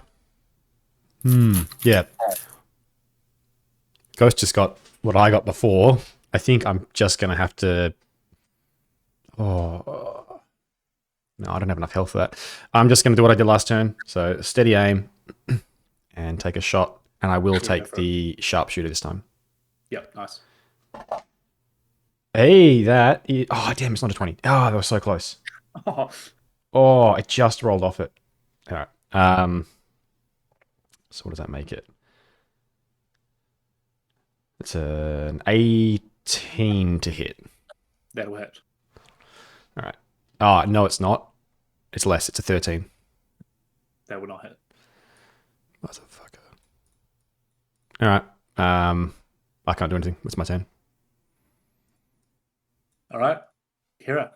Ghost just got what I got before. I think I'm just gonna have to. Oh no, I don't have enough health for that. I'm just gonna do what I did last turn. So steady aim and take a shot, and I will take the sharpshooter this time. Yep, nice. Hey, oh damn, it's not a 20. Oh, that was so close. Oh, I just rolled off it. All right. So what does that make it? It's an 18 to hit. That'll hit. All right. Oh, no, it's not. It's less. It's a 13. That will not hit. Motherfucker. All right. I can't do anything. It's my turn. All right. Hera.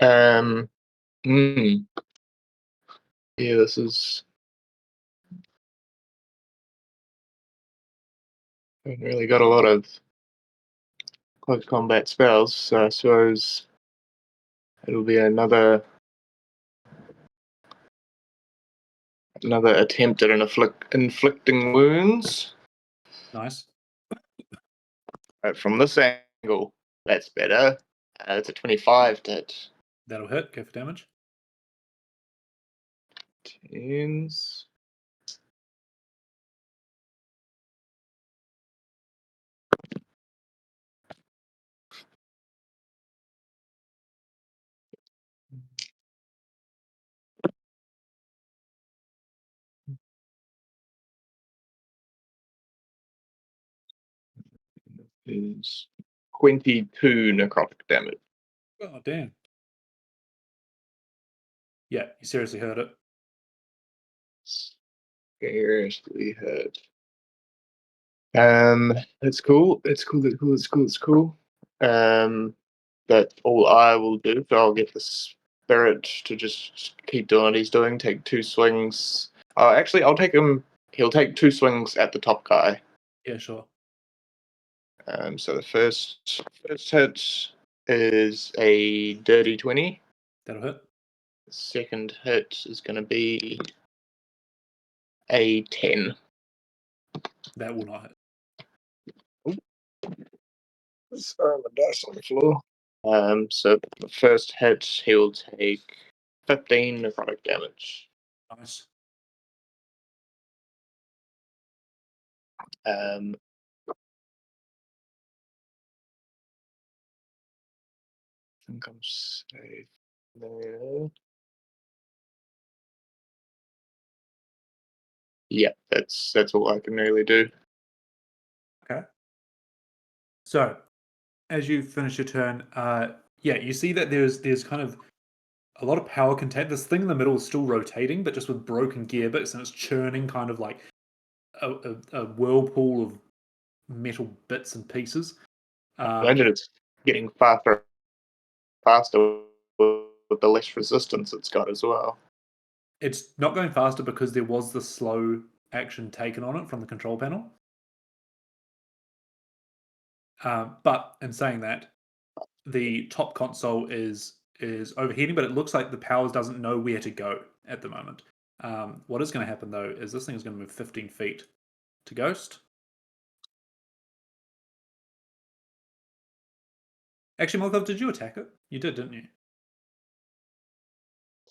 Yeah, this is. I haven't really got a lot of close combat spells, so I suppose it'll be another attempt at inflicting wounds. Nice. Right, from this angle, that's better. It's a 25 to hit. That'll hit. Go for damage. 10s. Is 22 necrotic damage. Oh, damn. Yeah, you seriously heard it. Seriously hurt. It's cool. It's cool. That's all I will do. So I'll get the spirit to just keep doing what he's doing. Take 2 swings. Actually, I'll take him. He'll take 2 swings at the top guy. Yeah, sure. So the first hit is a dirty 20. That'll hit. The second hit is going to be a 10. That will not hit. Sorry, my dice on the floor. So the first hit, he'll take 15 necrotic damage. Nice. I think I'm safe there. Yeah, that's all I can really do. Okay. So, as you finish your turn, yeah, you see that there's kind of a lot of power contained. This thing in the middle is still rotating, but just with broken gearbox, and it's churning kind of like a whirlpool of metal bits and pieces. Imagine it's getting faster with the less resistance it's got as well. It's not going faster because there was the slow action taken on it from the control panel. But in saying that, the top console is overheating, but it looks like the powers doesn't know where to go at the moment. What is going to happen though is this thing is going to move 15 feet to Ghost. Actually, Molkov, did you attack it? You did, didn't you?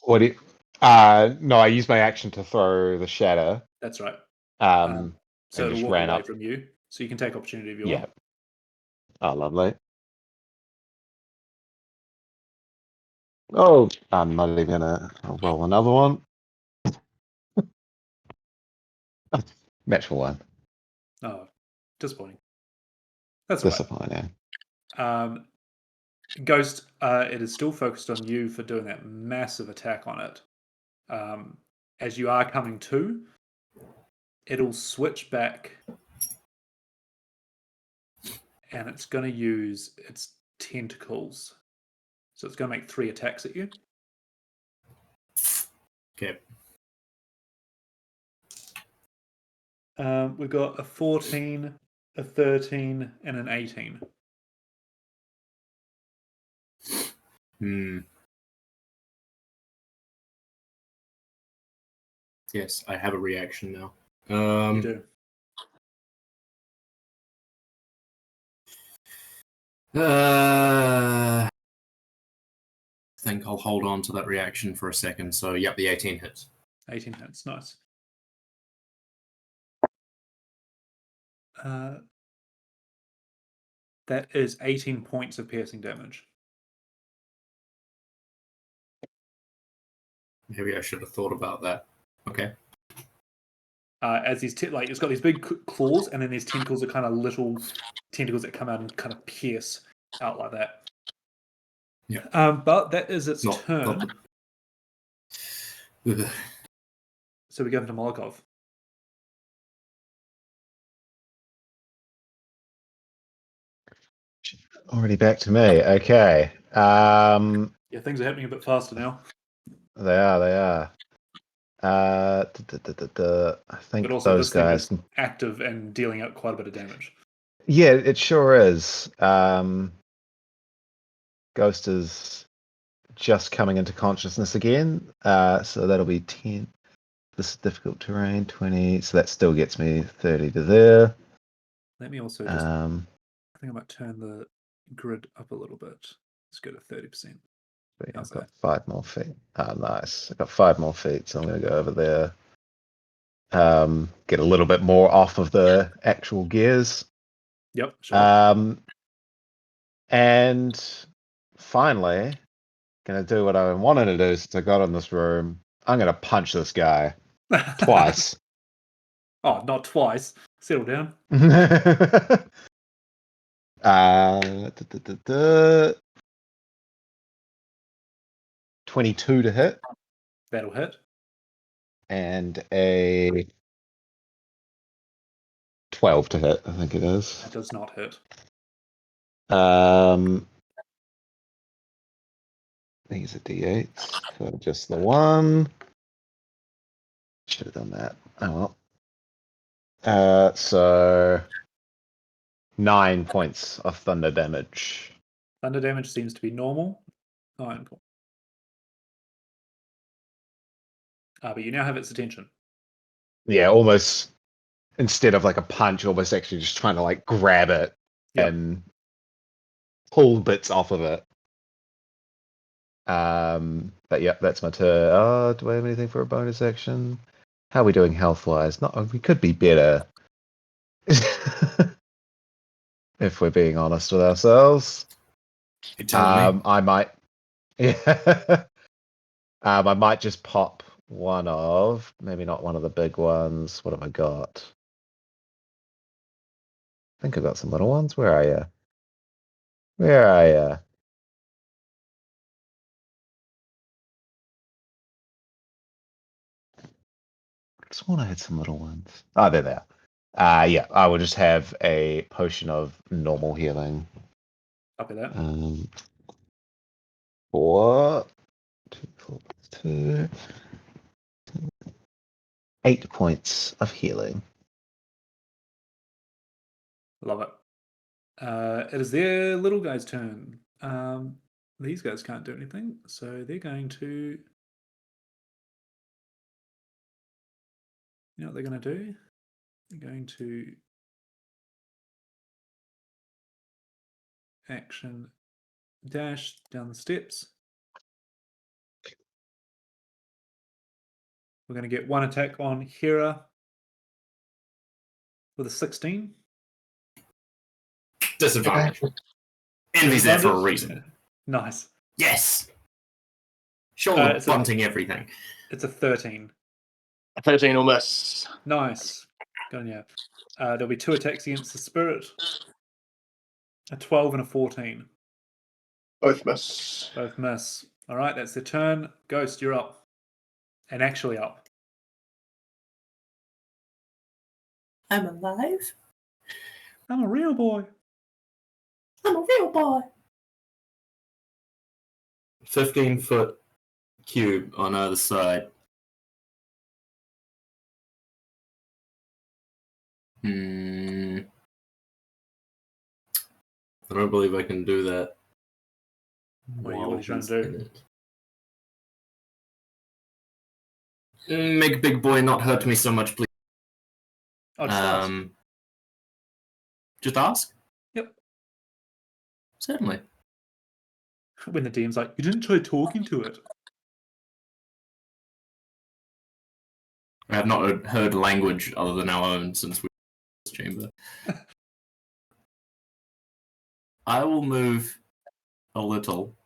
What do you, no, I used my action to throw the shatter. That's right. Um, So and it'll just walk ran away up. from you. So you can take opportunity if you Yeah. want. Oh, lovely. Oh, I'm not even gonna I'll roll another one. Match for one. Oh, disappointing. That's all right. Disappointing. Ghost, it is still focused on you for doing that massive attack on it. As you are coming to, it'll switch back and it's going to use its tentacles. So it's going to make 3 attacks at you. Okay. We've got a 14, a 13, and an 18. Yes, I have a reaction now. You do. I think I'll hold on to that reaction for a second. So, yep, the 18 hits. 18 hits, nice. That is 18 points of piercing damage. Maybe I should have thought about that. Okay. As these it's got these big claws, and then these tentacles are kind of little tentacles that come out and kind of pierce out like that. Yeah. But that is its Not turn. Ugh. So we go into Molokov. Already back to me. Okay. Yeah, things are happening a bit faster now. They are. I think But also, those this thing guys. is active and dealing out quite a bit of damage. Yeah, it sure is. Ghost is just coming into consciousness again. So that'll be 10. This is difficult terrain, 20. So that still gets me 30 to there. Let me also just. I think I might turn the grid up a little bit. Let's go to 30%. I've got 5 more feet. Nice. I've got 5 more feet, so I'm going to go over there. Get a little bit more off of the actual gears. Yep, sure. And finally, going to do what I wanted to do since I got in this room. I'm going to punch this guy twice. Oh, not twice. Settle down. 22 to hit. That'll hit. And a 12 to hit, I think it is. That does not hit. These are D8s. So just the one. Should have done that. Oh well. So 9 points of thunder damage. Thunder damage seems to be normal. 9 points. But you now have its attention. Yeah, almost instead of like a punch, almost actually just trying to like grab it and pull bits off of it. But yeah, that's my turn. Oh, do I have anything for a bonus action? How are we doing health wise? Not we could be better. If we're being honest with ourselves. You're telling me? I might yeah. I might just pop one of, maybe not one of the big ones. What have I got? I think I've got some little ones. Where are you? Where are you? I sworn I had some little ones. Oh, there they are. Yeah, I will just have a potion of normal healing. Copy that. 4, 2, 4, 2, 8 points of healing. Love it. It is their little guy's turn. These guys can't do anything, so they're going to. You know what they're going to do? They're going to action dash down the steps. We're going to get one attack on Hera with a 16. Disadvantage. Envy's there for a reason. Nice. Yes. Sure, it's bunting everything. It's a 13. 13 will miss. Nice. Good on you. There'll be 2 attacks against the spirit. A 12 and a 14. Both miss. Both miss. All right, that's the turn. Ghost, you're up. And actually up. I'm alive. I'm a real boy. I'm a real boy. 15-foot cube on either side. I don't believe I can do that. What are you trying to do? Make big boy not hurt me so much, please. Oh, just ask. Just ask? Yep. Certainly. When the DM's like, you didn't try talking to it. I have not heard language other than our own since we were in this chamber. I will move a little.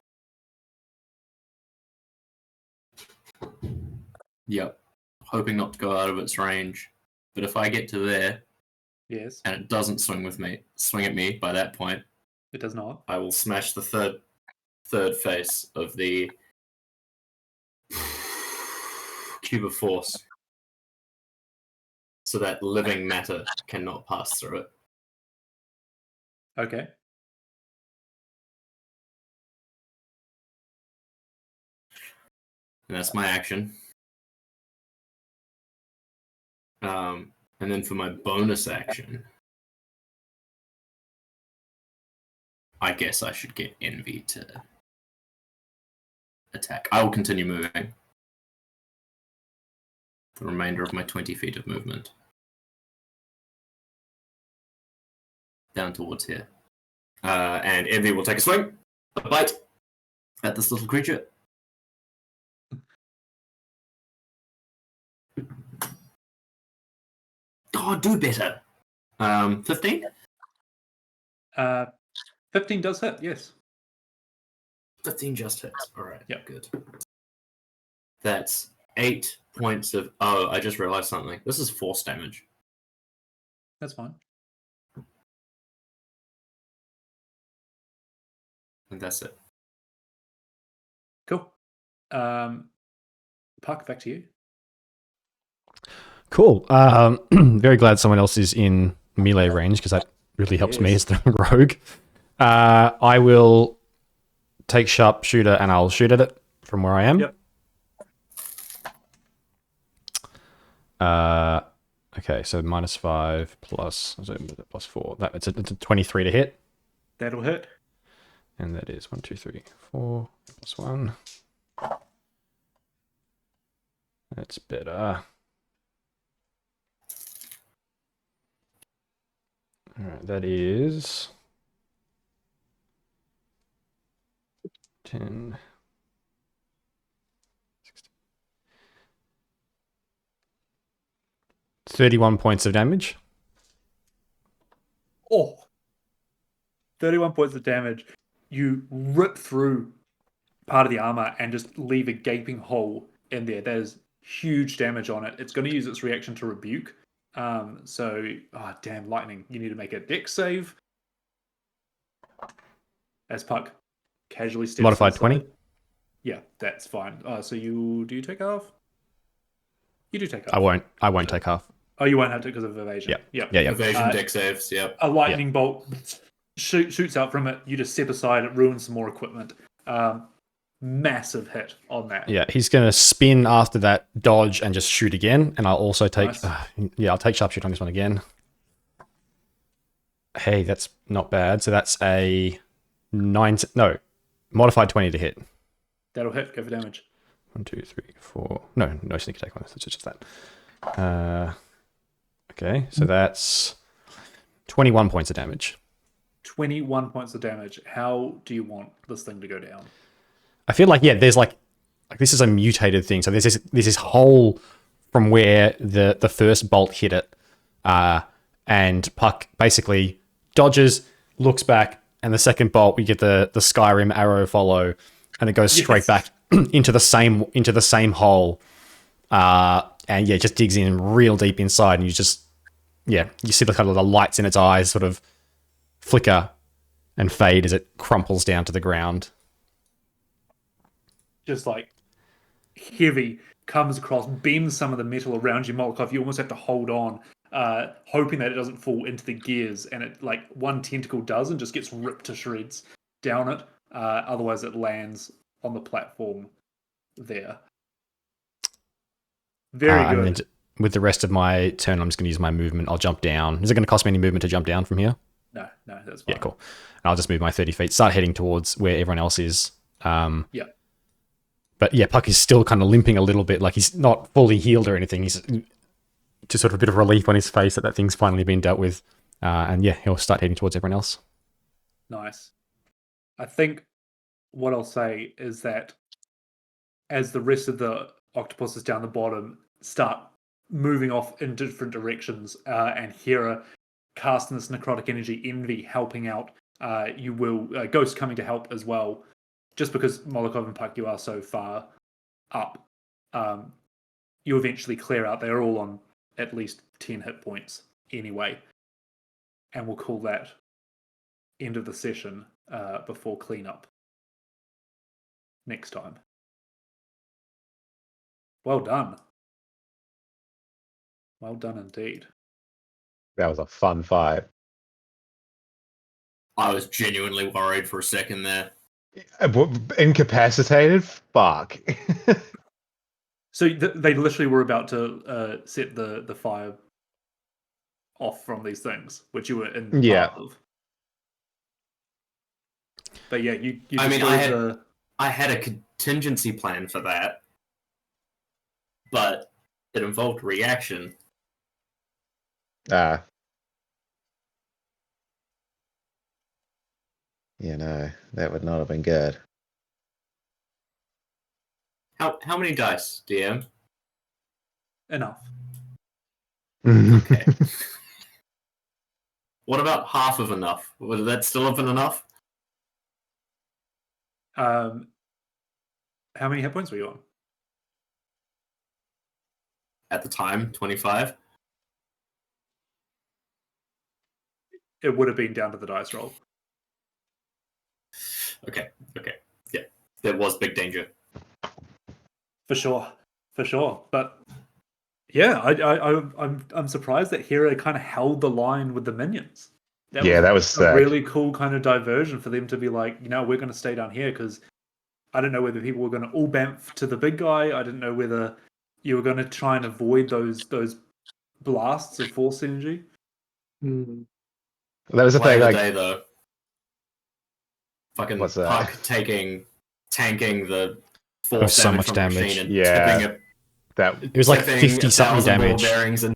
Yep. Hoping not to go out of its range. But if I get to there, yes, and it doesn't swing at me by that point, it does not. I will smash the third face of the cube of force, so that living matter cannot pass through it. Okay. And that's my action. And then for my bonus action, I guess I should get Envy to attack. I will continue moving. The remainder of my 20 feet of movement. Down towards here. And Envy will take a swing, a bite at this little creature. Oh, do better. 15? 15 does hit, yes. 15 just hits. Alright, yep. Good. That's 8 points of... Oh, I just realized something. This is force damage. That's fine. And that's it. Cool. Puck, back to you. Cool. Very glad someone else is in melee range because that really helps me as the rogue. I will take sharpshooter and I'll shoot at it from where I am. Yep. Okay, so -5 plus 4. It's a 23 to hit. That'll hit. And that is 1, 2, 3, 4 plus 1. That's better. All right, that is 10, 16, 31 points of damage. Oh, 31 points of damage. You rip through part of the armor and just leave a gaping hole in there. There's huge damage on it. It's going to use its reaction to rebuke. Damn, lightning. You need to make a dex save. As Puck casually steps Modified 20? Yeah, that's fine. So do you take half? You do take half. I won't take half. Oh, you won't have to because of evasion. Yeah. Evasion, dex saves, yep. A lightning bolt shoots out from it. You just step aside. It ruins some more equipment. Massive hit on that. Yeah, he's going to spin after that, dodge, and just shoot again. And I'll also take... Nice. I'll take sharpshooter on this one again. Hey, that's not bad. So that's a modified 20 to hit. That'll hit. Go for damage. 1, 2, 3, 4. No sneak attack on this. It's just that. Okay, so that's 21 points of damage. 21 points of damage. How do you want this thing to go down? I feel like, there's like this is a mutated thing. So there's this whole from where the first bolt hit it, and Puck basically dodges, looks back, and the second bolt we get the Skyrim arrow follow, and it goes straight back into the same hole, and yeah, just digs in real deep inside, and you see the kind of the lights in its eyes sort of flicker and fade as it crumples down to the ground. Just like heavy, comes across, bends some of the metal around you, Molotov. You almost have to hold on, hoping that it doesn't fall into the gears, and it like one tentacle does and just gets ripped to shreds down it. Otherwise, it lands on the platform there. Very good. And with the rest of my turn, I'm just going to use my movement. I'll jump down. Is it going to cost me any movement to jump down from here? No, that's fine. Yeah, cool. I'll just move my 30 feet, start heading towards where everyone else is. Yeah. But yeah, Puck is still kind of limping a little bit, like he's not fully healed or anything. He's just sort of a bit of relief on his face that thing's finally been dealt with. And yeah, he'll start heading towards everyone else. Nice. I think what I'll say is that as the rest of the octopuses down the bottom start moving off in different directions, and Hera casting this necrotic energy, Envy helping out, you will Ghost coming to help as well. Just because Molotov and Puck, you are so far up, you eventually clear out. They're all on at least 10 hit points anyway. And we'll call that end of the session before cleanup next time. Well done. Well done indeed. That was a fun fight. I was genuinely worried for a second there. Incapacitated? Fuck. So they literally were about to set the fire off from these things, which you were in part of. But yeah, you I mean, I had a contingency plan for that, but it involved reaction. That would not have been good. How many dice, DM? enough. Okay. What about half of enough? Would that still have been enough? How many hit points were you on? At the time, 25. It would have been down to the dice roll. Okay. Yeah. There was big danger. For sure. But yeah, I'm surprised that Hera kind of held the line with the minions. That was a sick. really cool kind of diversion for them to be like, we're going to stay down here, because I don't know whether people were going to all bamf to the big guy. I didn't know whether you were going to try and avoid those blasts of force energy. That was the Play thing. of the Like, day, though. Fucking What's that? Puck tanking the was force so damage much from damage. the machine and Yeah. tipping it. It was like 50 something damage. Bearings and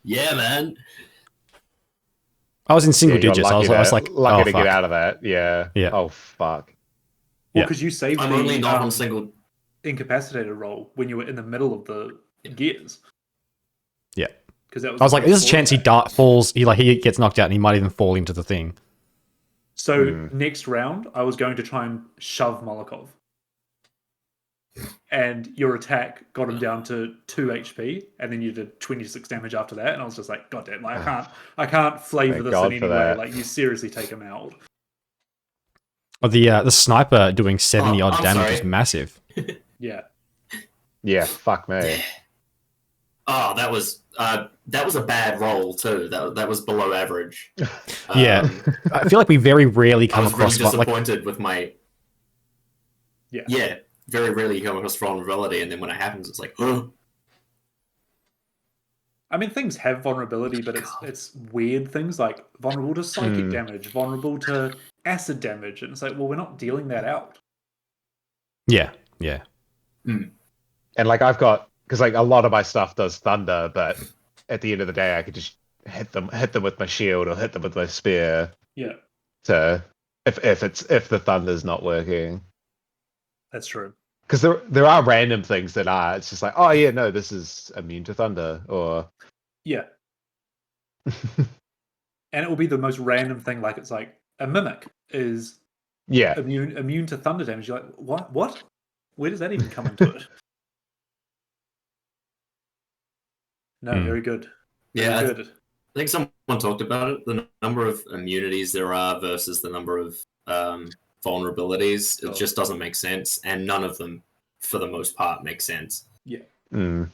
yeah, man. I was in single you got digits. I was like, lucky oh, to fuck. get out of that. Yeah. Yeah. Oh fuck. Well, Yeah. because you saved I'm the only not on single. incapacitated roll when you were in the middle of the gears. Yeah. Because that was. I was like, there's a chance he falls. He gets knocked out, and he might even fall into the thing. So next round, I was going to try and shove Molotov, and your attack got him down to 2 HP, and then you did 26 damage after that. And I was just like, God damn, like, I can't flavor Thank this God in for any way. that. Like, you seriously take him out. Oh, the sniper doing 70 odd I'm damage sorry. is massive. Yeah. Yeah. Fuck me. Oh, that was a bad roll too. That was below average. Yeah. I feel like we very rarely I come was really across disappointed with my. Yeah. Yeah, very rarely come across vulnerability, and then when it happens, it's like, oh. I mean, things have vulnerability, but it's weird things, like vulnerable to psychic damage, vulnerable to acid damage, and it's like, well, we're not dealing that out. Yeah. And like I've got, because like a lot of my stuff does thunder, but at the end of the day, I could just hit them with my shield or hit them with my spear. Yeah, To if the thunder's not working. that's true. Because there are random things that are. It's just like, oh yeah, no, this is immune to thunder, or Yeah. And it will be the most random thing. Like it's like a mimic is yeah. immune to thunder damage. You're like, what? Where does that even come into it? No, very good. Yeah, Very good. I think someone talked about it. The number of immunities there are versus the number of vulnerabilities. It just doesn't make sense, and none of them, for the most part, make sense. Yeah. Mm.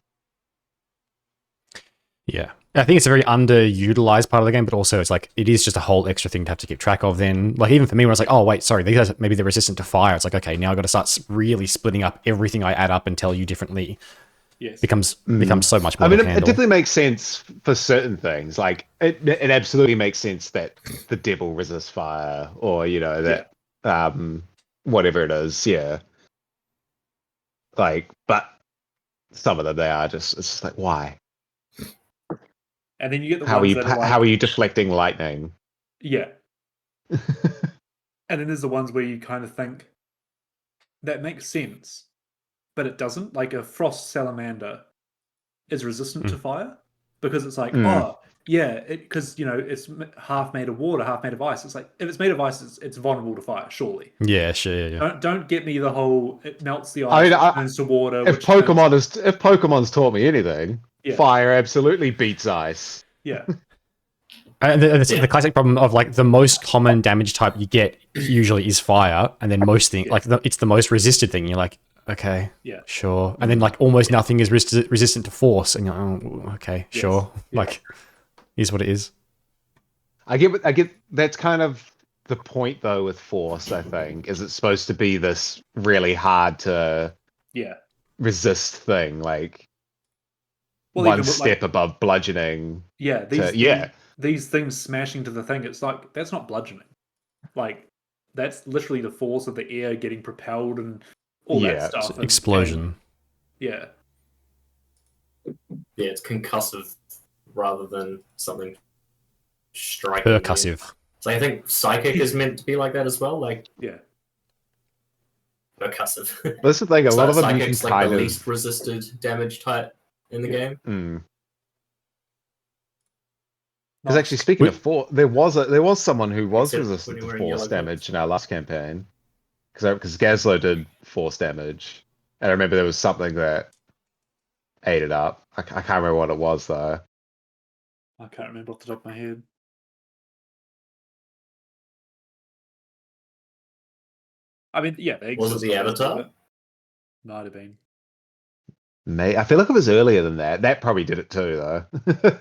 Yeah. I think it's a very underutilized part of the game, but also it's like it is just a whole extra thing to have to keep track of then. Like even for me when I was like, oh wait, sorry, these guys maybe they're resistant to fire. It's like, okay, now I've got to start really splitting up everything I add up and tell you differently. Yes. Becomes so much more. I mean, to it handle. definitely makes sense for certain things. Like it absolutely makes sense that the devil resists fire, or that whatever it is. Yeah. Like, but some of them they are just it's just like why? And then you get the How are ones you that are like, how are you deflecting lightning? yeah. And then there's the ones where you kind of think that makes sense, but it doesn't. Like a frost salamander is resistant to fire because it's like, oh yeah, because it's half made of water, half made of ice. It's like if it's made of ice, it's vulnerable to fire. Surely. Yeah, sure, yeah. Don't get me the whole it melts the I ice, mean, which turns to water. if Which turns, Pokemon's taught me anything, Yeah. fire absolutely beats ice. yeah, And the classic problem of like the most common damage type you get usually is fire, and then most thing like it's the most resisted thing. You're like, okay, yeah, sure, and then like almost nothing is resistant to force, and you're like, oh, okay, Yes. sure, Yeah. like is what it is. I get that's kind of the point though with force. I think is it's supposed to be this really hard to yeah. resist thing, like Well, one even with, step above bludgeoning. yeah, these things smashing to the thing. It's like that's not bludgeoning. Like that's literally the force of the air getting propelled and all that Yeah. stuff. Explosion. And, yeah. Yeah, it's concussive rather than something striking. Percussive. So I think psychic is meant to be like that as well, like Yeah. percussive. That's the thing. A lot of them you can psychic's like kind the of. least resisted damage type in the game. Because actually, speaking of force, there was someone who was Except resistant when to you're wearing force yellow damage in our last campaign. Because Gazlo did force damage, and I remember there was something that ate it up. I can't remember what it was though. I can't remember off the top of my head. I mean, yeah, they Was it the Avatar? Might have been. I feel like it was earlier than that. That probably did it too, though.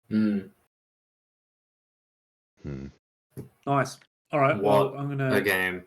Hmm. Nice. All right. What Well, I'm gonna a game.